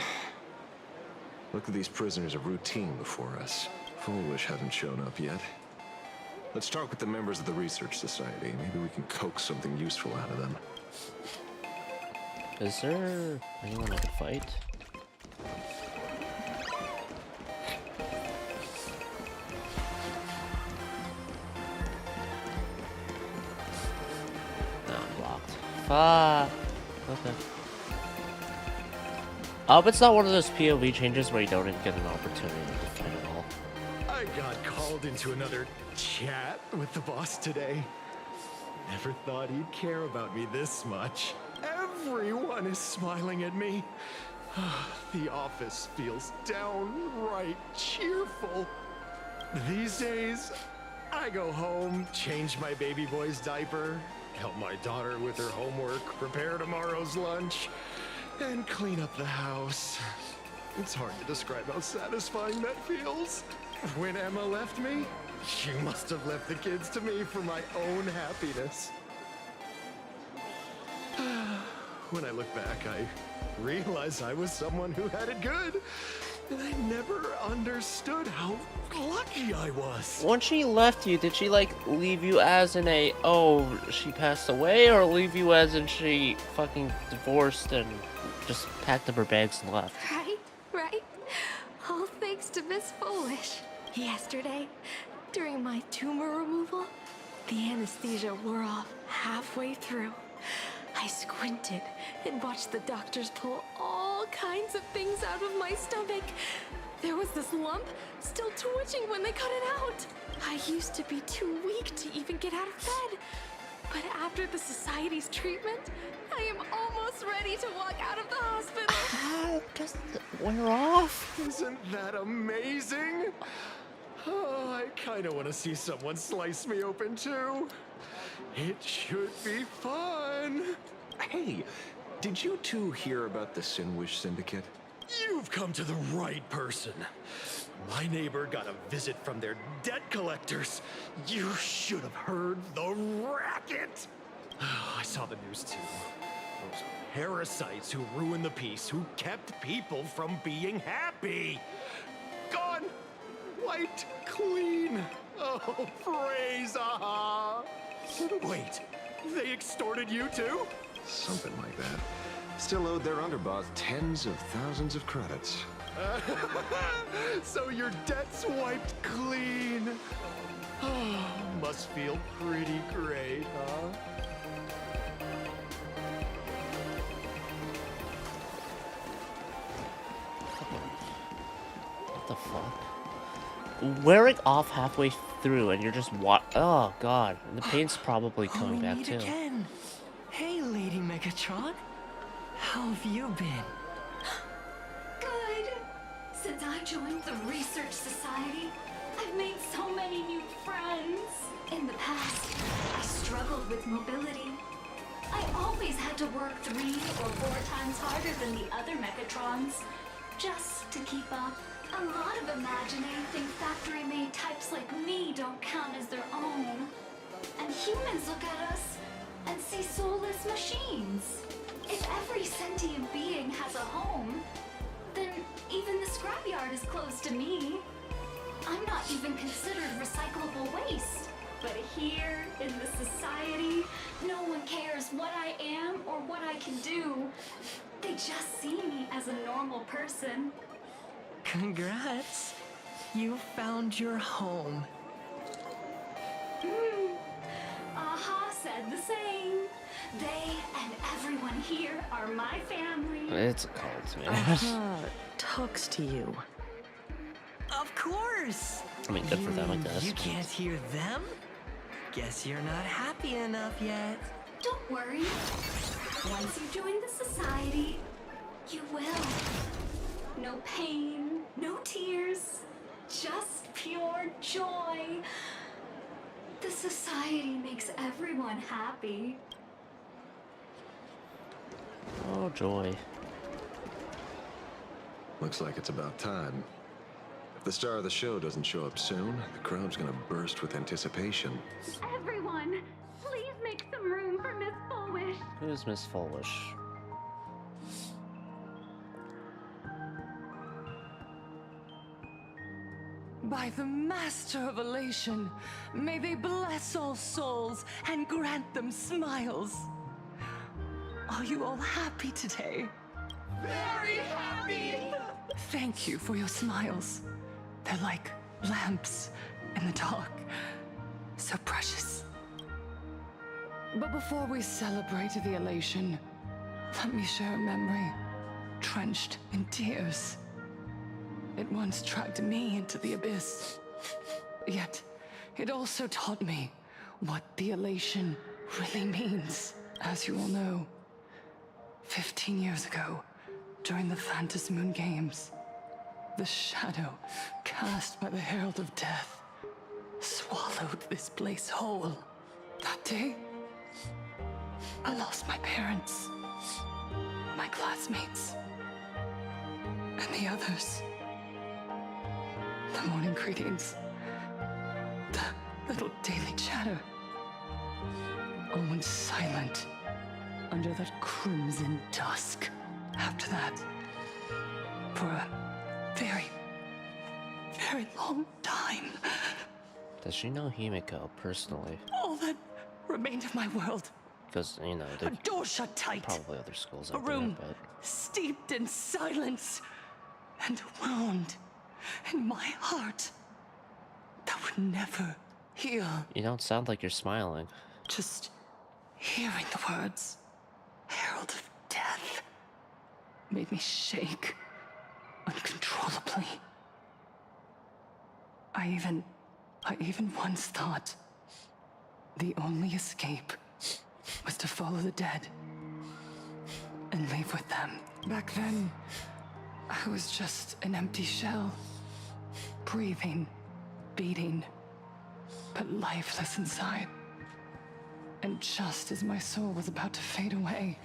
Look at these prisoners of routine before us. Full Wish hasn't shown up yet. Let's talk with the members of the Research Society. Maybe we can coax something useful out of them. Is there anyone I can fight? No, I'm blocked. Fuck. Okay. I hope it's not one of those POV changes where you don't even get an opportunity to fight at all. I got called into another chat with the boss today. Never thought he'd care about me this much. Everyone is smiling at me. The office feels downright cheerful. These days, I go home, change my baby boy's diaper, help my daughter with her homework, prepare tomorrow's lunch, and clean up the house. It's hard to describe how satisfying that feels. When Emma left me, she must have left the kids to me for my own happiness. When I look back, I realize I was someone who had it good. And I never understood how lucky I was. When she left you, did she like leave you as in a, oh, she passed away, or leave you as in she fucking divorced and just packed up her bags and left? Right? All thanks to Miss Foolish. Yesterday, during my tumor removal, the anesthesia wore off halfway through. I squinted and watched the doctors pull all kinds of things out of my stomach. There was this lump still twitching when they cut it out. I used to be too weak to even get out of bed. But after the society's treatment, I am almost ready to walk out of the hospital. Just wear off. Isn't that amazing? Oh, I kind of want to see someone slice me open too. It should be fun. Hey, did you two hear about the Sinwish Syndicate? You've come to the right person. My neighbor got a visit from their debt collectors. You should have heard the racket. I saw the news too. Those parasites who ruined the peace, who kept people from being happy. Gone. Wiped clean. Oh, praise Aha. Wait, they extorted you too? Something like that. Still owed their underboss tens of thousands of credits. So your debt's wiped clean. Oh, must feel pretty great, huh? What the fuck? Wearing off halfway through and you're just oh god, and the pain's probably coming back too. Again. Hey, Lady Megatron. How have you been? Good. Since I joined the Research Society, I've made so many new friends. In the past, I struggled with mobility. I always had to work 3 or 4 times harder than the other Megatrons, just to keep up. A lot of Imaginary think factory-made types like me don't count as their own. And humans look at us and see soulless machines. If every sentient being has a home, then even the scrapyard is closed to me. I'm not even considered recyclable waste. But here, in the society, no one cares what I am or what I can do. They just see me as a normal person. Congrats. You found your home. Aha said the same. They and everyone here are my family. It's a cult, man. Aha talks to you. Of course. I mean, good for them, I guess. You can't hear them? Guess you're not happy enough yet. Don't worry. Once you join the society, you will. No pain, no tears, just pure joy. The society makes everyone happy. Oh, joy. Looks like it's about time. If the star of the show doesn't show up soon, the crowd's gonna burst with anticipation. Everyone, please make some room for Miss Foolish. Who's Miss Foolish? By the Master of Elation, may they bless all souls and grant them smiles. Are you all happy today? Very happy! Thank you for your smiles. They're like lamps in the dark. So precious. But before we celebrate the elation, let me share a memory drenched in tears. It once dragged me into the abyss. Yet, it also taught me what the elation really means. As you all know, 15 years ago, during the Phantasmoon Games, the shadow cast by the Herald of Death swallowed this place whole. That day, I lost my parents, my classmates, and the others. The morning greetings, the little daily chatter, all went silent under that crimson dusk. After that, for a very, very long time. Does she know Himiko personally? All that remained of my world. Because, you know, A there's door shut tight. probably other schools A out there, room but... steeped in silence. And a wound in my heart that would never heal. You don't sound like you're smiling. Just hearing the words, Herald of Death, made me shake uncontrollably. I even once thought the only escape was to follow the dead and leave with them. Back then, I was just an empty shell, breathing, beating, but lifeless inside. And just as my soul was about to fade away,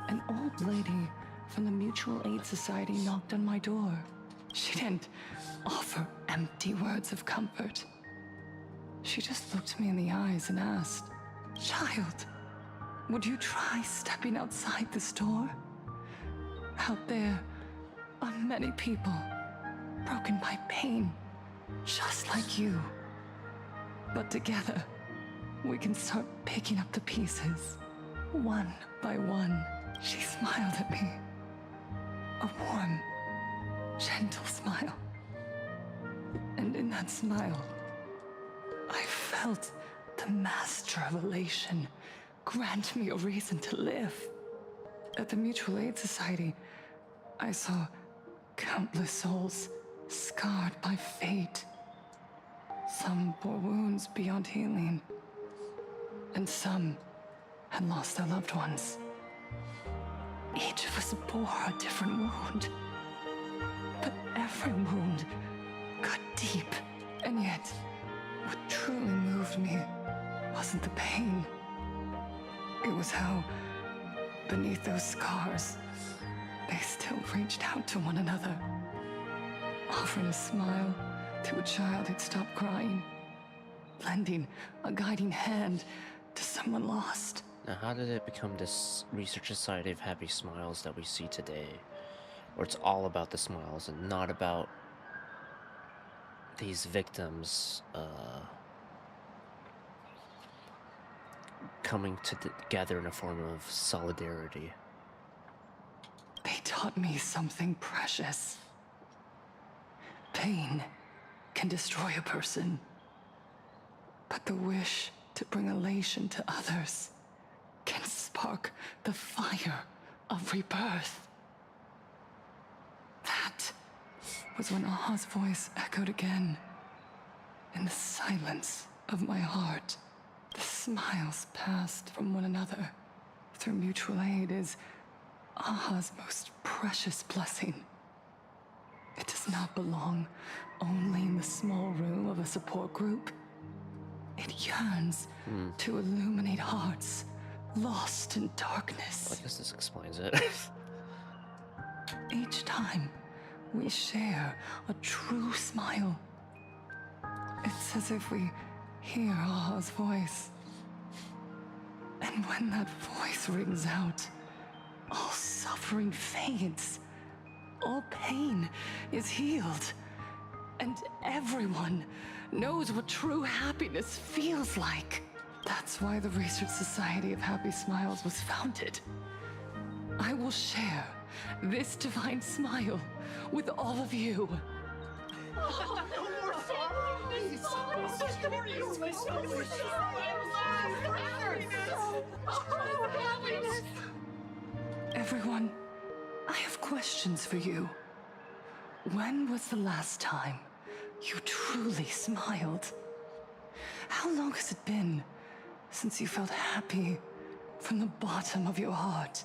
an old lady from the Mutual Aid Society knocked on my door. She didn't offer empty words of comfort. She just looked me in the eyes and asked, "Child, would you try stepping outside this door? Out there are many people broken by pain, just like you. But together, we can start picking up the pieces, one by one." She smiled at me. A warm, gentle smile. And in that smile, I felt the Master of Elation grant me a reason to live. At the Mutual Aid Society, I saw countless souls scarred by fate. Some bore wounds beyond healing, and some had lost their loved ones. Each of us bore a different wound, but every wound cut deep. And yet, what truly moved me wasn't the pain. It was how, beneath those scars, they still reached out to one another, offering a smile to a child who'd stopped crying, lending a guiding hand to someone lost. Now, how did it become this research society of happy smiles that we see today? Where it's all about the smiles and not about these victims coming together in a form of solidarity. They taught me something precious. Pain can destroy a person, but the wish to bring elation to others can spark the fire of rebirth. That was when Aha's voice echoed again. In the silence of my heart, the smiles passed from one another. Through mutual aid is Aha's most precious blessing. It does not belong only in the small room of a support group. It yearns to illuminate hearts lost in darkness. Well, I guess this explains it. Each time we share a true smile, it's as if we hear Aha's voice. And when that voice rings out, all suffering fades, all pain is healed, and everyone knows what true happiness feels like. That's why the Research Society of Happy Smiles was founded. I will share this divine smile with all of you. Everyone, I have questions for you. When was the last time you truly smiled? How long has it been since you felt happy from the bottom of your heart?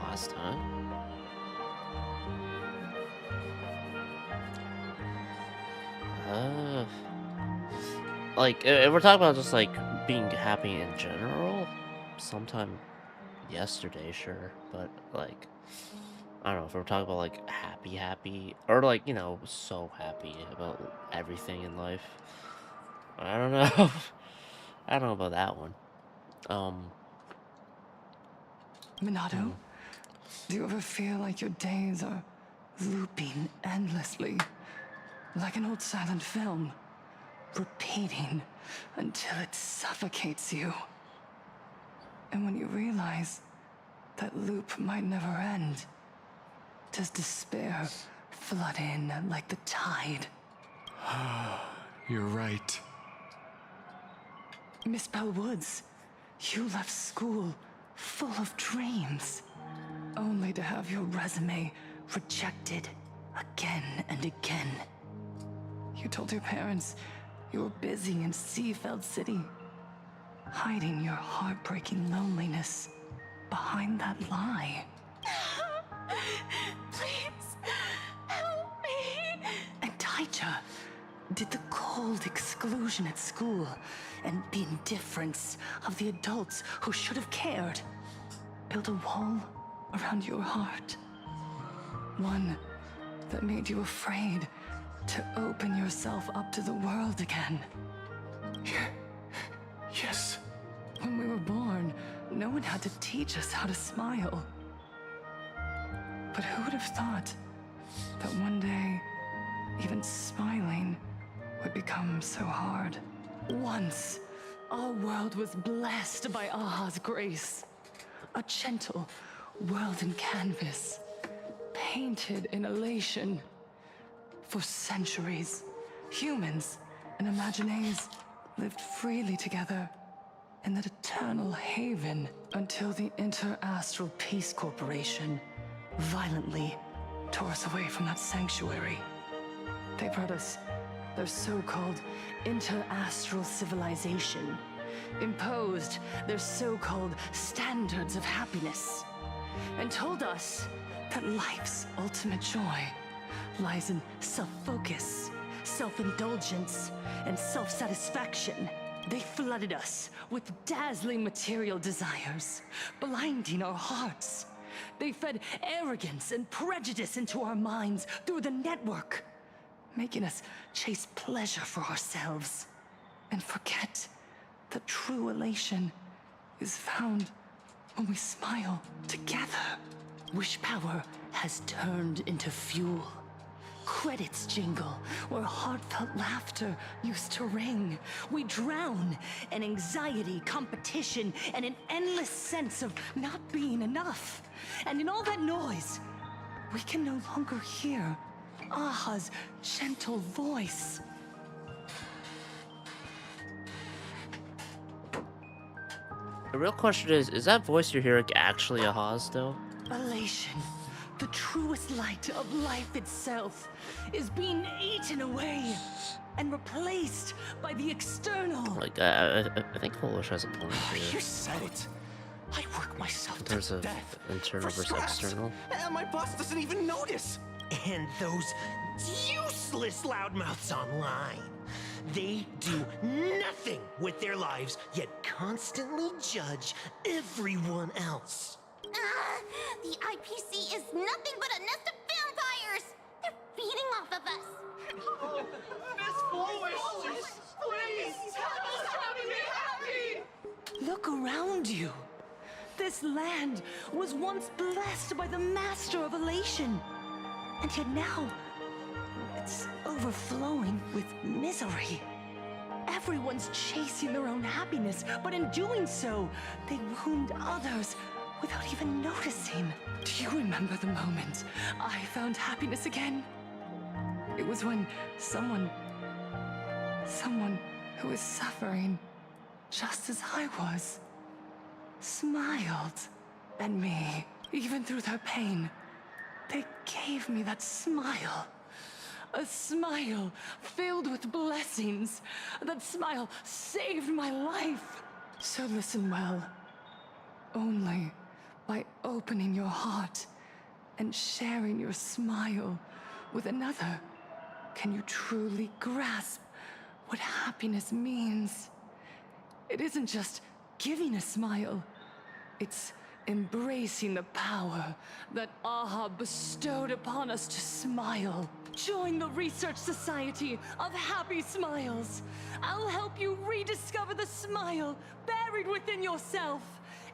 Last time? Like, if we're talking about just like being happy in general, sometime yesterday, sure, but like, I don't know if we're talking about like happy, or like, you know, so happy about everything in life. I don't know. I don't know about that one. Um, Minato, do you ever feel like your days are looping endlessly? Like an old silent film, repeating until it suffocates you. And when you realize that loop might never end, does despair flood in like the tide? You're right. Miss Bell Woods, you left school full of dreams, only to have your resume rejected again and again. You told your parents you were busy in Seafeld City, hiding your heartbreaking loneliness behind that lie. Please, help me. And Taija did the cold exclusion at school and the indifference of the adults who should have cared build a wall around your heart. One that made you afraid to open yourself up to the world again. Yes. When we were born, no one had to teach us how to smile. But who would have thought that one day, even smiling would become so hard? Once, our world was blessed by Aha's grace. A gentle world in canvas, painted in elation. For centuries, humans and Imaginaes lived freely together in that eternal haven until the Inter-Astral Peace Corporation violently tore us away from that sanctuary. They brought us their so-called inter-astral civilization, imposed their so-called standards of happiness, and told us that life's ultimate joy lies in self-focus, self-indulgence, and self-satisfaction. They flooded us with dazzling material desires, blinding our hearts. They fed arrogance and prejudice into our minds through the network, making us chase pleasure for ourselves and forget that true elation is found when we smile together. Wish power has turned into fuel. Credits jingle where heartfelt laughter used to ring. We drown in anxiety, competition, and an endless sense of not being enough. And in all that noise, we can no longer hear Aha's gentle voice. The real question is that voice you're hearing actually Aha's though? Elation, the truest light of life itself, is being eaten away and replaced by the external. Like, I think Polish has a point here. You said it. I work myself In terms to of death internal for versus scraps, external. and my boss doesn't even notice. And those useless loudmouths online. They do nothing with their lives, yet constantly judge everyone else. The IPC is nothing but a nest of vampires! They're feeding off of us! Miss Foolish, please help us how to be happy! Look around you. This land was once blessed by the master of elation. And yet now, it's overflowing with misery. Everyone's chasing their own happiness, but in doing so, they wound others without even noticing. Do you remember the moment I found happiness again? It was when someone who was suffering just as I was, smiled at me. Even through their pain, they gave me that smile. A smile filled with blessings. That smile saved my life. So listen well. Only by opening your heart and sharing your smile with another can you truly grasp what happiness means. It isn't just giving a smile. It's embracing the power that Aha bestowed upon us to smile. Join the Research Society of Happy Smiles. I'll help you rediscover the smile buried within yourself.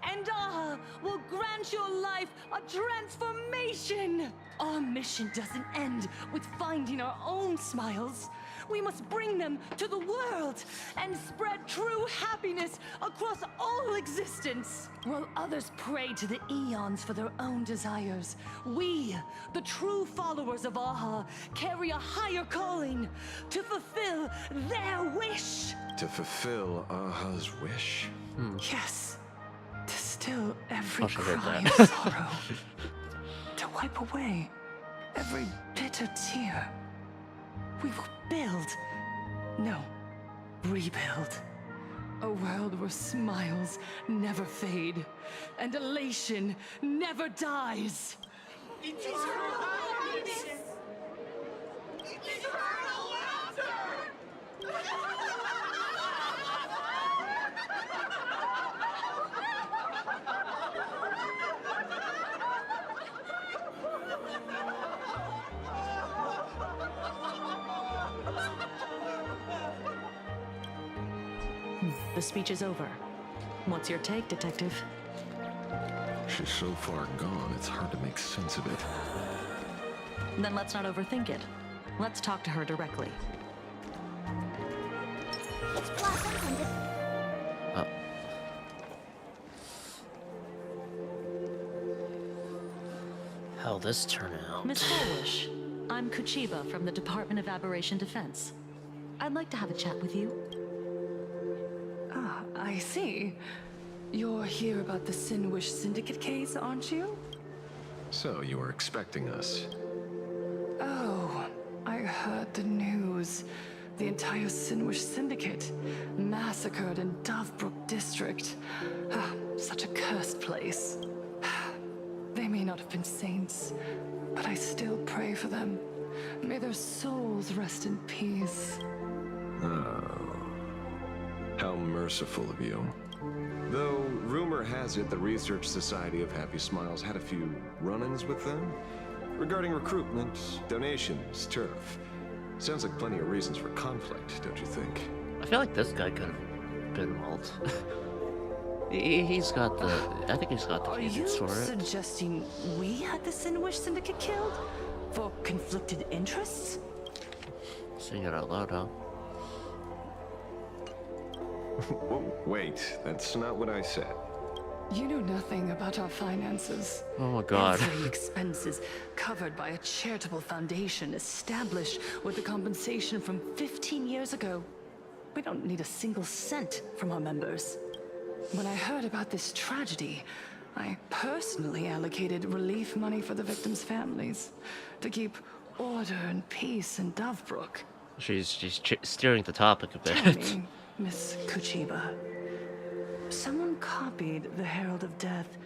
And Aha will grant your life a transformation. Our mission doesn't end with finding our own smiles. We must bring them to the world and spread true happiness across all existence. While others pray to the eons for their own desires, we, the true followers of Aha, carry a higher calling to fulfill their wish. To fulfill Aha's wish? Yes. To still every I should have cry heard of that. sorrow. To wipe away every bitter tear. We will build, no, rebuild. A world where smiles never fade and elation never dies. Eternal happiness! Eternal laughter! The speech is over. What's your take, Detective? She's so far gone, it's hard to make sense of it. Then let's not overthink it. Let's talk to her directly. It's Blossom and How'll this turn out? Miss Foolish, I'm Kuchiba from the Department of Aberration Defense. I'd like to have a chat with you. Ah, I see. You're here about the Sinwish Syndicate case, aren't you? So, you were expecting us. Oh, I heard the news. The entire Sinwish Syndicate massacred in Dovebrook District. Ah, such a cursed place. They may not have been saints, but I still pray for them. May their souls rest in peace. Oh. How merciful of you. Though, rumor has it the Research Society of Happy Smiles had a few run-ins with them. Regarding recruitment, donations, turf. Sounds like plenty of reasons for conflict, don't you think? I feel like this guy could have been involved. He's got the... I think he's got the Are you cadence for it. suggesting we had the Sinwish Syndicate killed? For conflicted interests? Saying it out loud, huh? Whoa, wait, that's not what I said. You know nothing about our finances. Oh my god. Every expense is covered by a charitable foundation established with the compensation from 15 years ago. We don't need a single cent from our members. When I heard about this tragedy, I personally allocated relief money for the victims' families to keep order and peace in Dovebrook. She's steering the topic a Tell bit. me, Miss Kuchiba. Someone copied the Herald of Death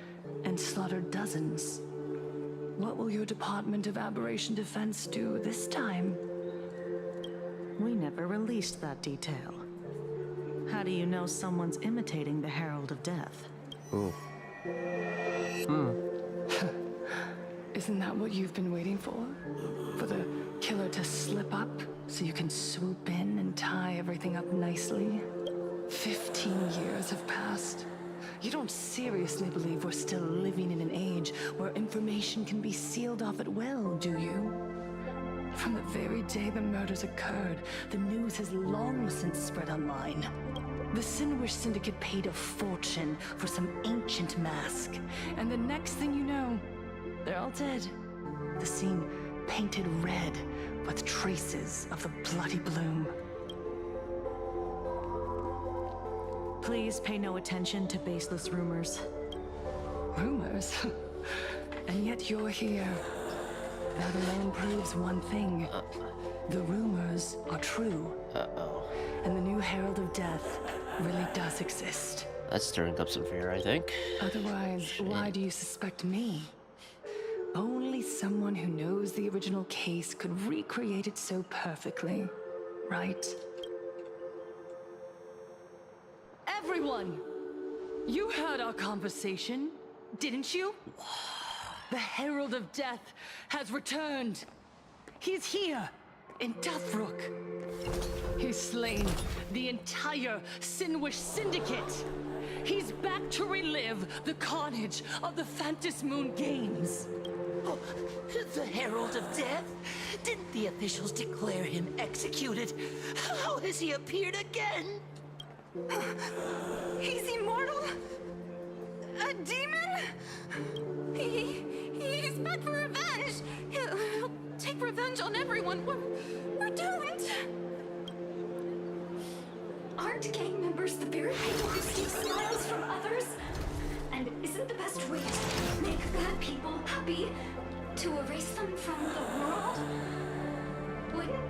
and slaughtered dozens. What will your Department of Aberration Defense do this time? We never released that detail. How do you know someone's imitating the Herald of Death? Ooh. Isn't that what you've been waiting for? For the killer to slip up so you can swoop in and tie everything up nicely? 15 years have passed. You don't seriously believe we're still living in an age where information can be sealed off at will, do you? From the very day the murders occurred, the news has long since spread online. The Sinwish Syndicate paid a fortune for some ancient mask, and the next thing you know, they're all dead. The scene painted red with traces of the bloody bloom. Please pay no attention to baseless rumors. Rumors? And yet you're here. That alone proves one thing. The rumors are true. Uh-oh. And the new Herald of Death really does exist. That's stirring up some fear, I think. Otherwise, why do you suspect me? Only someone who knows the original case could recreate it so perfectly, right? Everyone! You heard our conversation. didn't you? The Herald of Death has returned. He's here, in Deathrook. He's slain the entire Sinwish Syndicate. He's back to relive the carnage of the Phantom Moon Games. Oh, the Herald of Death? Didn't the officials declare him executed? How has he appeared again? He's immortal? A demon? He's back for revenge. He'll take revenge on everyone. We're doomed. Aren't gang members the very people who steal smiles from others? And isn't the best way to make bad people happy to erase them from the world?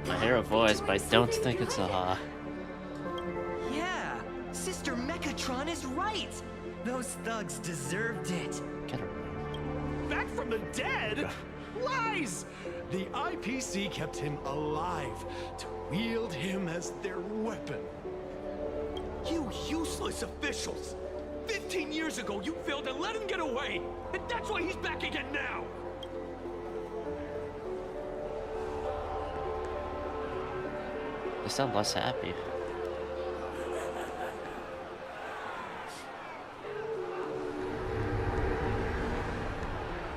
I hear a voice, but I don't think it's a Yeah, Sister Mechatron is right. Those thugs deserved it. Get her. Back from the dead? Lies! The IPC kept him alive to wield him as their weapon. You useless officials! 15 years ago, you failed and let him get away! And that's why he's back again now! They sound less happy.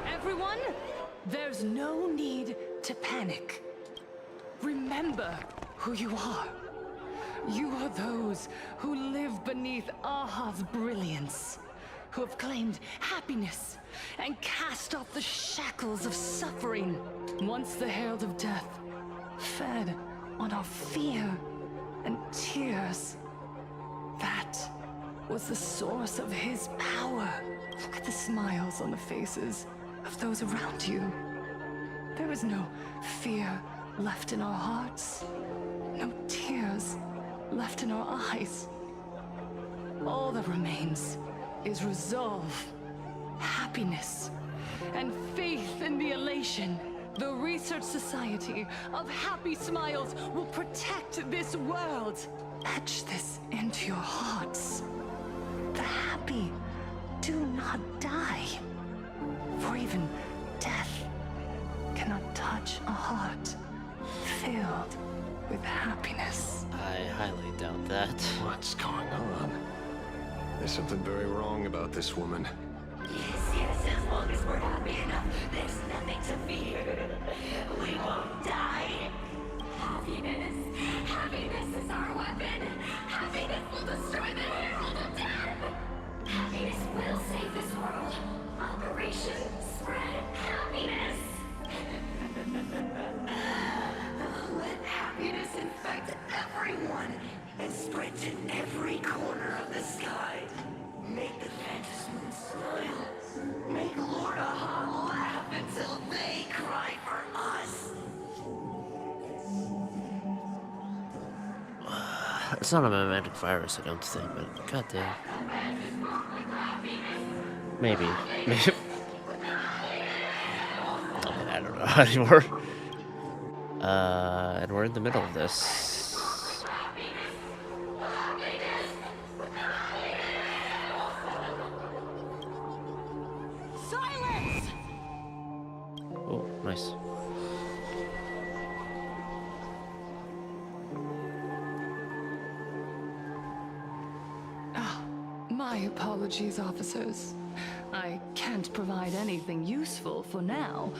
Everyone, there's no need to panic. Remember who you are. You are those who live beneath Aha's brilliance, who have claimed happiness and cast off the shackles of suffering. Once the Herald of Death fed on our fear and tears, that was the source of his power. Look at the smiles on the faces of those around you. There is no fear left in our hearts, no tears left in our eyes. All that remains is resolve, happiness, and faith in the elation. The Research Society of Happy Smiles will protect this world. Etch this into your hearts. The happy do not die, for even death cannot touch a heart filled with happiness. I highly doubt that. What's going on? There's something very wrong about this woman. Yes, as long as we're happy enough, there's nothing to fear. We won't die. Happiness is our weapon. Happiness will destroy the Herald of Death. Happiness will save this world. Operation Spread Happiness. Let happiness infect everyone and spread to every corner of the sky. Make the Phantom Moon smile. Make Lord Aha laugh until they cry for us. It's not a mimetic virus, I don't think, but goddamn. Maybe. I don't know anymore. And we're in the middle of this. Silence! Oh, nice. My apologies, officers. I can't provide anything useful for now,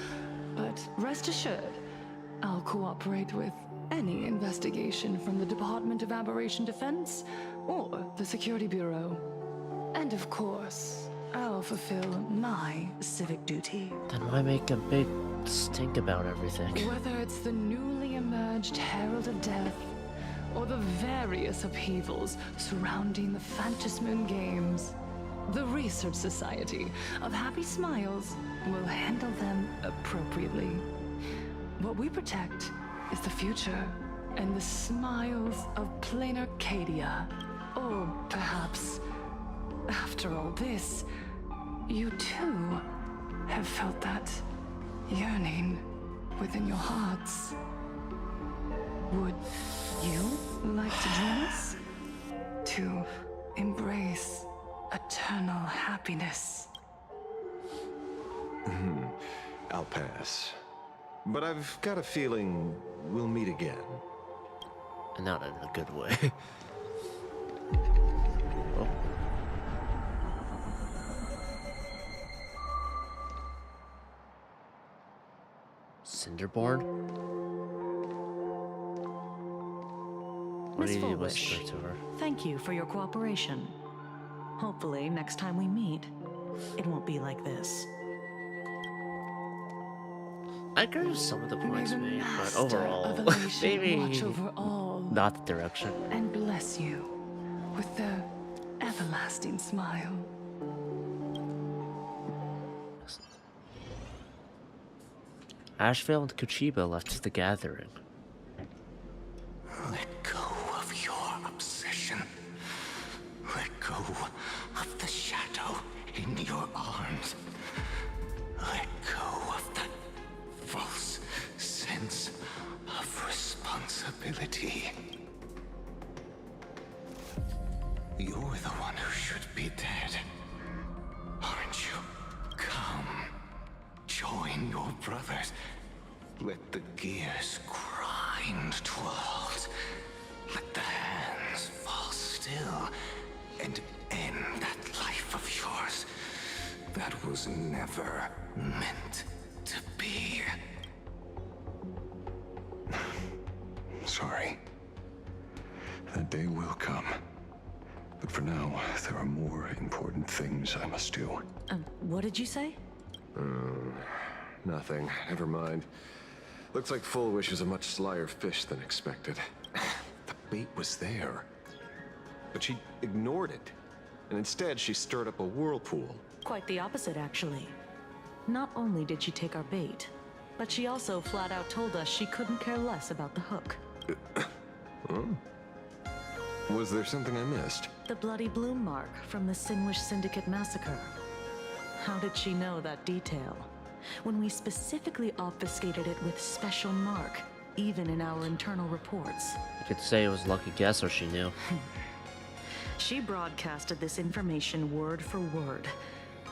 but rest assured, I'll cooperate with any investigation from the Department of Aberration Defense or the Security Bureau. And of course, I'll fulfill my civic duty. Then why make a big stink about everything? Whether it's the newly emerged Herald of Death or the various upheavals surrounding the Phantom Moon Games, the Research Society of Happy Smiles will handle them appropriately. What we protect is the future and the smiles of plain Arcadia. Or perhaps, after all this, you too have felt that yearning within your hearts. Would you like to join us? To embrace eternal happiness? I'll pass. But I've got a feeling we'll meet again. And not in a good way. Oh. Cinderborn? What Miss do you Fullwish, whisper to her? thank you for your cooperation. Hopefully, next time we meet, it won't be like this. I agree with some of the points May the made, but Master overall, of Elation maybe watch over all not the direction. and bless you with the everlasting smile. Ashvale and Kuchiba left the gathering. Let go of your obsession. Let go of the shadow in your arms. Let go of that false sense of responsibility. You're the one who should be dead, aren't you? Come, join your brothers. Let the gears grind to a halt. Let the hands fall still and end that life of yours that was never meant to be. Sorry. That day will come. But for now, there are more important things I must do. What did you say? Nothing. Never mind. Looks like Fullwish is a much slyer fish than expected. The bait was there. But she ignored it. And instead, she stirred up a whirlpool. Quite the opposite, actually. Not only did she take our bait, but she also flat out told us she couldn't care less about the hook. Oh. Was there something I missed? The bloody bloom mark from the Sinwish Syndicate massacre. How did she know that detail? When we specifically obfuscated it with special mark, even in our internal reports. You could say it was a lucky guess or she knew. She broadcasted this information word for word,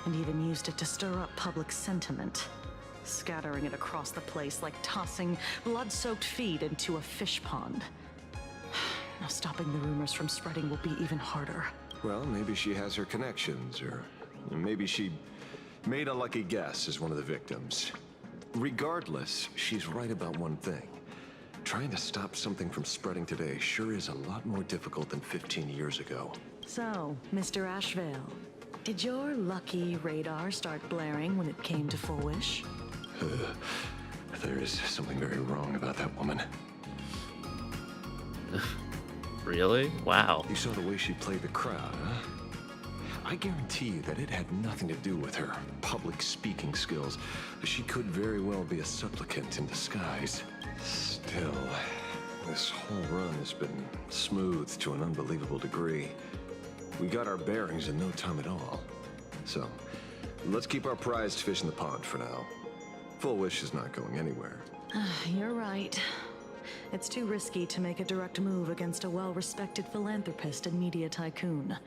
and even used it to stir up public sentiment, scattering it across the place like tossing blood-soaked feed into a fish pond. Now stopping the rumors from spreading will be even harder. Well, maybe she has her connections, or maybe she made a lucky guess as one of the victims. Regardless, she's right about one thing. Trying to stop something from spreading today sure is a lot more difficult than 15 years ago. So, Mr. Ashvale, did your lucky radar start blaring when it came to Fullwish? There is something very wrong about that woman. Really? Wow. You saw the way she played the crowd, huh? I guarantee you that it had nothing to do with her public speaking skills. She could very well be a supplicant in disguise. Still, this whole run has been smooth to an unbelievable degree. We got our bearings in no time at all. So, let's keep our prized fish in the pond for now. Fullwish is not going anywhere. You're right. It's too risky to make a direct move against a well-respected philanthropist and media tycoon.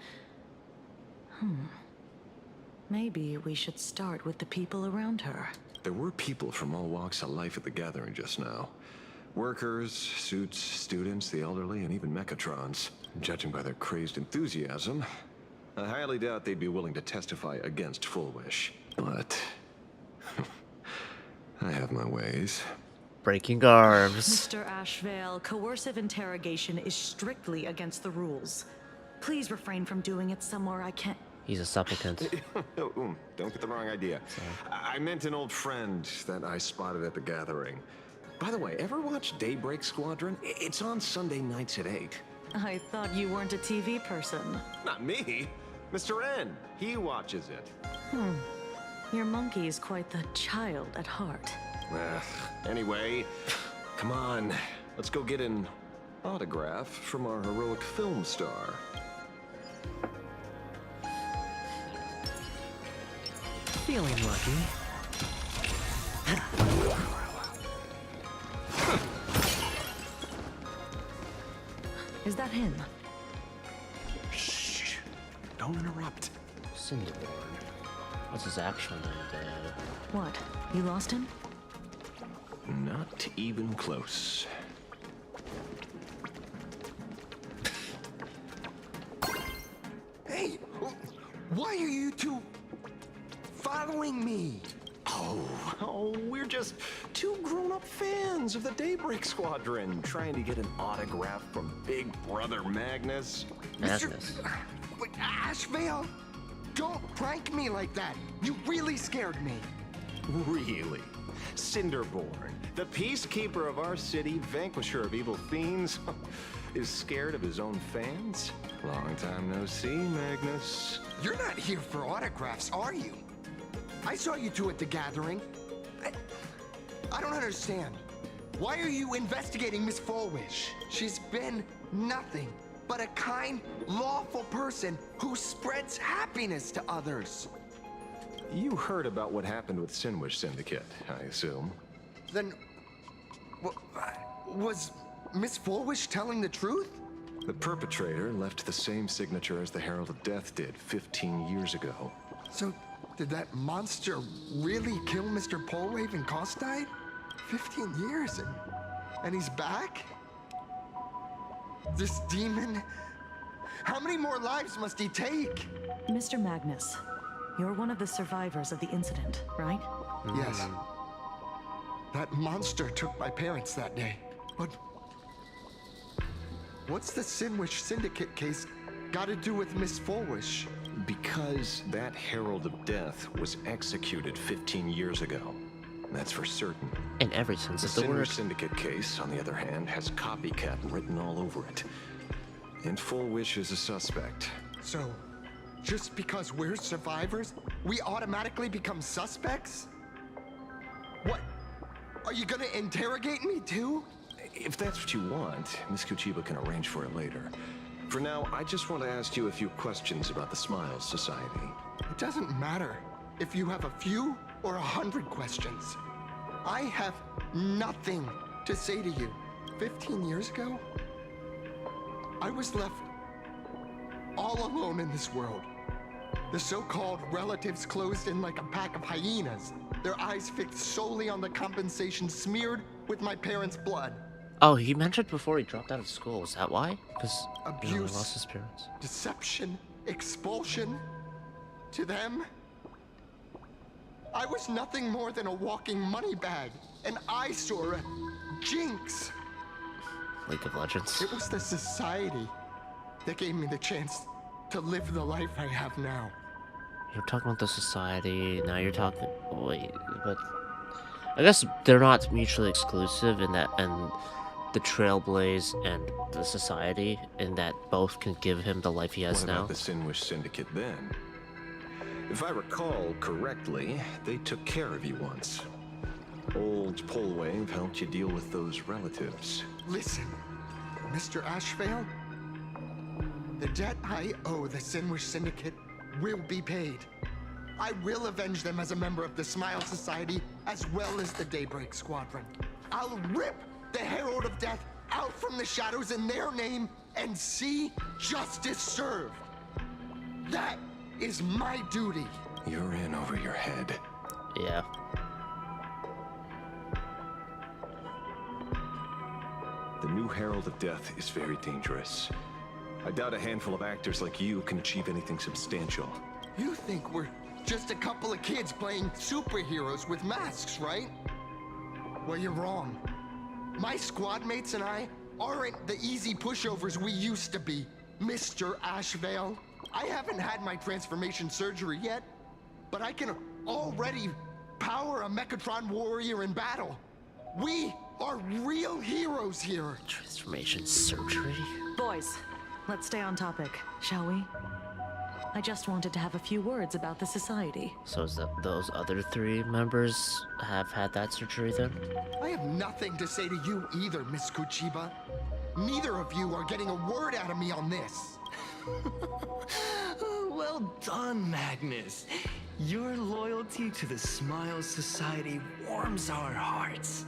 Maybe we should start with the people around her. There were people from all walks of life at the gathering just now. Workers, suits, students, the elderly, and even Mechatrons. Judging by their crazed enthusiasm, I highly doubt they'd be willing to testify against Fullwish. But I have my ways. Breaking arms. Mr. Ashvale, coercive interrogation is strictly against the rules. Please refrain from doing it somewhere I can't. He's a supplicant. Don't get the wrong idea. I meant an old friend that I spotted at the gathering. By the way, ever watch Daybreak Squadron? It's on Sunday nights at 8. I thought you weren't a TV person. Not me. Mr. N. He watches it. Your monkey is quite the child at heart. Anyway, come on. Let's go get an autograph from our heroic film star. Feeling lucky. Is that him? Shh. Don't interrupt. Cinderborn. What's his actual name, Dad? What? You lost him? Not even close. Hey, why are you two following me? Oh, we're just two grown-up fans of the Daybreak Squadron trying to get an autograph from Big Brother Magnus. Magnus. But Ashvale, don't prank me like that. You really scared me. Really? Cinderborn, the peacekeeper of our city, vanquisher of evil fiends, is scared of his own fans? Long time no see, Magnus. You're not here for autographs, are you? I saw you two at the gathering. I don't understand. Why are you investigating Miss Fulwish? She's been nothing but a kind, lawful person who spreads happiness to others. You heard about what happened with Sinwish Syndicate, I assume. Then, was Miss Fulwish telling the truth? The perpetrator left the same signature as the Herald of Death did 15 years ago. So, did that monster really kill Mr. Polwave and Costide? 15 years and he's back? This demon? How many more lives must he take? Mr. Magnus, you're one of the survivors of the incident, right? Yes. That monster took my parents that day. But what's the Sinwish Syndicate case got to do with Miss Fulwish? Because that Herald of Death was executed 15 years ago. That's for certain. In every sense of the Sinwish word. Syndicate case, on the other hand, has copycat written all over it. And Fulwish is a suspect. So, just because we're survivors, we automatically become suspects? What? Are you gonna interrogate me too? If that's what you want, Miss Kuchiba can arrange for it later. For now, I just want to ask you a few questions about the Smiles Society. It doesn't matter if you have a few or 100 questions. I have nothing to say to you. 15 years ago, I was left all alone in this world. The so-called relatives closed in like a pack of hyenas, their eyes fixed solely on the compensation smeared with my parents' blood. Oh, he mentioned before he dropped out of school. Is that why? Because he Abuse, lost his parents. deception, expulsion. To them, I was nothing more than a walking money bag, an eyesore, a jinx. League of Legends. It was the society that gave me the chance to live the life I have now. You're talking about the society, now you're talking... Wait, but... I guess they're not mutually exclusive in that, and the Trailblaze and the society, in that both can give him the life he has What now. about the Sinwish Syndicate then? If I recall correctly, they took care of you once. Old Polwave helped you deal with those relatives. Listen, Mr. Ashvale, the debt I owe the Sinwish Syndicate will be paid. I will avenge them as a member of the Smile Society, as well as the Daybreak Squadron. I'll rip the Herald of Death out from the shadows in their name and see justice served. That is my duty. You're in over your head. Yeah. The new Herald of Death is very dangerous. I doubt a handful of actors like you can achieve anything substantial. You think we're just a couple of kids playing superheroes with masks, right? Well, you're wrong. My squad mates and I aren't the easy pushovers we used to be, Mr. Ashvale. I haven't had my transformation surgery yet, but I can already power a Mechatron warrior in battle. We are real heroes here. Transformation surgery? Boys, let's stay on topic, shall we? I just wanted to have a few words about the society. So is that those other three members have had that surgery then? I have nothing to say to you either, Miss Kuchiba. Neither of you are getting a word out of me on this. Well done, Magnus. Your loyalty to the Smile Society warms our hearts.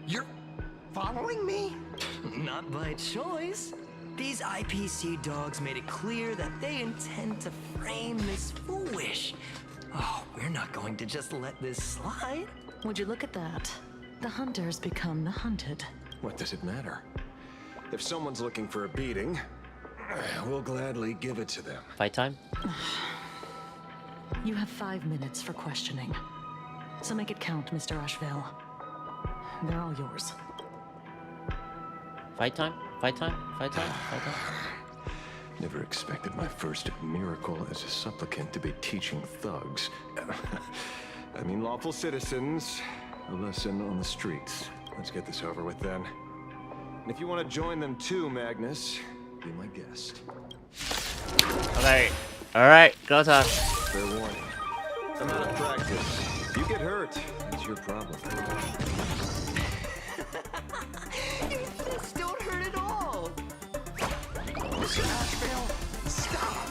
You're following me? Not by choice. These IPC dogs made it clear that they intend to frame Miss Foolish. Oh, we're not going to just let this slide. Would you look at that? The hunters become the hunted. What does it matter? If someone's looking for a beating, we'll gladly give it to them. Fight time? You have 5 minutes for questioning. So make it count, Mr. Asheville. They're all yours. Fight time? Fight time? Fight time? Fight time? Never expected my first miracle as a supplicant to be teaching thugs. I mean lawful citizens, a lesson on the streets. Let's get this over with then. And if you want to join them too, Magnus, be my guest. Okay. Alright, go time. Fair warning. I'm out of practice. If you get hurt, it's your problem. Your fists don't hurt at all. Mr. Asheville, stop.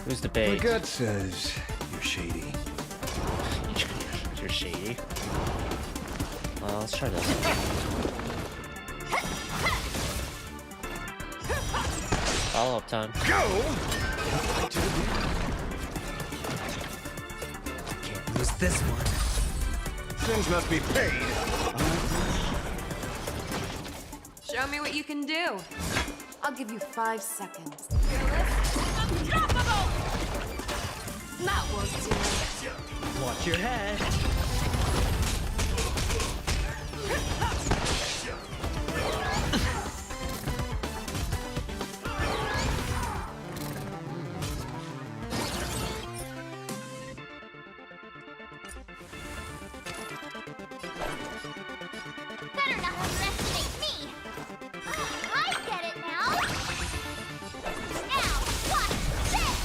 Who's the bait? My gut says you're shady. You're shady. Well, let's try this. Follow-up time. Go! Can't lose this one. Sins must be paid. Show me what you can do. I'll give you 5 seconds. Unstoppable! That won't do it. Watch your head. Better not underestimate me. I get it now. Now, watch this.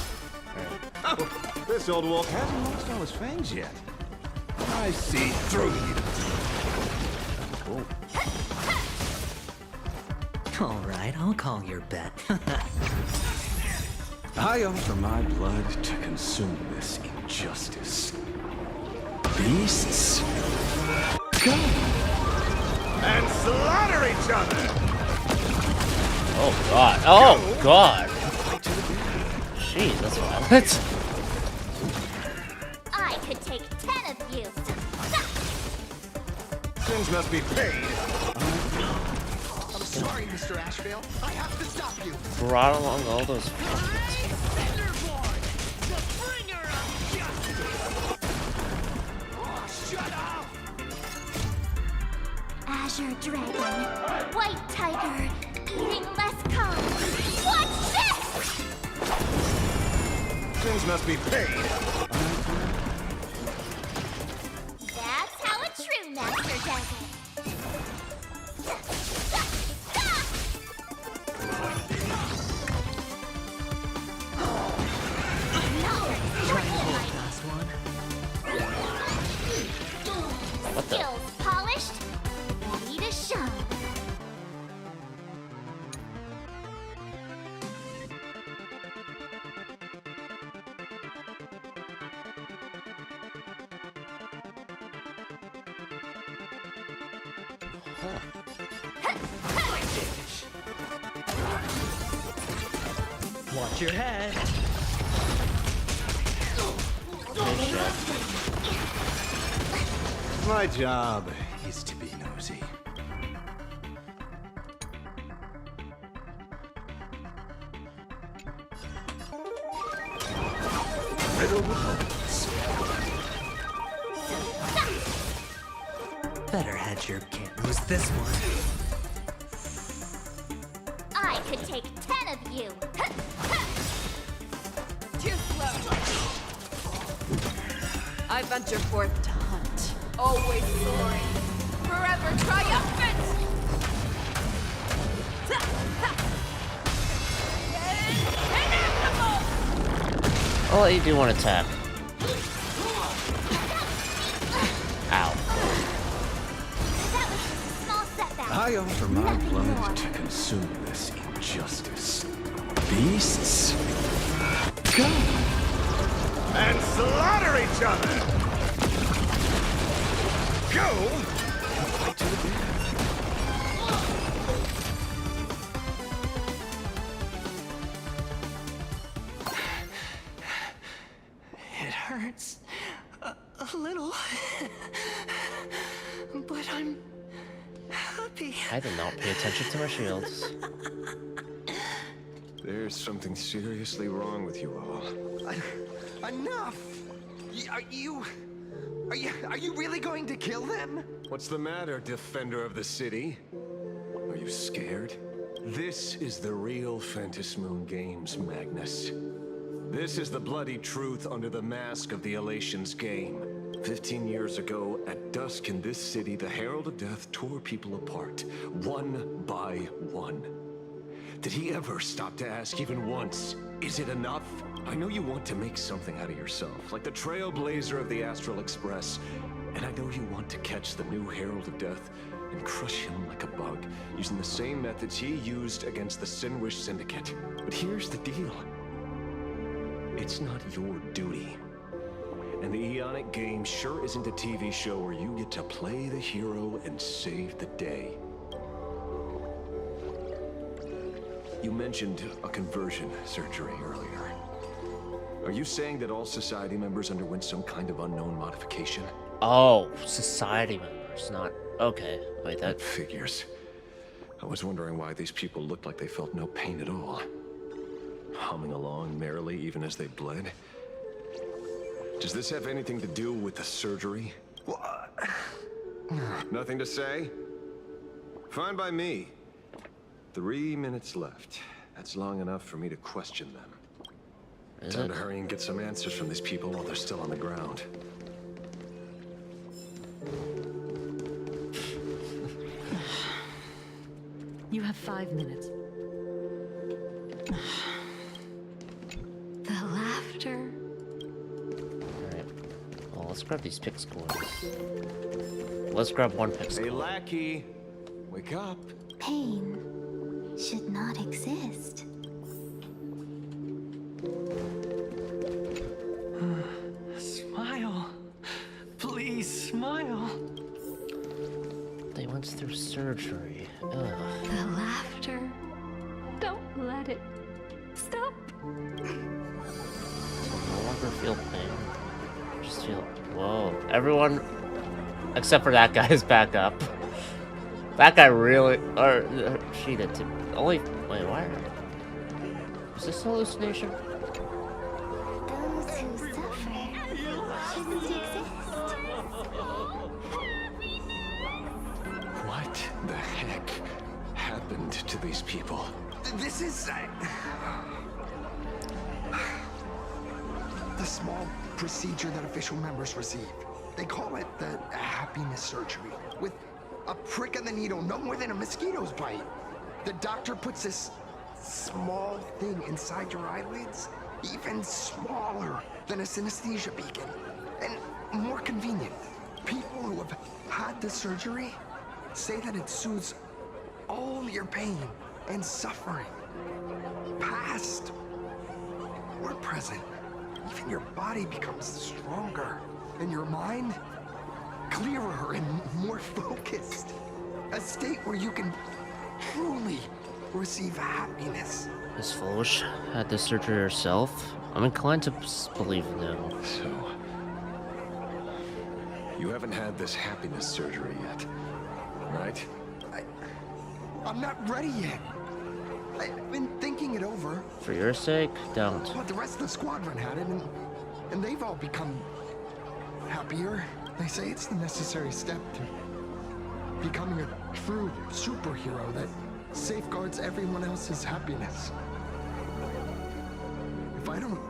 Oh, this old wolf hasn't lost all his fangs yet. I see through you. All right, I'll call your bet. I offer my blood to consume this injustice. Beasts, go and slaughter each other. Oh god. Oh god. Jeez, that's violent. I could take 10 of you. Sins must be paid. I'm sorry, Mr. Asheville. I have to stop you. Brought along all those. Azure Dragon, White Tiger, eating less carbs. Watch this! Sins must be paid. That's how a true master does it. What the? Skills polished, ready to shine. Watch your head. My job is to be nosy. Riddle with holes. Better hedge your can't lose this one. I could take 10 of you. Too slow. I venture forth to hunt. Always soaring. Forever triumphant! I'll let you do one attack. Ow. That was just a small setback. I offer my Nothing more. blood to consume this injustice. Beasts, go and slaughter each other. Go It hurts a little, but I'm happy. I did not pay attention to my shields. There's something seriously wrong with you all. Enough! Are you really going to kill them? What's the matter, defender of the city? Are you scared? This is the real Phantasmoon Games, Magnus. This is the bloody truth under the mask of the Elations game. 15 years ago, at dusk in this city, the Herald of Death tore people apart, one by one. Did he ever stop to ask even once, is it enough? I know you want to make something out of yourself, like the trailblazer of the Astral Express, and I know you want to catch the new Herald of Death and crush him like a bug, using the same methods he used against the Sinwish Syndicate. But here's the deal. It's not your duty. And the Eonic game sure isn't a TV show where you get to play the hero and save the day. You mentioned a conversion surgery earlier. Are you saying that all Society members underwent some kind of unknown modification? Oh, Society members, not... Okay, wait, that... Figures. I was wondering why these people looked like they felt no pain at all. Humming along merrily even as they bled. Does this have anything to do with the surgery? Nothing to say? Fine by me. 3 minutes left. That's long enough for me to question them. Time to hurry and get some answers from these people while they're still on the ground. You have 5 minutes. The laughter. Alright. Well, let's grab these pick scores. Let's grab one pick score. Hey, lackey! Wake up! Pain should not exist. Smile. Please, smile. They went through surgery. Ugh. The laughter. Don't let it stop. No longer feel pain. Just feel... Whoa. Everyone, except for that guy, is back up. That guy really... Or, she did too. Only... Wait, why? Is this a hallucination? Those who suffer shouldn't exist. What the heck happened to these people? This is... the small procedure that official members receive. They call it the happiness surgery. With a prick of the needle, no more than a mosquito's bite. The doctor puts this small thing inside your eyelids, even smaller than a synesthesia beacon, and more convenient. People who have had the surgery say that it soothes all your pain and suffering, past or present. Even your body becomes stronger, and your mind clearer and more focused. A state where you can truly receive happiness. Miss Foch had this surgery herself? I'm inclined to believe no. So, you haven't had this happiness surgery yet, right? I'm not ready yet. I've been thinking it over. For your sake, don't. But the rest of the squadron had it, and they've all become happier. They say it's the necessary step to becoming a true superhero that safeguards everyone else's happiness. If I don't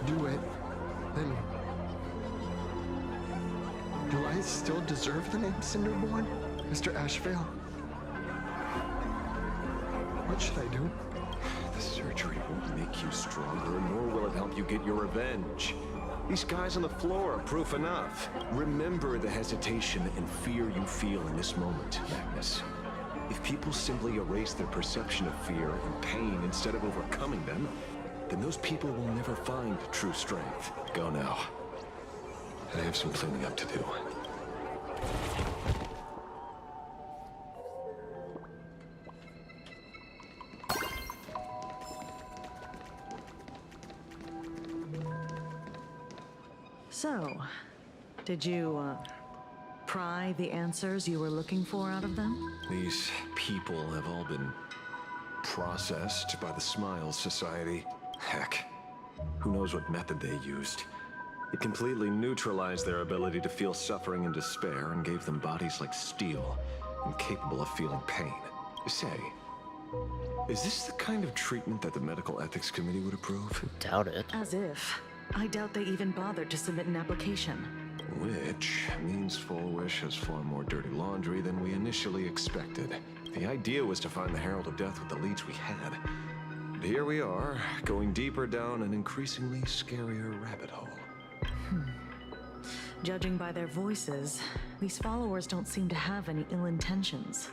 do it, then do I still deserve the name Cinderborn, Mr. Ashvale? What should I do? The surgery won't make you stronger, nor will it help you get your revenge. These guys on the floor are proof enough. Remember the hesitation and fear you feel in this moment, Magnus. If people simply erase their perception of fear and pain instead of overcoming them, then those people will never find true strength. Go now. I have some cleaning up to do. So, did you, pry the answers you were looking for out of them? These people have all been processed by the Smiles Society. Heck, who knows what method they used. It completely neutralized their ability to feel suffering and despair and gave them bodies like steel, incapable of feeling pain. Say, is this the kind of treatment that the Medical Ethics Committee would approve? Doubt it. As if. I doubt they even bothered to submit an application. Which means Full Wish has far more dirty laundry than we initially expected. The idea was to find the Herald of Death with the leads we had. And here we are, going deeper down an increasingly scarier rabbit hole. Judging by their voices, these followers don't seem to have any ill intentions.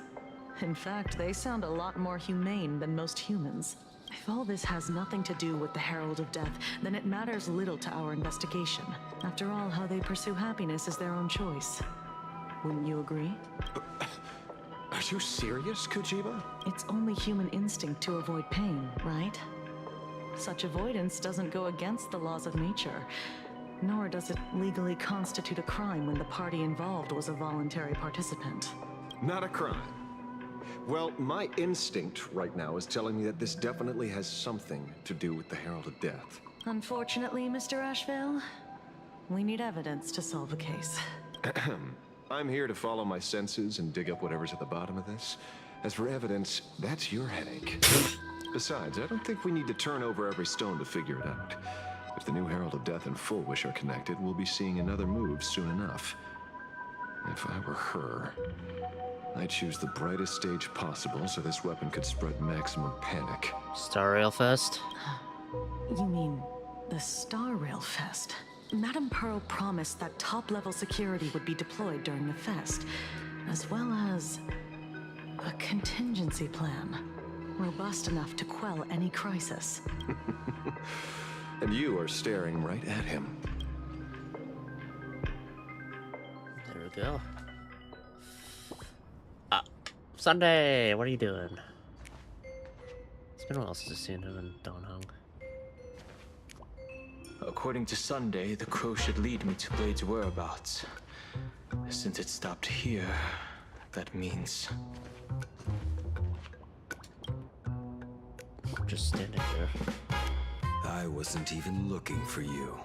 In fact, they sound a lot more humane than most humans. If all this has nothing to do with the Herald of Death, then it matters little to our investigation. After all, how they pursue happiness is their own choice. Wouldn't you agree? Are you serious, Kujiba? It's only human instinct to avoid pain, right? Such avoidance doesn't go against the laws of nature, nor does it legally constitute a crime when the party involved was a voluntary participant. Not a crime. Well, my instinct right now is telling me that this definitely has something to do with the Herald of Death. Unfortunately, Mr. Asheville, we need evidence to solve a case. I'm here to follow my senses and dig up whatever's at the bottom of this. As for evidence, that's your headache. Besides, I don't think we need to turn over every stone to figure it out. If the new Herald of Death and Full Wish are connected, we'll be seeing another move soon enough. If I were her, I'd choose the brightest stage possible so this weapon could spread maximum panic. Star Rail Fest? You mean the Star Rail Fest? Madame Pearl promised that top-level security would be deployed during the fest, as well as a contingency plan, robust enough to quell any crisis. And you are staring right at him. There we go. Sunday, what are you doing? It's been a while since I've seen him in Don Hung. According to Sunday, the crow should lead me to Blade's whereabouts. Since it stopped here, that means... Just standing there. I wasn't even looking for you.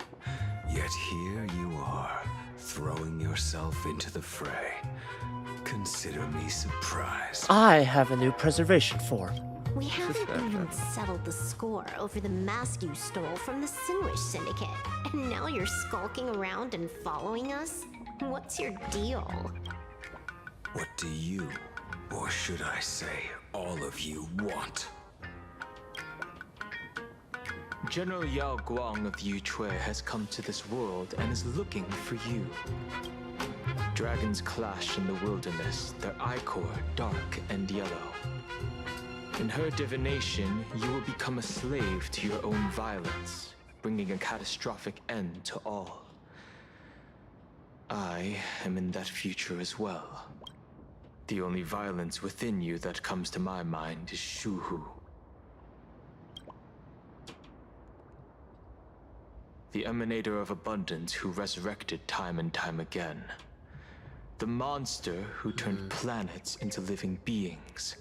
Yet here you are, throwing yourself into the fray. Consider me surprised. I have a new preservation form. We haven't even settled the score over the mask you stole from the Sinwish Syndicate. And now you're skulking around and following us? What's your deal? What do you, or should I say, all of you want? General Yao Guang of Yu Chui has come to this world and is looking for you. Dragons clash in the wilderness, their ichor dark and yellow. In her divination, you will become a slave to your own violence, bringing a catastrophic end to all. I am in that future as well. The only violence within you that comes to my mind is Shuhu. The emanator of abundance who resurrected time and time again. The monster who turned planets into living beings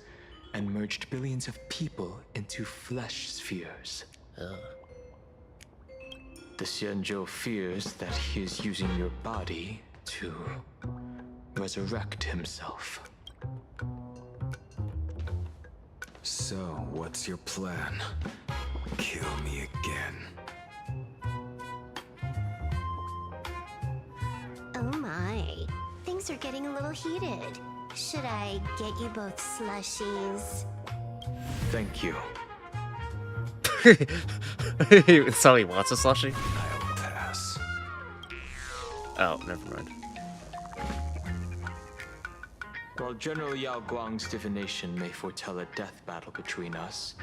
and merged billions of people into flesh spheres. The Xianzhou fears that he is using your body to resurrect himself. So, what's your plan? Kill me again. Oh my. Things are getting a little heated. Should I get you both slushies? Thank you. So he wants a slushie? I'll pass. Oh, never mind. While General Yao Guang's divination may foretell a death battle between us,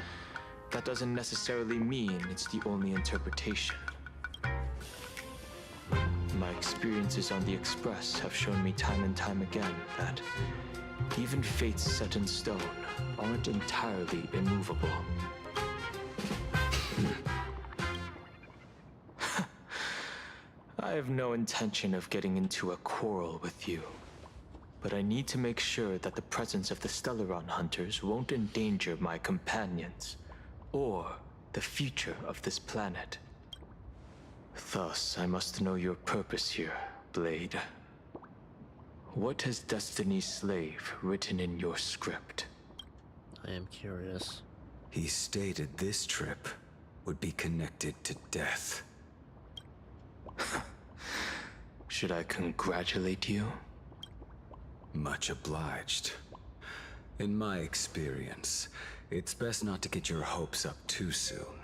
that doesn't necessarily mean it's the only interpretation. My experiences on the Express have shown me time and time again that even fates set in stone aren't entirely immovable. I have no intention of getting into a quarrel with you, but I need to make sure that the presence of the Stellaron hunters won't endanger my companions, or the future of this planet. Thus, I must know your purpose here, Blade. What has Destiny's Slave written in your script? I am curious. He stated this trip would be connected to death. Should I congratulate you? Much obliged. In my experience, it's best not to get your hopes up too soon.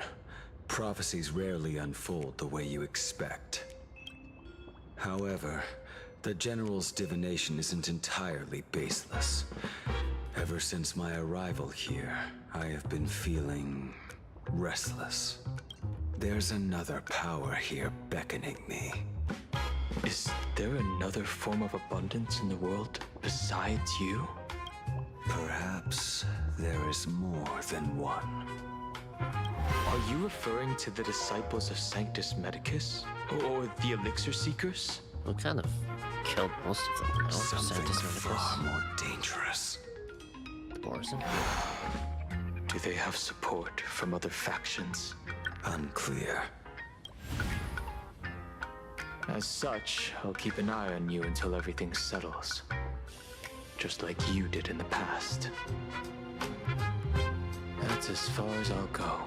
Prophecies rarely unfold the way you expect. However, the General's divination isn't entirely baseless. Ever since my arrival here, I have been feeling restless. There's another power here beckoning me. Is there another form of abundance in the world besides you? Perhaps there is more than one. Are you referring to the disciples of Sanctus Medicus? Or the Elixir Seekers? We kind of killed most of them, no? Something far more dangerous. Borson? Do they have support from other factions? Unclear. As such, I'll keep an eye on you until everything settles. Just like you did in the past. That's as far as I'll go.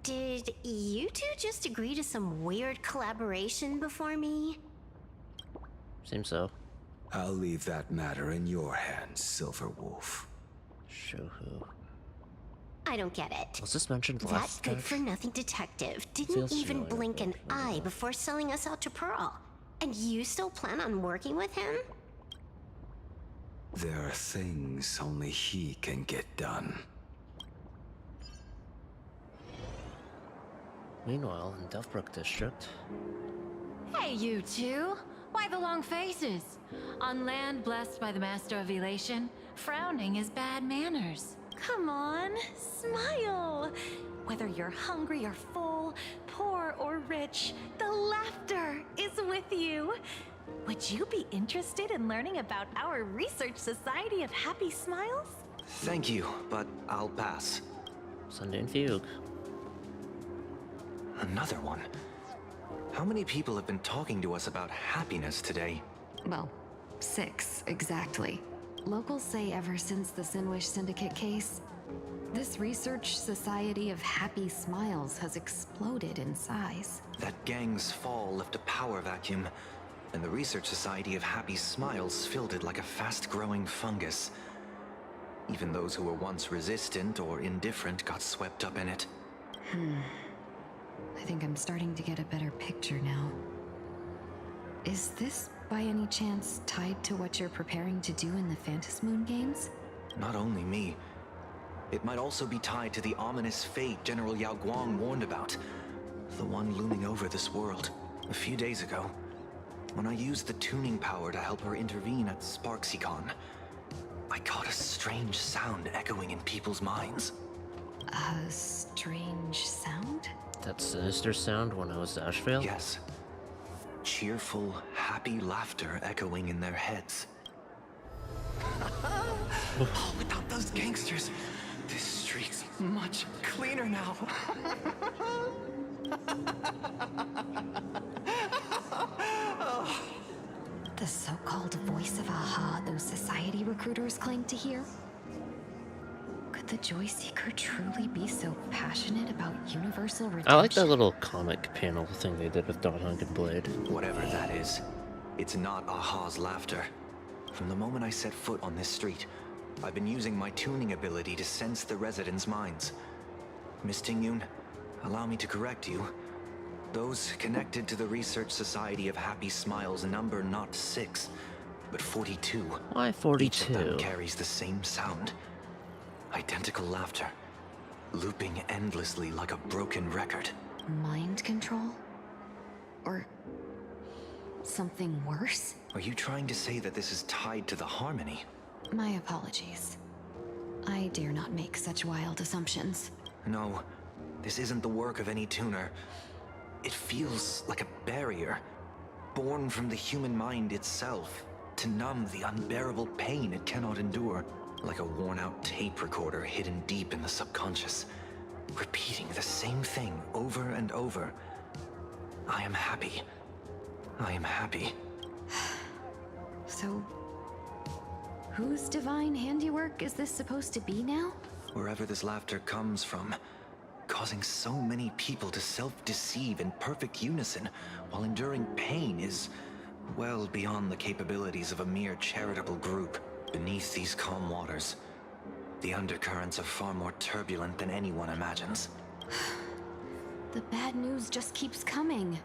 Did you two just agree to some weird collaboration before me? Seems so. I'll leave that matter in your hands, Silver Wolf. Shohu. I don't get it. Was this mentioned That last time? good-for-nothing detective didn't Feels even familiar, blink an but eye before selling us out to Pearl. And you still plan on working with him? There are things only he can get done. Meanwhile, in Daybreak District. Hey, you two! Why the long faces? On land blessed by the Master of Elation, frowning is bad manners. Come on, smile. Whether you're hungry or full, poor or rich, the laughter is with you. Would you be interested in learning about our Research Society of Happy Smiles? Thank you, but I'll pass. Sunday and Fugue. Another one. How many people have been talking to us about happiness today? Well, 6 exactly. Locals say ever since the Sinwish Syndicate case, this Research Society of Happy Smiles has exploded in size. That gang's fall left a power vacuum, and the Research Society of Happy Smiles filled it like a fast-growing fungus. Even those who were once resistant or indifferent got swept up in it. I think I'm starting to get a better picture now. Is this, by any chance, tied to what you're preparing to do in the Phantasmoon games? Not only me. It might also be tied to the ominous fate General Yao Guang warned about. The one looming over this world. A few days ago, when I used the tuning power to help her intervene at Sparksicon, I caught a strange sound echoing in people's minds. A strange sound? That sinister sound when I was Ashvale? Yes. Cheerful, happy laughter echoing in their heads. Oh, without those gangsters, this street's much cleaner now. The so-called voice of Aha those society recruiters claim to hear? Could the Joy Seeker truly be so passionate about universal redemption? I like that little comic panel thing they did with Dawnhunk and Blade. Whatever that is, it's not Aha's laughter. From the moment I set foot on this street, I've been using my tuning ability to sense the residents' minds. Miss Tingyun, allow me to correct you. Those connected to the Research Society of Happy Smiles number not 6, but 42. Why 42? Each of them carries the same sound. Identical laughter, looping endlessly like a broken record. Mind control? Or something worse? Are you trying to say that this is tied to the harmony? My apologies. I dare not make such wild assumptions. No, this isn't the work of any tuner. It feels like a barrier, born from the human mind itself, to numb the unbearable pain it cannot endure, like a worn-out tape recorder hidden deep in the subconscious, repeating the same thing over and over. I am happy. I am happy. So, whose divine handiwork is this supposed to be now? Wherever this laughter comes from, causing so many people to self-deceive in perfect unison while enduring pain is well beyond the capabilities of a mere charitable group. Beneath these calm waters, the undercurrents are far more turbulent than anyone imagines. The bad news just keeps coming.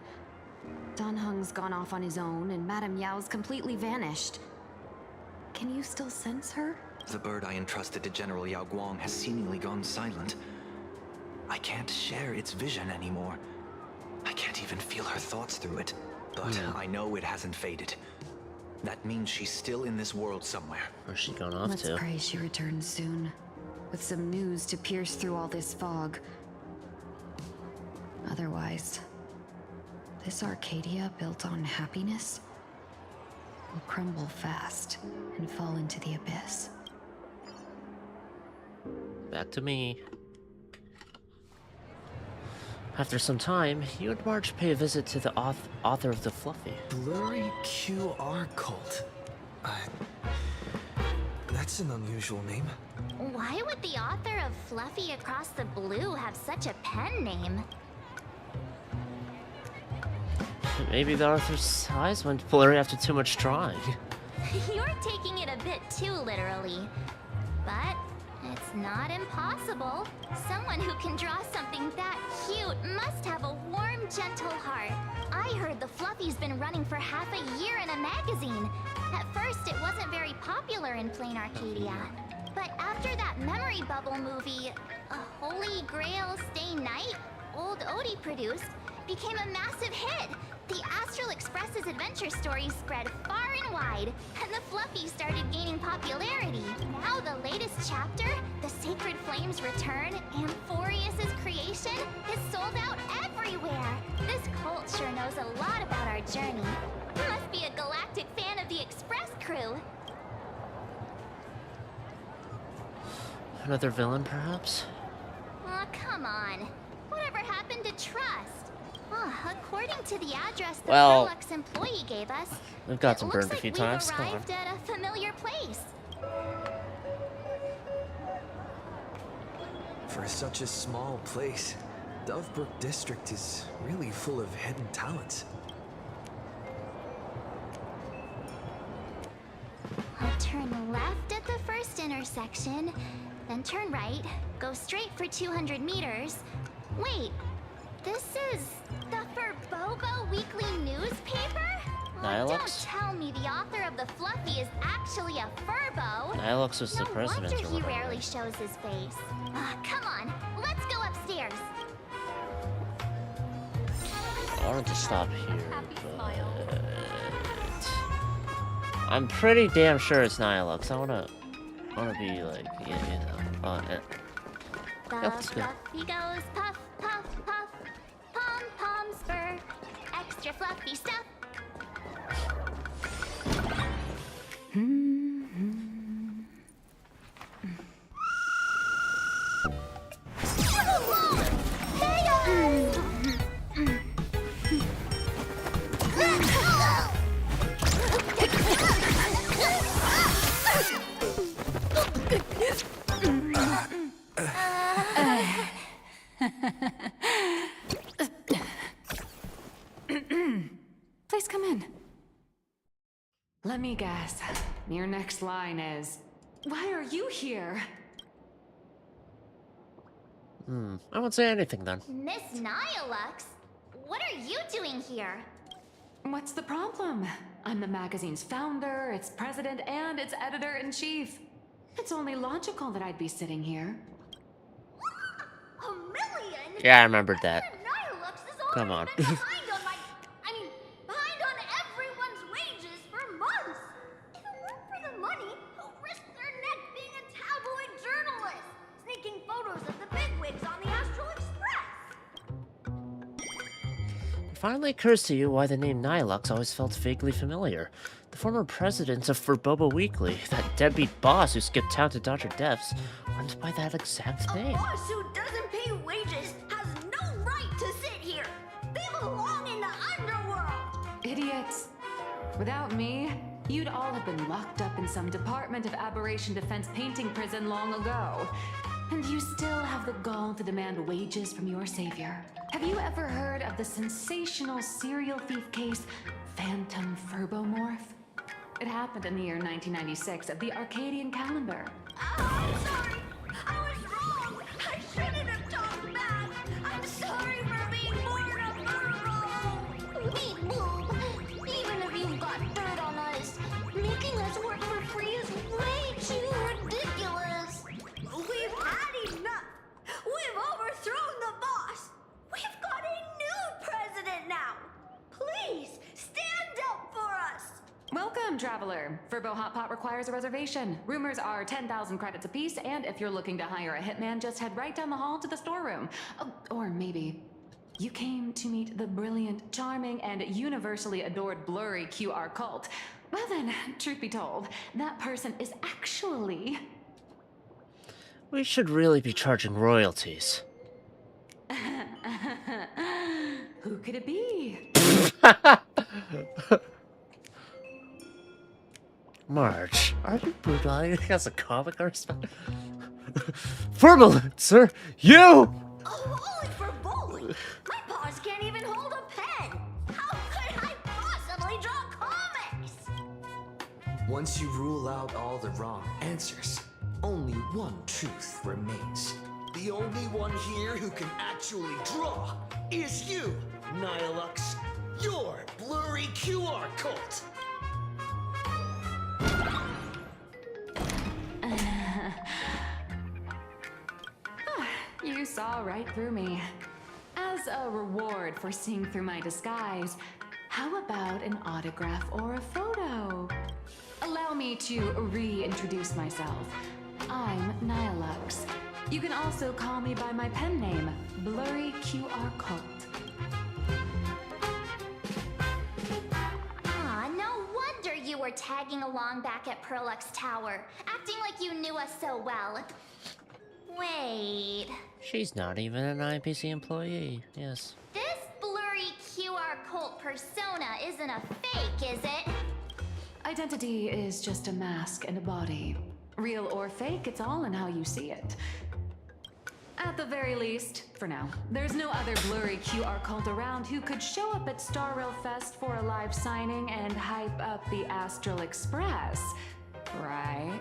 Dan Heng's gone off on his own, and Madame Yao's completely vanished. Can you still sense her? The bird I entrusted to General Yao Guang has seemingly gone silent. I can't share its vision anymore. I can't even feel her thoughts through it. But I know it hasn't faded. That means she's still in this world somewhere. Where's she gone off Let's to? pray she returns soon, with some news to pierce through all this fog. Otherwise, this Arcadia built on happiness will crumble fast and fall into the abyss. Back to me. After some time, you and Marge pay a visit to the author of the Fluffy. Blurry QR cult. That's an unusual name. Why would the author of Fluffy Across the Blue have such a pen name? Maybe the author's eyes went blurry after too much drawing. You're taking it a bit too literally. But it's not impossible. Someone who can draw something that cute must have a warm, gentle heart. I heard the Fluffy's been running for half a year in a magazine. At first, it wasn't very popular in Plain Arcadia. But after that memory bubble movie, A Holy Grail Stay Night, Old Odie produced, became a massive hit. The Astral Express's adventure stories spread far and wide, and the Fluffy started gaining popularity. Now the latest chapter, The Sacred Flames Return, Amphorius's creation, is sold out everywhere. This cult sure knows a lot about our journey. Must be a galactic fan of the Express crew. Another villain, perhaps? Aw, come on. Whatever happened to trust? According to the address the Well, Prolux employee gave us, we've got it some looks burned a few like times. we've Come on. arrived at a familiar place. For such a small place, Dovebrook District is really full of hidden talents. I'll turn left at the first intersection, then turn right, go straight for 200 meters. Wait, this is the Furbobo Weekly newspaper? Don't Nihilux? tell me the author of the Fluffy is actually a Furbo. Nihilux was the president No or wonder he whatever. rarely shows his face. Come on, let's go upstairs. I wanted to stop here, but I'm pretty damn sure it's Nihilux. I wanna be like, yeah, you know, on it. The Let's go. Fluffy goes puff, puff, puff. Pom-poms for extra fluffy stuff. Please come in. Let me guess. Your next line is, why are you here? I won't say anything then. Miss Nihilux, what are you doing here? What's the problem? I'm the magazine's founder, its president, and its editor-in-chief. It's only logical that I'd be sitting here. A million? Yeah, I remembered that. Nihilux is Come on. behind on my... behind on everyone's wages for months. If it weren't for the money, who risked their neck being a tabloid finally occurs to you why the name Nihilux always felt vaguely familiar. The former president of Furboba Weekly, that deadbeat boss who skipped town to dodge her deaths, went by that exact name. A boss who doesn't pay wages has no right to sit here. They belong in the underworld. Idiots. Without me, you'd all have been locked up in some Department of Aberration Defense painting prison long ago. And you still have the gall to demand wages from your savior. Have you ever heard of the sensational serial thief case, Phantom Furbomorph? It happened in the year 1996 of the Arcadian calendar. I'm sorry. I was wrong. I shouldn't have talked back. I'm sorry for being born a Virgo. Beep boop. Even if you've got dirt on us, making us work for free is way too ridiculous. We've had enough. We've overthrown the boss. We've got a new president now. Please stand up for us. Welcome, traveler. Furbo Hot Pot requires a reservation. Rumors are 10,000 credits apiece, and if you're looking to hire a hitman, just head right down the hall to the storeroom. Oh, or maybe you came to meet the brilliant, charming, and universally adored blurry QR cult. Well then, truth be told, that person is actually... We should really be charging royalties. Who could it be? Marge, are you brutalizing as a comic artist? Furbolin, sir! You! Oh, holy for bowling! My paws can't even hold a pen! How could I possibly draw comics? Once you rule out all the wrong answers, only one truth remains. The only one here who can actually draw is you, Nihilux. Your blurry QR cult. You saw right through me. As a reward for seeing through my disguise, how about an autograph or a photo? Allow me to reintroduce myself. I'm Nihilux. You can also call me by my pen name, Blurry QR Cult. Aw, no wonder you were tagging along back at Perlux Tower, acting like you knew us so well. Wait. She's not even an IPC employee, yes. This blurry QR cult persona isn't a fake, is it? Identity is just a mask and a body. Real or fake, it's all in how you see it. At the very least, for now, there's no other blurry QR cult around who could show up at Star Rail Fest for a live signing and hype up the Astral Express, right?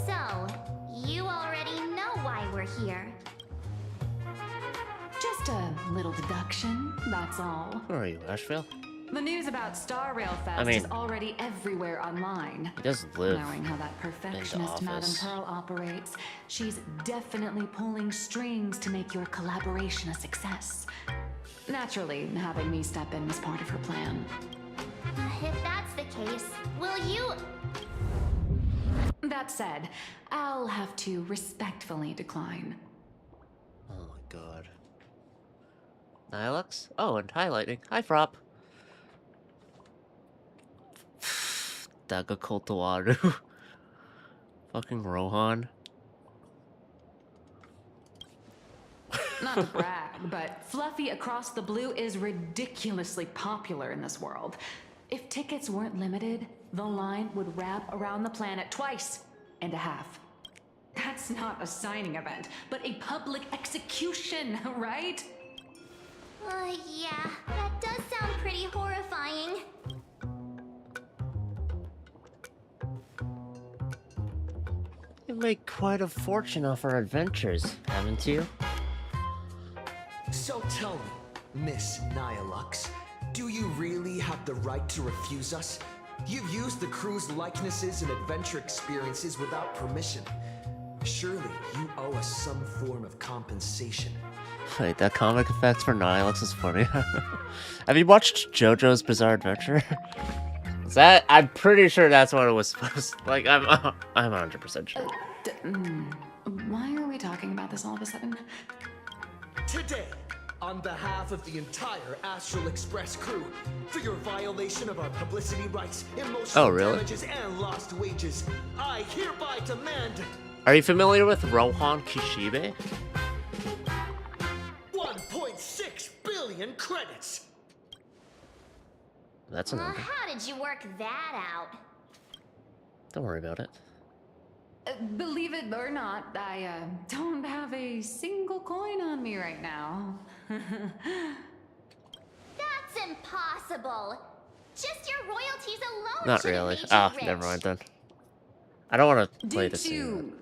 So, you already know why we're here. Just a little deduction, that's all. Who are you, Asheville? The news about Star Rail Fest I mean, is already everywhere online. He doesn't live Knowing how that perfectionist Madame office. Pearl operates, she's definitely pulling strings to make your collaboration a success. Naturally, having me step in was part of her plan. If that's the case, will you... That said, I'll have to respectfully decline. Oh my god. Nihilux? Oh, and highlighting. Hi, Frop. Daga Kotowaru. Fucking Rohan. Not to brag, but Fluffy Across the Blue is ridiculously popular in this world. If tickets weren't limited, the line would wrap around the planet twice and a half. That's not a signing event, but a public execution, right? Yeah, that does sound pretty horrifying. You make quite a fortune off our adventures, haven't you? So tell me, Miss Nihilux, do you really have the right to refuse us? You've used the crew's likenesses and adventure experiences without permission. Surely you owe us some form of compensation. Wait, that comic effect for Nihilux is funny. Have you watched JoJo's Bizarre Adventure? Is that? I'm pretty sure that's what it was supposed to, like, I'm 100% sure. Why are we talking about this all of a sudden? Today, On behalf of the entire Astral Express crew, for your violation of our publicity rights, emotional damages, and lost wages, I hereby demand... Are you familiar with Rohan Kishibe? 1.6 billion credits! That's another. How did you work that out? Don't worry about it. Believe it or not, I don't have a single coin on me right now. That's impossible. Just your royalties alone. Not should have really. made you Ah, rich. never mind then. I don't want to play Due this to game.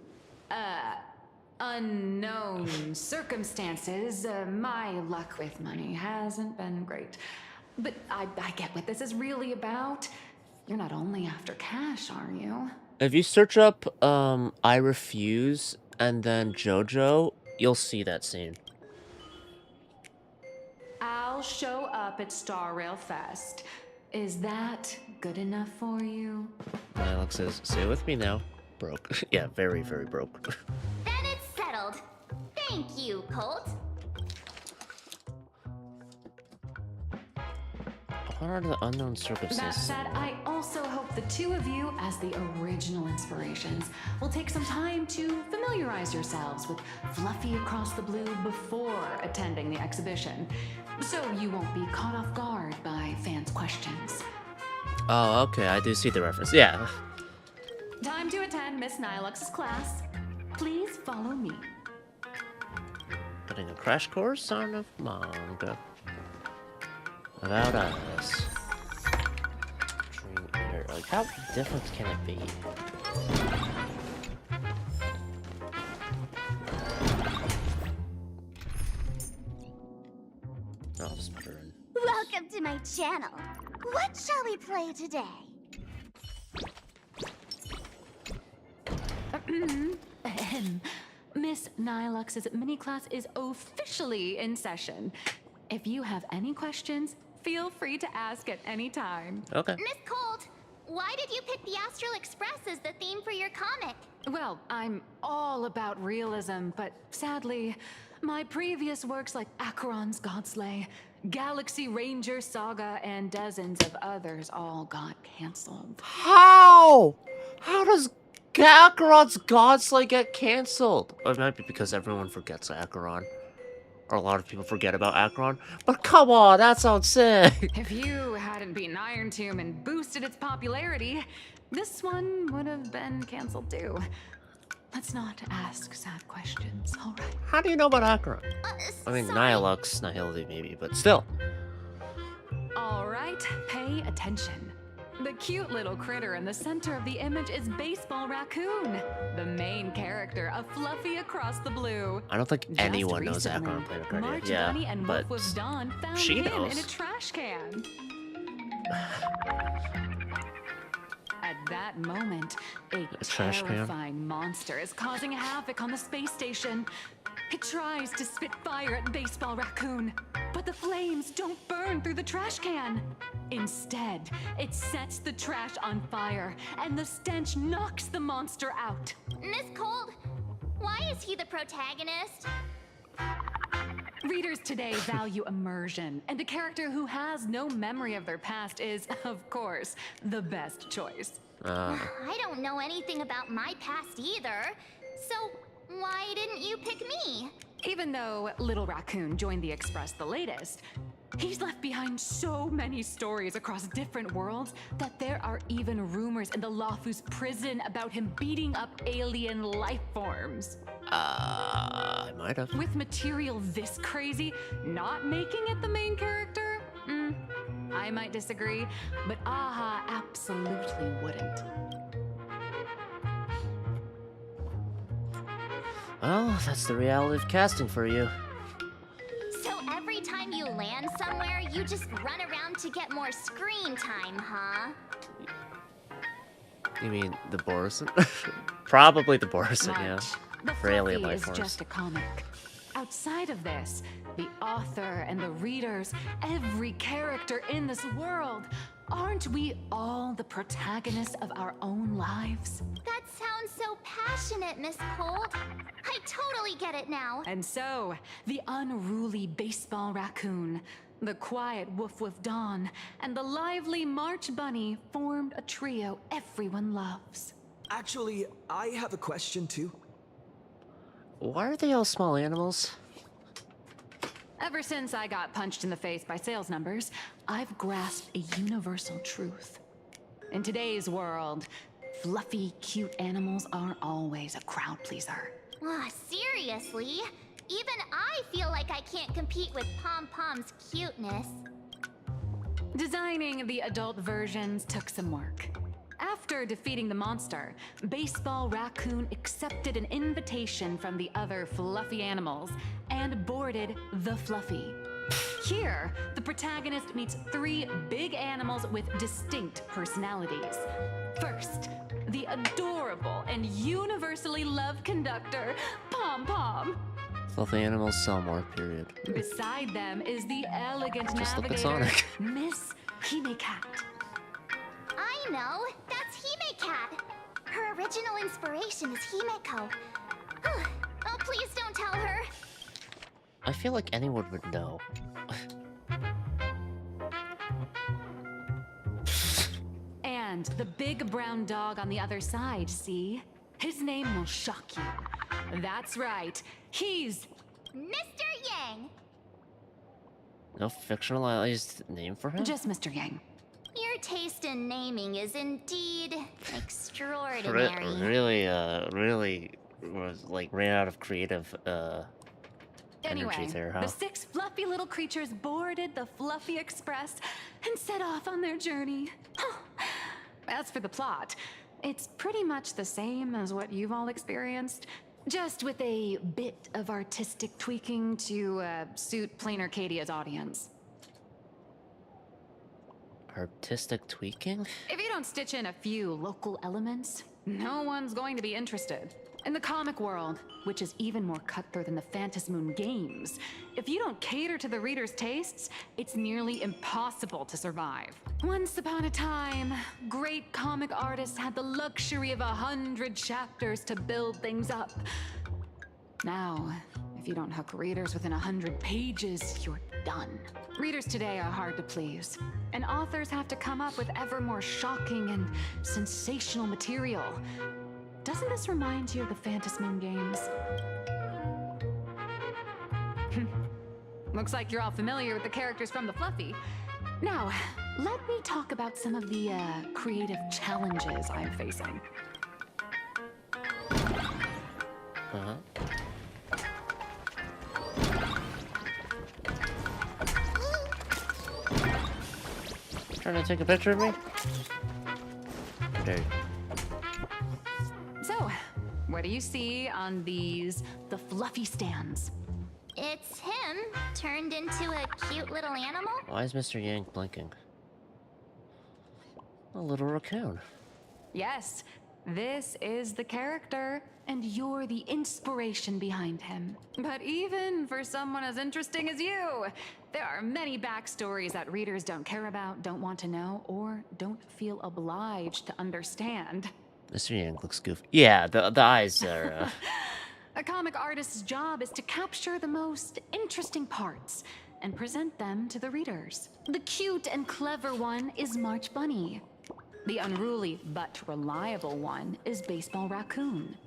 unknown circumstances, my luck with money hasn't been great. But I get what this is really about. You're not only after cash, are you? If you search up I Refuse and then JoJo, you'll see that scene. I'll show up at Star Rail Fest. Is that good enough for you? Alex says, "Stay with me now." Broke. Yeah, very, very broke. Then it's settled. Thank you, Colt. What are the unknown That circumstances? said, I also hope the two of you, as the original inspirations, will take some time to familiarize yourselves with Fluffy Across the Blue before attending the exhibition, so you won't be caught off guard by fans' questions. Oh, okay, I do see the reference. Yeah. Time to attend Miss Nilux's class. Please follow me. Putting a crash course on a manga. About us. Dream Eater. Like, how different can it be? I'll just put her in. Welcome to my channel. What shall we play today? Miss Nilux's mini class is officially in session. If you have any questions, feel free to ask at any time. Okay. Miss Colt, why did you pick the Astral Express as the theme for your comic? Well, I'm all about realism, but sadly, my previous works like Acheron's Godslay, Galaxy Ranger Saga, and dozens of others all got canceled. How? How does Acheron's Godslay get cancelled? It might be because everyone forgets Acheron. Or a lot of people forget about Acheron. But come on, that sounds sick! If you hadn't beaten Iron Tomb and boosted its popularity, this one would have been canceled too. Let's not ask sad questions, alright? How do you know about Acheron? I mean, Nihilux, Nihility maybe, but still. Alright, pay attention. The cute little critter in the center of the image is Baseball Raccoon, the main character of Fluffy Across the Blue. I don't think Just anyone knows recently, Acheron played a card March yet. Bunny Yeah, and but Wolf with Dawn found she him knows. in a trash can. At that moment, a trash can? terrifying monster is causing havoc on the space station. It tries to spit fire at Baseball Raccoon, but the flames don't burn through the trash can. Instead, it sets the trash on fire, and the stench knocks the monster out. Miss Colt, why is he the protagonist? Readers today value immersion, and a character who has no memory of their past is, of course, the best choice. I don't know anything about my past either, so why didn't you pick me? Even though Little Raccoon joined the Express the latest, he's left behind so many stories across different worlds that there are even rumors in the Lawfus prison about him beating up alien life forms. I might have. With material this crazy, not making it the main character? I might disagree, but Aha absolutely wouldn't. Well, that's the reality of casting for you. So every time you land somewhere, you just run around to get more screen time, huh? You mean the Borison? Probably the Borison, yeah. The For alien Fluffy life is forms. just a comic. outside of this, the author and the readers, every character in this world, aren't we all the protagonists of our own lives? That sounds so passionate, Miss Cold. I totally get it now. And so, the unruly baseball raccoon, the quiet Woof Woof Dawn, and the lively March Bunny formed a trio everyone loves. Actually, I have a question too. Why are they all small animals? Ever since I got punched in the face by sales numbers, I've grasped a universal truth. In today's world, fluffy, cute animals aren't always a crowd pleaser. Ah, seriously? Even I feel like I can't compete with Pom Pom's cuteness. Designing the adult versions took some work. After defeating the monster, Baseball Raccoon accepted an invitation from the other fluffy animals and boarded the Fluffy. Here, the protagonist meets 3 big animals with distinct personalities. First, the adorable and universally loved conductor, Pom Pom. Fluffy animals sell more, period. Beside them is the elegant Just look at navigator, Sonic. Miss Hime-Cat. I know, that's Hime-Cat. Her original inspiration is Himeko. Oh, please don't tell her. I feel like anyone would know. And the big brown dog on the other side, see? His name will shock you. That's right, he's Mr. Yang. No fictionalized name for him? just Mr. Yang. Your taste in naming is indeed extraordinary. Really was like ran out of creative Anyway, energy there, huh? the 6 fluffy little creatures boarded the Fluffy Express and set off on their journey. As for the plot, it's pretty much the same as what you've all experienced, just with a bit of artistic tweaking to suit plain Arcadia's audience. Artistic tweaking? If you don't stitch in a few local elements, no one's going to be interested. In the comic world, which is even more cutthroat than the Phantasmoon games, if you don't cater to the reader's tastes, it's nearly impossible to survive. Once upon a time, great comic artists had the luxury of 100 chapters to build things up. Now, if you don't hook readers within 100 pages, you're done. Readers today are hard to please, and authors have to come up with ever more shocking and sensational material. Doesn't this remind you of the Phantasmoon games? Looks like you're all familiar with the characters from the Fluffy. Now, let me talk about some of the creative challenges I'm facing. Trying to take a picture of me? Okay. So, what do you see on the Fluffy stands? It's him, turned into a cute little animal? Why is Mr. Yang blinking? A little raccoon. Yes, this is the character, and you're the inspiration behind him. But even for someone as interesting as you, there are many backstories that readers don't care about, don't want to know, or don't feel obliged to understand. Mr. Yang looks goofy. Yeah, the eyes are... A comic artist's job is to capture the most interesting parts and present them to the readers. The cute and clever one is March Bunny. The unruly but reliable one is Baseball Raccoon.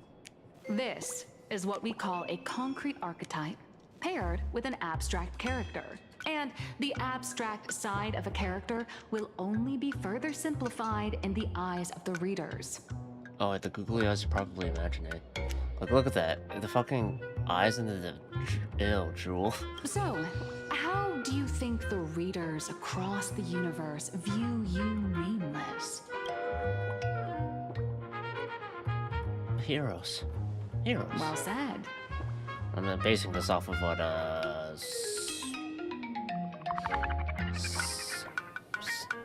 This is what we call a concrete archetype paired with an abstract character. And the abstract side of a character will only be further simplified in the eyes of the readers. Oh, the googly eyes are probably imaginary. Like, look at that. The fucking eyes into the... Ew, Jewel. So, how do you think the readers across the universe view you nameless? Heroes. Heroes. Well said. I'm basing this off of what,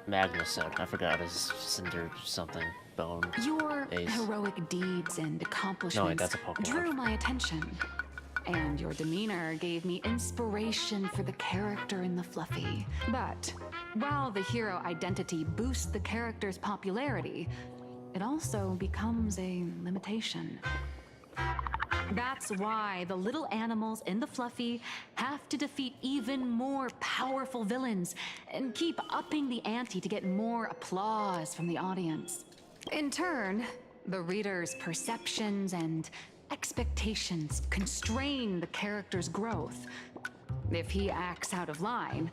Magnus said. I forgot his cinder something bone. Your Ace. heroic deeds and accomplishments No, wait, that's a Pokemon. drew my attention. and your demeanor gave me inspiration for the character in the Fluffy. But while the hero identity boosts the character's popularity, it also becomes a limitation. That's why the little animals in the Fluffy have to defeat even more powerful villains and keep upping the ante to get more applause from the audience. In turn, the reader's perceptions and expectations constrain the character's growth. If he acts out of line,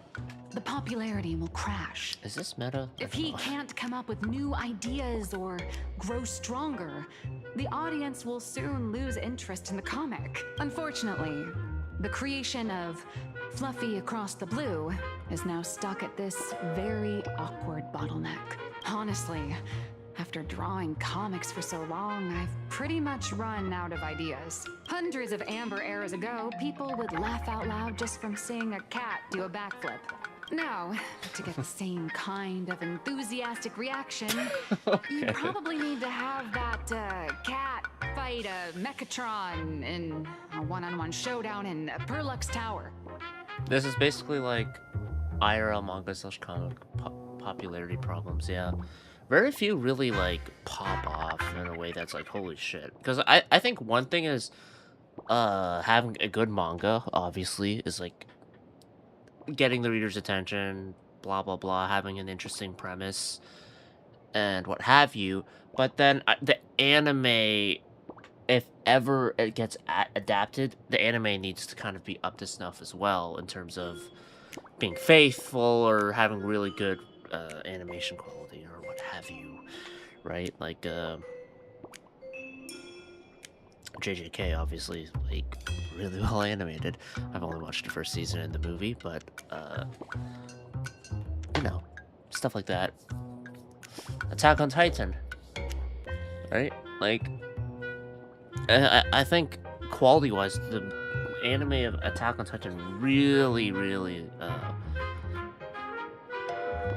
the popularity will crash. Is this meta? If he can't come up with new ideas or grow stronger, the audience will soon lose interest in the comic. Unfortunately, the creation of Fluffy Across the Blue is now stuck at this very awkward bottleneck. Honestly, after drawing comics for so long, I've pretty much run out of ideas. Hundreds of Amber eras ago, people would laugh out loud just from seeing a cat do a backflip. Now, to get the same kind of enthusiastic reaction, you probably need to have that cat fight a Mechatron in a one-on-one showdown in Perlux Tower. This is basically like IRL manga / comic popularity problems, yeah. Very few really like pop off in a way that's like holy shit. Because I think one thing is having a good manga, obviously, is like getting the reader's attention, blah blah blah, having an interesting premise and what have you. But then the anime, if ever it gets adapted, the anime needs to kind of be up to snuff as well in terms of being faithful or having really good animation quality or what have you, right? Like JJK obviously like really well animated. I've only watched the first season in the movie, but you know, stuff like that. Attack on Titan, right? Like I think quality-wise, the anime of Attack on Titan really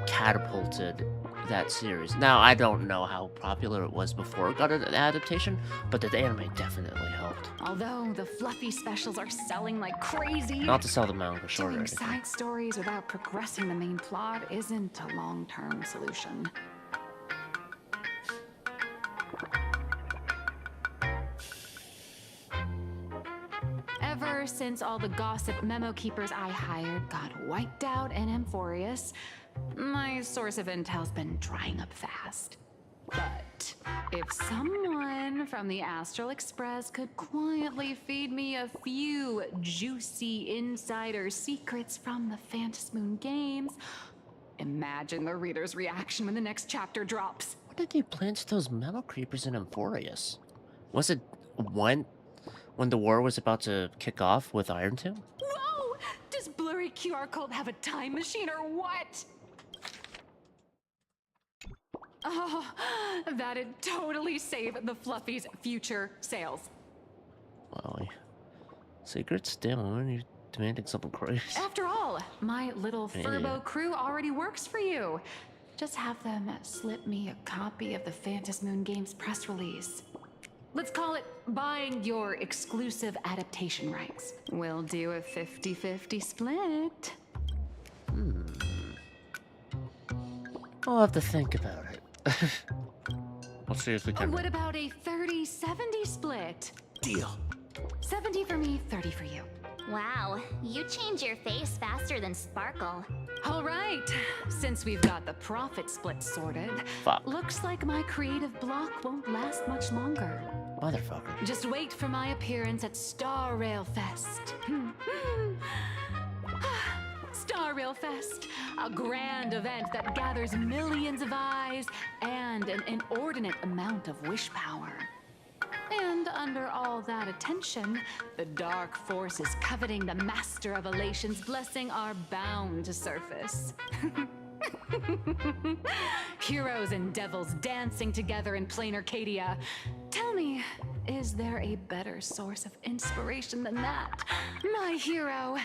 catapulted that series. Now, I don't know how popular it was before it got an adaptation, but the anime definitely helped. Although the Fluffy specials are selling like crazy, Not to sell the manga short or doing anything. side stories without progressing the main plot isn't a long-term solution. Ever since all the gossip memo keepers I hired got wiped out in Amphorius, my source of intel's been drying up fast. But if someone from the Astral Express could quietly feed me a few juicy insider secrets from the Phantasmoon games, imagine the reader's reaction when the next chapter drops. What did they plant those memo creepers in Amphorius? Was it when the war was about to kick off with Iron Tomb? Whoa! Does Blurry QR Code have a time machine or what? Oh, that'd totally save the Fluffy's future sales. Well, secret still, you're demanding something crazy. After all, my little Yeah. Furbo crew already works for you. Just have them slip me a copy of the Phantasmoon Games press release. Let's call it buying your exclusive adaptation rights. We'll do a 50-50 split. I'll have to think about it. We'll see if we can. What about a 30-70 split? Deal. 70 for me, 30 for you. Wow, you change your face faster than Sparkle. All right, since we've got the profit split sorted, looks like my creative block won't last much longer. Motherfucker. Just wait for my appearance at Star Rail Fest. Star Rail Fest, a grand event that gathers millions of eyes and an inordinate amount of wish power. And under all that attention, the dark forces coveting the Master of Elation's blessing are bound to surface. Heroes and devils dancing together in plain Arcadia. Tell me, is there a better source of inspiration than that? My hero,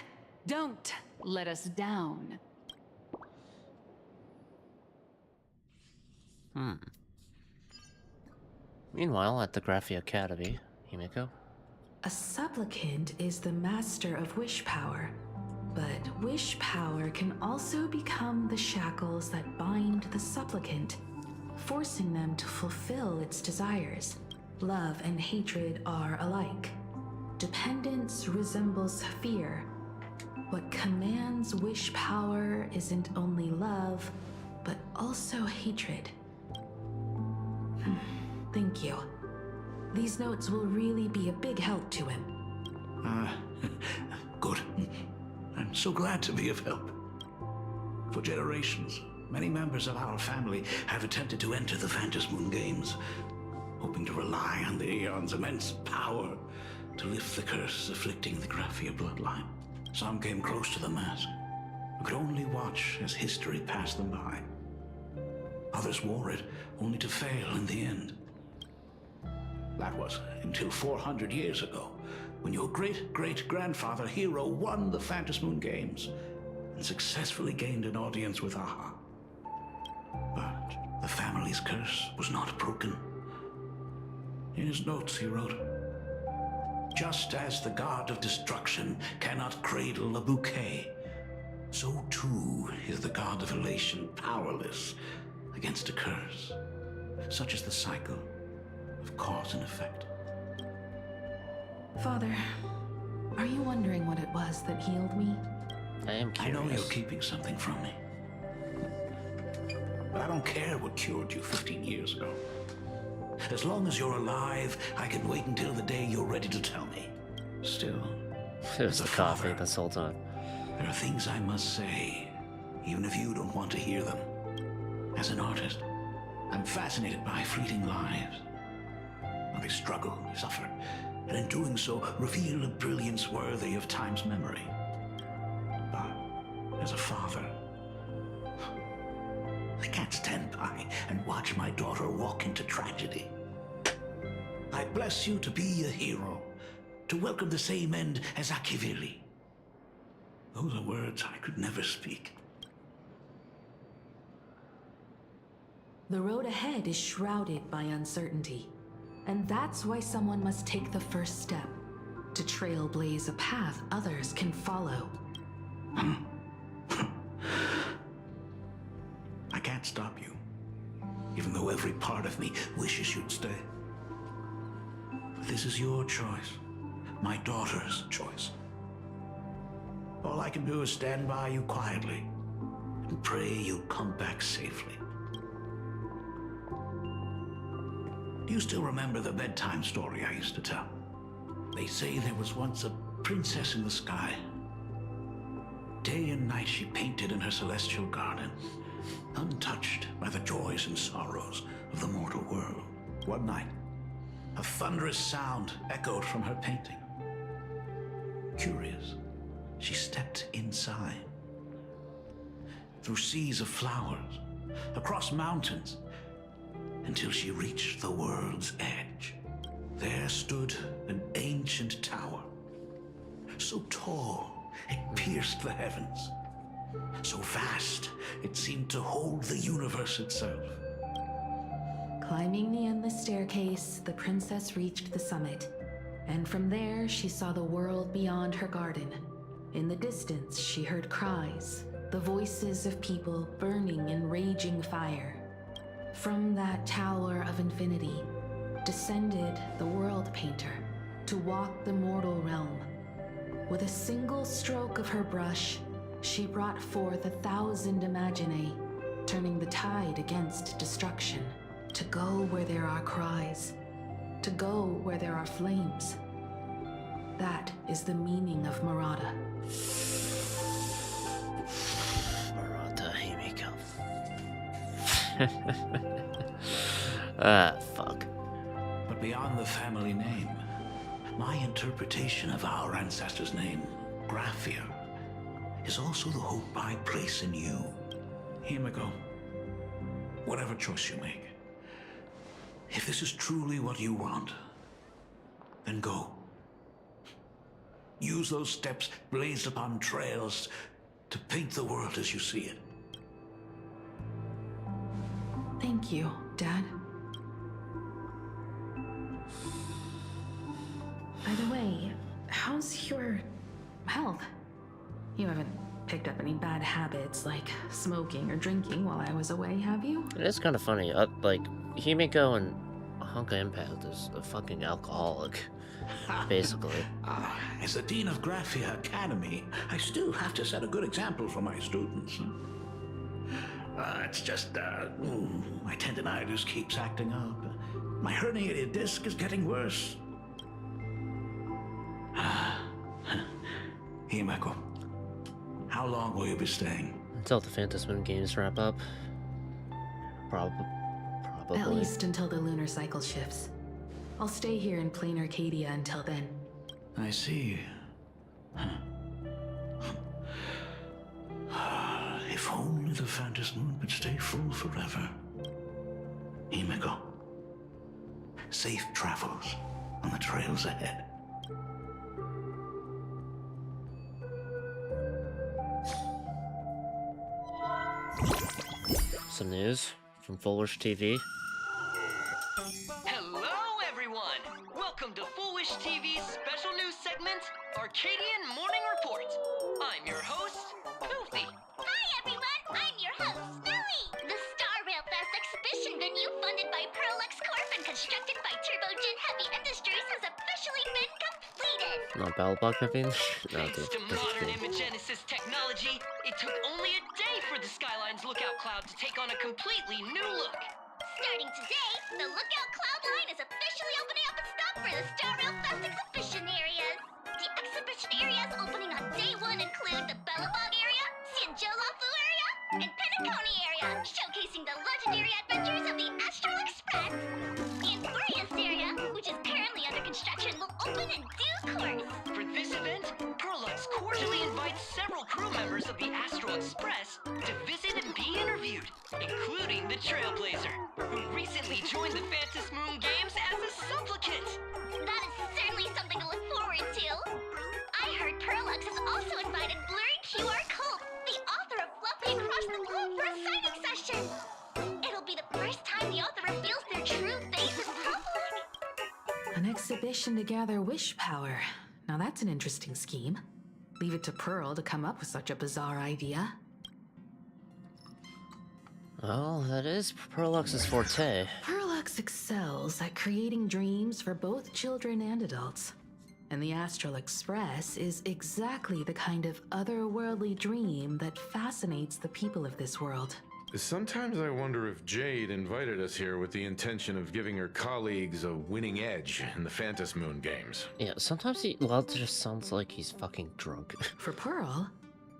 don't let us down. Meanwhile, at the Graphia Academy, Himiko. A supplicant is the master of wish power, but wish power can also become the shackles that bind the supplicant, forcing them to fulfill its desires. Love and hatred are alike. Dependence resembles fear. What commands wish power isn't only love, but also hatred. Thank you. These notes will really be a big help to him. Good. I'm so glad to be of help. For generations, many members of our family have attempted to enter the Phantasmoon Games, hoping to rely on the Aeon's immense power to lift the curse afflicting the Graphia bloodline. Some came close to the mask, but could only watch as history passed them by. Others wore it, only to fail in the end. That was until 400 years ago, when your great-great-grandfather Hero won the Phantasmoon Games and successfully gained an audience with Aha. But the family's curse was not broken. In his notes he wrote, "Just as the god of destruction cannot cradle a bouquet, so too is the god of elation powerless against a curse. Such is the cycle of cause and effect." Father, are you wondering what it was that healed me? I am curious. I know you're keeping something from me. But I don't care what cured you 15 years ago. As long as you're alive, I can wait until the day you're ready to tell me. Still, it was the coffee this whole time. There are things I must say, even if you don't want to hear them. As an artist, I'm fascinated by fleeting lives. They struggle, they suffer, and in doing so, reveal a brilliance worthy of time's memory. But as a father, I can't stand by and watch my daughter walk into tragedy. I bless you to be a hero, to welcome the same end as Akivili. Those are words I could never speak. The road ahead is shrouded by uncertainty, and that's why someone must take the first step, to trailblaze a path others can follow. I can't stop you, even though every part of me wishes you'd stay. But this is your choice, my daughter's choice. All I can do is stand by you quietly and pray you'll come back safely. Do you still remember the bedtime story I used to tell? They say there was once a princess in the sky. Day and night she painted in her celestial garden, untouched by the joys and sorrows of the mortal world. One night, a thunderous sound echoed from her painting. Curious, she stepped inside. Through seas of flowers, across mountains, until she reached the world's edge. There stood an ancient tower, so tall it pierced the heavens, so vast it seemed to hold the universe itself. Climbing the endless staircase, the princess reached the summit, and from there she saw the world beyond her garden. In the distance, she heard cries, the voices of people burning in raging fire. From that tower of infinity descended the world painter to walk the mortal realm. With a single stroke of her brush, she brought forth 1,000 imaginae, turning the tide against destruction. To go where there are cries, to go where there are flames. That is the meaning of Murata. Murata Himiko. Fuck. But beyond the family name, my interpretation of our ancestors' name, Graphia, is also the hope I place in you. Himiko, whatever choice you make, if this is truly what you want, then go. Use those steps blazed upon trails to paint the world as you see it. Thank you, Dad. By the way, how's your health? You haven't picked up any bad habits like smoking or drinking while I was away, have you? It is kind of funny. Like, Himiko and Honka Impact is a fucking alcoholic, basically. As the Dean of Graphia Academy, I still have to set a good example for my students. It's just, my tendinitis keeps acting up. My herniated disc is getting worse. Himeko, how long will you be staying? Until the Phantom Moon games wrap up. Probably. At least until the lunar cycle shifts. I'll stay here in plain Arcadia until then. I see. If only the Phantom Moon could stay full forever. Himeko, safe travels on the trails ahead. Some news from Foolish TV. Hello, everyone! Welcome to Foolish TV's special news segment, Arcadian Morning Report. I'm your host, Goofy. Hi, everyone! I'm your host, Snowy! The Star Rail Fest exhibition venue funded by Perlux Corp and constructed by Turbogen Heavy Industries has officially been completed! Not Battleblock Ripping? No, Thanks to modern Imagenesis technology, it took only a day for the Skyline's lookout cloud to take on a completely new look. Starting today, the Lookout Cloud line is officially opening up its stop for the Star Rail Fest exhibition areas. The exhibition areas opening on day 1 include the Bellabog area, Sinjolafu area, and Penacony area, showcasing the legendary adventures of the Astral Express. The Inglorious area, which is currently under construction, will open in due course. For this event, Perlux cordially invites several crew members of the Astral Express to visit and be interviewed, including the Trailblazer, who recently joined the Phantom Moon Games as a supplicant. That is certainly something to look forward to. I heard Perlux has also invited Blurry QR Cult, the author of Floppy Across the Globe, for a signing session. It'll be the first time the author reveals their true face in public. An exhibition to gather wish power. Now that's an interesting scheme. Leave it to Pearl to come up with such a bizarre idea. Well, that is Perlux's forte. Perlux excels at creating dreams for both children and adults. And the Astral Express is exactly the kind of otherworldly dream that fascinates the people of this world. Sometimes I wonder if Jade invited us here with the intention of giving her colleagues a winning edge in the Phantom Moon games. Yeah, sometimes Lud just sounds like he's fucking drunk. For Pearl,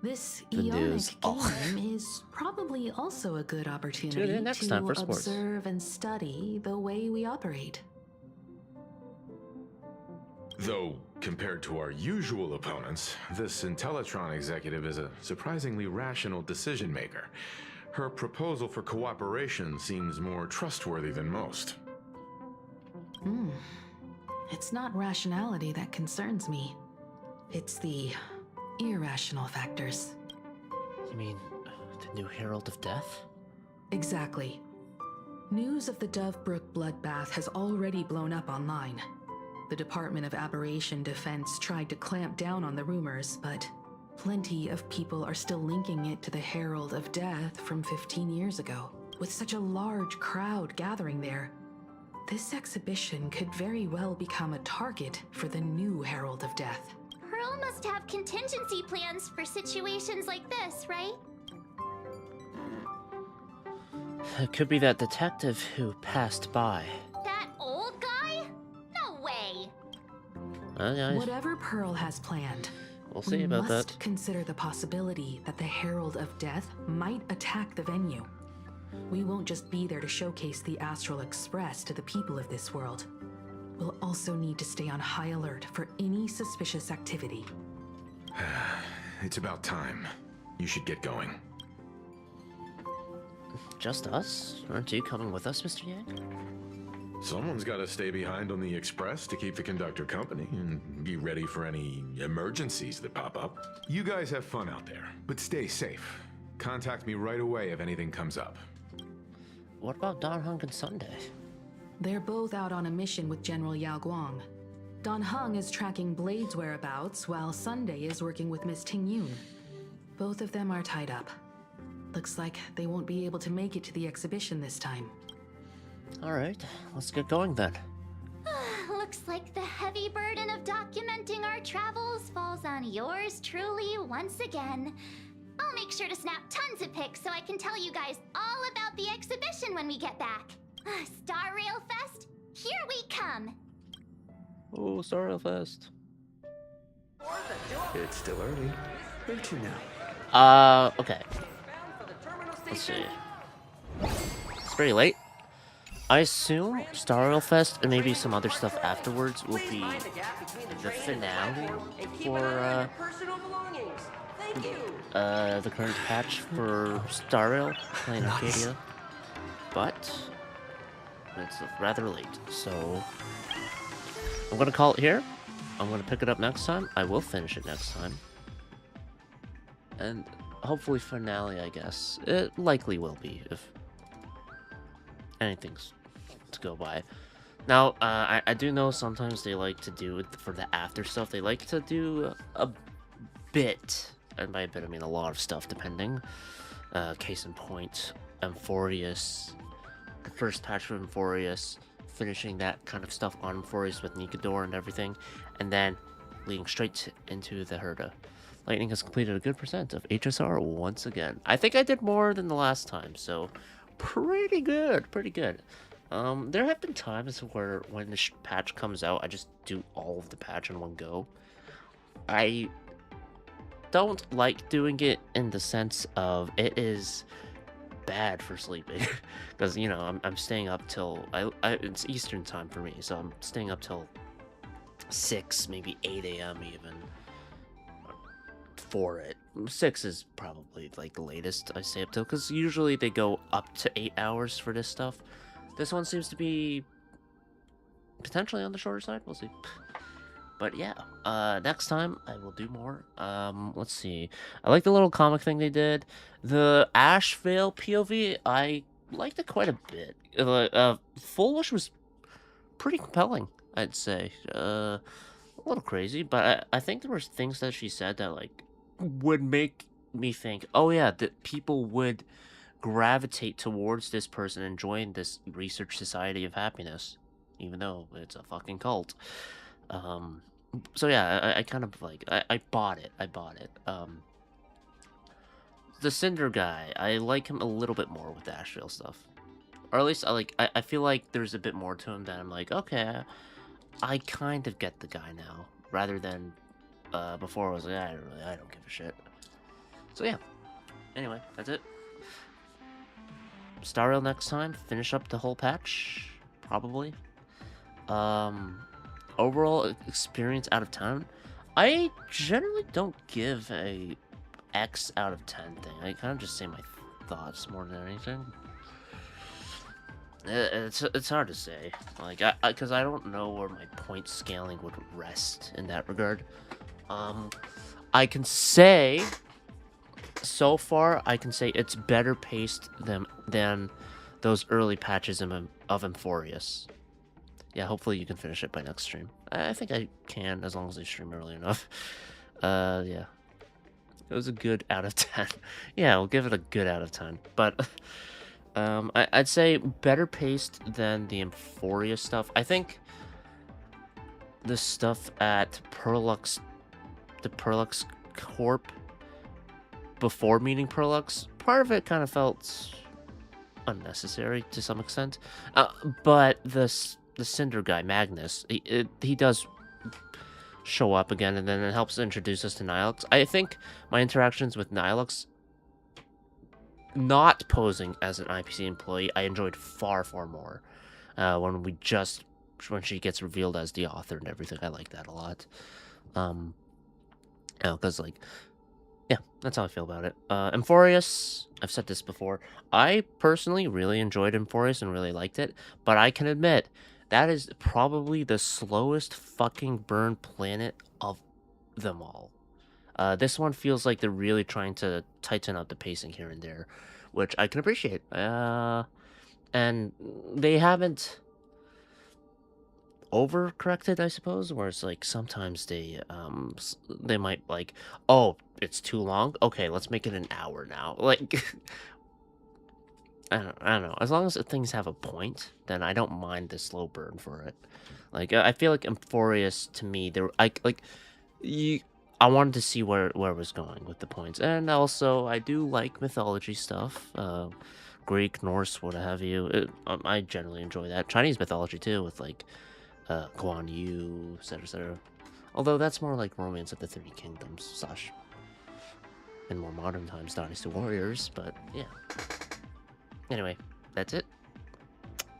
this The news. Eonic game is probably also a good opportunity Tune in next time for sports. observe and study the way we operate. Though, compared to our usual opponents, this Intellitron executive is a surprisingly rational decision maker. Her proposal for cooperation seems more trustworthy than most. It's not rationality that concerns me. It's the irrational factors. You mean the new Herald of Death? Exactly. News of the Dovebrook bloodbath has already blown up online. The Department of Aberration Defense tried to clamp down on the rumors, but plenty of people are still linking it to the Herald of Death from 15 years ago. With such a large crowd gathering there, this exhibition could very well become a target for the new Herald of Death. Pearl must have contingency plans for situations like this, right? It could be that detective who passed by. That old guy? No way! Whatever Pearl has planned, We'll see we about must that. consider the possibility that the Herald of Death might attack the venue. We won't just be there to showcase the Astral Express to the people of this world. We'll also need to stay on high alert for any suspicious activity. It's about time. You should get going. Just us? Aren't you coming with us, Mr. Yang? Someone's got to stay behind on the express to keep the conductor company and be ready for any emergencies that pop up. You guys have fun out there, but stay safe. Contact me right away if anything comes up. What about Don Hunk and Sunday? They're both out on a mission with General Yao Guang. Don Hung is tracking Blade's whereabouts, while Sunday is working with Miss Ting Yun. Both of them are tied up. Looks like they won't be able to make it to the exhibition this time. Alright, let's get going then. Looks like the heavy burden of documenting our travels falls on yours truly once again. I'll make sure to snap tons of pics so I can tell you guys all about the exhibition when we get back. Star Rail Fest, here we come! Oh, Star Rail Fest. It's still early. Where to now? Okay. Let's see. It's pretty late. I assume Star Rail Fest and maybe some other stuff afterwards will be the finale for the current patch for Star Rail playing Arcadia. But it's rather late, so I'm gonna call it here. I'm gonna pick it up next time. I will finish it next time. And hopefully finale, I guess. It likely will be if anything's to go by. Now, I do know sometimes they like to do it for the after stuff. They like to do a bit, and by a bit I mean a lot of stuff, depending. Case in point, Amphorius, the first patch of Amphorius, finishing that kind of stuff on Amphorius with Nikador and everything, and then leading straight into the Herda. Lightning has completed a good percent of HSR once again. I think I did more than the last time, so pretty good, pretty good. There have been times where when the patch comes out, I just do all of the patch in one go. I don't like doing it in the sense of it is bad for sleeping, because you know I'm staying up till it's Eastern time for me, so I'm staying up till 6, maybe 8 a.m. even for it. 6 is probably like the latest I stay up till, because usually they go up to 8 hours for this stuff. This one seems to be potentially on the shorter side. We'll see. But yeah, next time I will do more. Let's see. I like the little comic thing they did. The Ashvale POV, I liked it quite a bit. Foolish was pretty compelling, I'd say. A little crazy, but I think there were things that she said that like would make me think, oh yeah, that people would gravitate towards this person and join this research society of happiness, even though it's a fucking cult. So yeah, I kind of like, I bought it. The Cinder guy, I like him a little bit more with the Asheville stuff. Or at least I feel like there's a bit more to him that I'm like, okay, I kind of get the guy now, rather than before I was like, I don't give a shit. So yeah, anyway, that's it. Star Rail next time, finish up the whole patch, probably. Overall experience out of 10, I generally don't give a X out of 10 thing. I kind of just say my thoughts more than anything. It's hard to say, like, because I don't know where my point scaling would rest in that regard. I can say, so far, I can say it's better paced than those early patches of Amphorius. Yeah, hopefully you can finish it by next stream. I think I can, as long as I stream early enough. Yeah. It was a good out of 10. Yeah, we'll give it a good out of 10. But, I'd say better paced than the Amphorius stuff. I think the stuff at the Perlux Corp, before meeting Perlux, part of it kind of felt unnecessary to some extent. But the Cinder guy, Magnus, he does show up again, and then it helps introduce us to Nihilux. I think my interactions with Nihilux, not posing as an IPC employee, I enjoyed far, far more. When she gets revealed as the author and everything, I like that a lot. Because like, yeah, that's how I feel about it. Amphorius, I've said this before, I personally really enjoyed Amphorius and really liked it, but I can admit, that is probably the slowest fucking burn planet of them all. This one feels like they're really trying to tighten up the pacing here and there, which I can appreciate. And they haven't... overcorrected, I suppose, where it's like sometimes they might like, oh, it's too long. Okay, let's make it an hour now. Like, I don't know. As long as things have a point, then I don't mind the slow burn for it. Like, I feel like Emphorius, to me, I wanted to see where it was going with the points, and also I do like mythology stuff, Greek, Norse, what have you. I generally enjoy that. Chinese mythology too, with like Guan Yu, etc., etc. Although that's more like Romance of the Three Kingdoms, slash, in more modern times, Dynasty Warriors. But yeah. Anyway, that's it.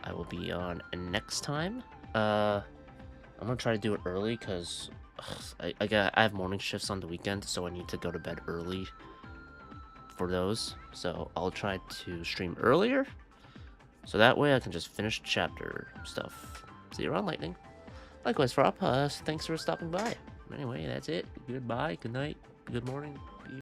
I will be on next time. I'm gonna try to do it early because I have morning shifts on the weekend, so I need to go to bed early for those. So I'll try to stream earlier, so that way I can just finish chapter stuff. See you around, Lightning. Likewise, Frop. Thanks for stopping by. Anyway, that's it. Goodbye. Good night. Good morning.